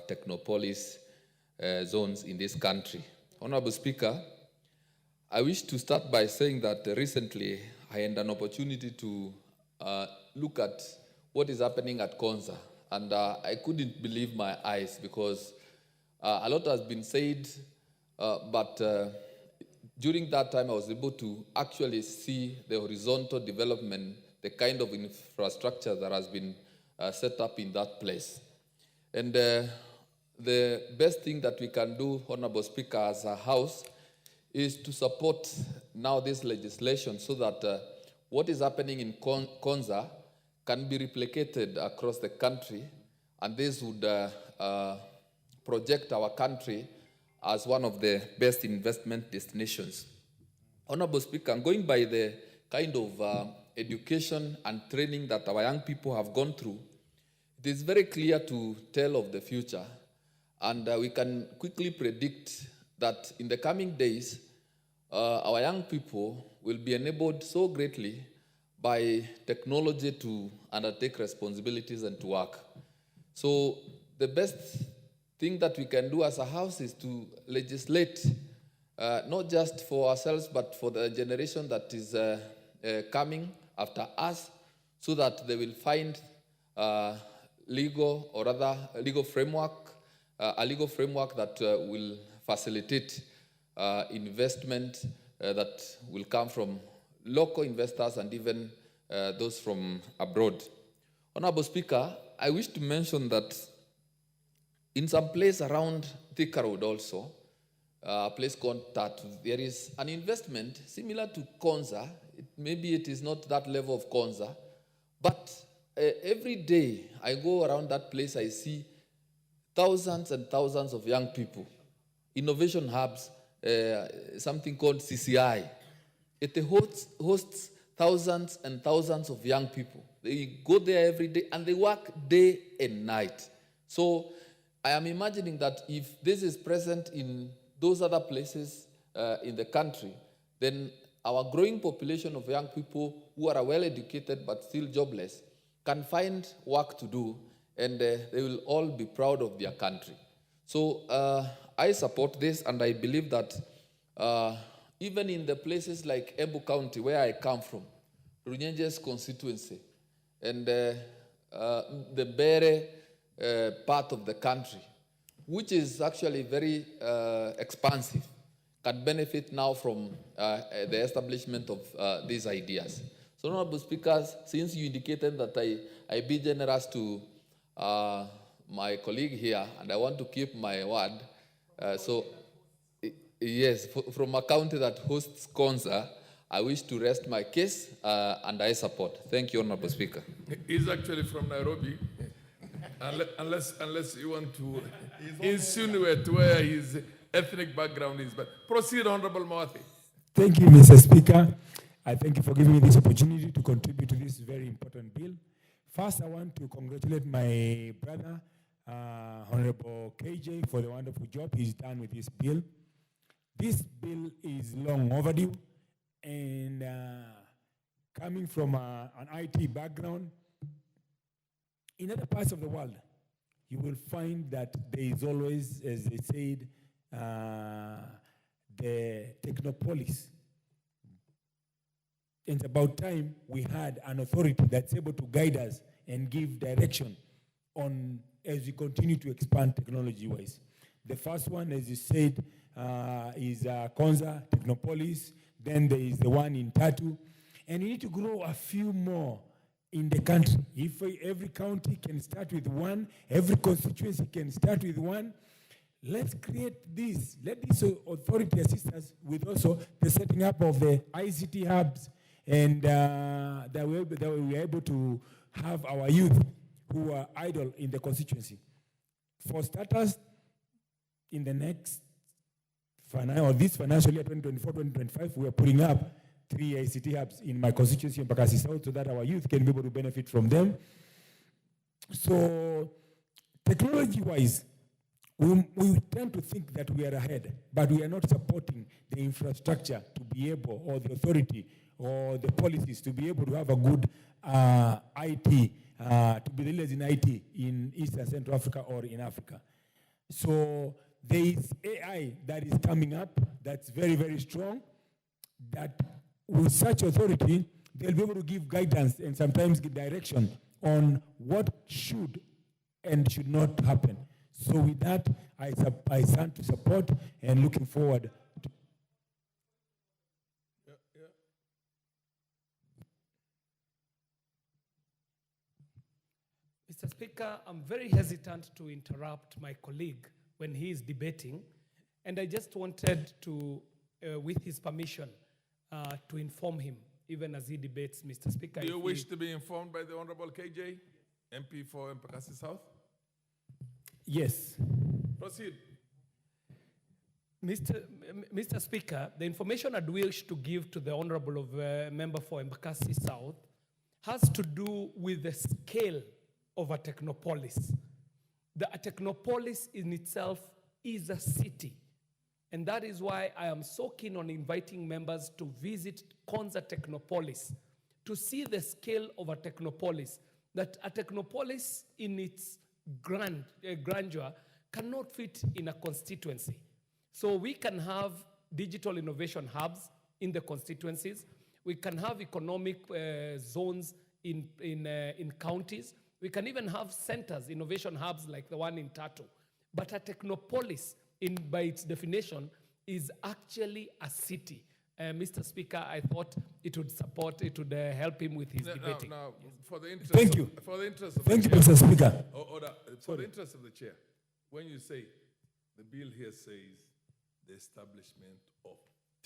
Technopolis zones in this country. Honorable Speaker, I wish to start by saying that recently I had an opportunity to look at what is happening at Konza, and I couldn't believe my eyes, because a lot has been said, but during that time I was able to actually see the horizontal development, the kind of infrastructure that has been set up in that place. And the best thing that we can do, Honorable Speaker, as a House, is to support now this legislation so that what is happening in Konza can be replicated across the country, and this would project our country as one of the best investment destinations. Honorable Speaker, going by the kind of education and training that our young people have gone through, it is very clear to tell of the future. And we can quickly predict that in the coming days, our young people will be enabled so greatly by technology to undertake responsibilities and to work. So the best thing that we can do as a house is to legislate, not just for ourselves, but for the generation that is coming after us, so that they will find legal or rather a legal framework that will facilitate investment that will come from local investors and even those from abroad. Honorable Speaker, I wish to mention that in some place around Thika Road also, a place called Tatu, there is an investment similar to Konza. Maybe it is not that level of Konza, but every day I go around that place, I see thousands and thousands of young people. Innovation hubs, something called CCI. It hosts thousands and thousands of young people. They go there every day and they work day and night. So I am imagining that if this is present in those other places in the country, then our growing population of young people who are well educated but still jobless can find work to do, and they will all be proud of their country. So I support this, and I believe that even in the places like Embu County, where I come from, Runyenje's constituency, and the Bere part of the country, which is actually very expansive, can benefit now from the establishment of these ideas. So, Honorable Speakers, since you indicated that I be generous to my colleague here, and I want to keep my word, yes, from a county that hosts Konza, I wish to rest my case, and I support. Thank you, Honorable Speaker. He's actually from Nairobi, unless you want to insinuate where his ethnic background is. But proceed, Honorable Mawati. Thank you, Mr. Speaker. I thank you for giving me this opportunity to contribute to this very important bill. First, I want to congratulate my brother, Honorable KJ, for the wonderful job he's done with this bill. This bill is long overdue, and coming from an IT background, in other parts of the world, you will find that there is always, as they said, the Technopolis. It's about time we had an authority that's able to guide us and give direction on as we continue to expand technology-wise. The first one, as you said, is Konza, Technopolis. Then there is the one in Tatu. And we need to grow a few more in the country. If every county can start with one, every constituency can start with one, let's create this. Let this authority assist us with also the setting up of the ICT hubs, and that we are able to have our youth who are idle in the constituency. For starters, in the next this financial year, 2024-2025, we are putting up 3 ICT hubs in my constituency in Pakasi South so that our youth can be able to benefit from them. So technology-wise, we tend to think that we are ahead, but we are not supporting the infrastructure to be able, or the authority, or the policies to be able to have a good IT, to be the leaders in IT in East and Central Africa or in Africa. So there is AI that is coming up that's very, very strong, that with such authority, they'll be able to give guidance and sometimes give direction on what should and should not happen. So with that, I stand to support and looking forward to. Mr. Speaker, I'm very hesitant to interrupt my colleague when he is debating, and I just wanted to, with his permission, to inform him, even as he debates, Mr. Speaker. Do you wish to be informed by the Honorable KJ, MP for Embakasi South? Yes. Proceed. Mr. Speaker, the information I'd wish to give to the Honorable Member for Embakasi South has to do with the scale of a Technopolis. A Technopolis in itself is a city. And that is why I am so keen on inviting members to visit Konza Technopolis, to see the scale of a Technopolis, that a Technopolis in its grandeur cannot fit in a constituency. So we can have digital innovation hubs in the constituencies. We can have economic zones in counties. We can even have centers, innovation hubs like the one in Tatu. But a Technopolis, by its definition, is actually a city. Mr. Speaker, I thought it would help him with his debating. Now, for the interest Thank you. For the interest of Thank the you, chair, Mr. Speaker. For the interest of the chair, when you say, the bill here says the establishment of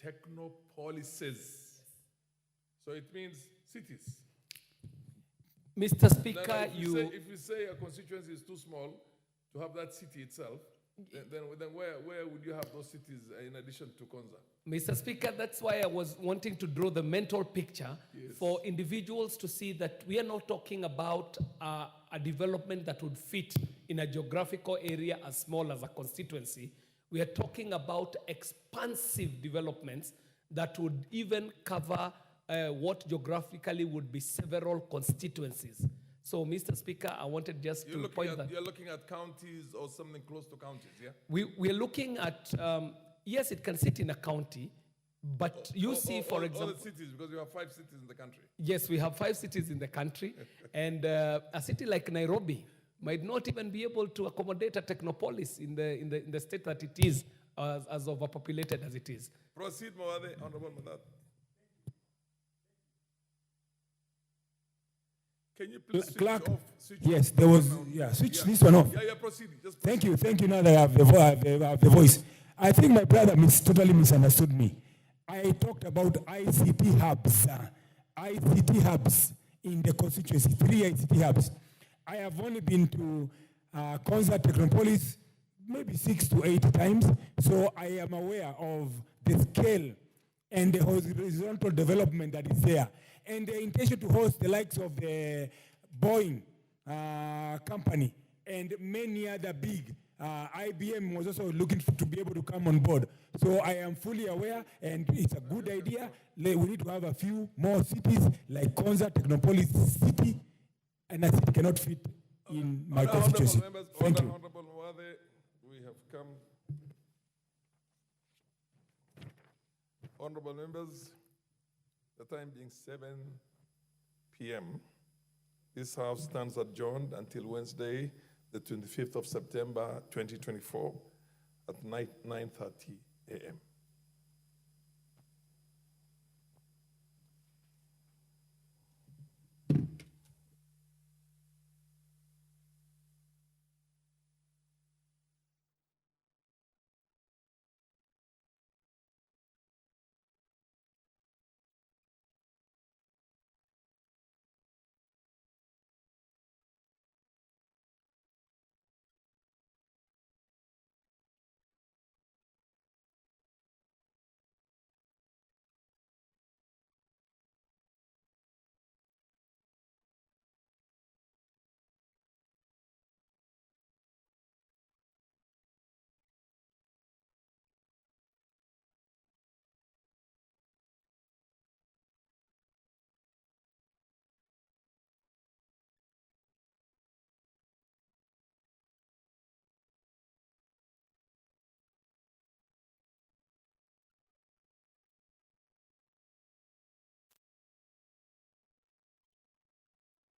technopolises, so it means cities. Mr. Speaker, Now, if you say a constituency is too small to have that city itself, then where would you have those cities in addition to Konza? Mr. Speaker, that's why I was wanting to draw the mental picture for individuals to see that we are not talking about a development that would fit in a geographical area as small as a constituency. We are talking about expansive developments that would even cover what geographically would be several constituencies. So, Mr. Speaker, I wanted just to point that. You're looking at counties or something close to counties, yeah? We're looking at, yes, it can sit in a county, but for example... All the cities, because you have 5 cities in the country. Yes, we have 5 cities in the country, and a city like Nairobi might not even be able to accommodate a Technopolis in the state that it is, as overpopulated as it is. Proceed, Mawade, Honorable Madat. Can you please switch Clerk, off? yes, there was, switch this one off. Yeah, proceed. Just Thank you. Now that I have the voice. I think my brother totally misunderstood me. I talked about ICT hubs in the constituency, 3 ICT hubs. I have only been to Konza Technopolis maybe 6 to 8 times, so I am aware of the scale and the horizontal development that is there. And the intention to host the likes of the Boeing company and many other big, IBM was also looking to be able to come on board. So I am fully aware, and it's a good idea. We need to have a few more cities like Konza, Technopolis City, and a city cannot fit in my constituency. Thank you. Honorable Mwade, we have come. Honorable members, the time being 7 p.m., this House stands adjourned until Wednesday, the 25th of September, 2024, at 9:30 a.m.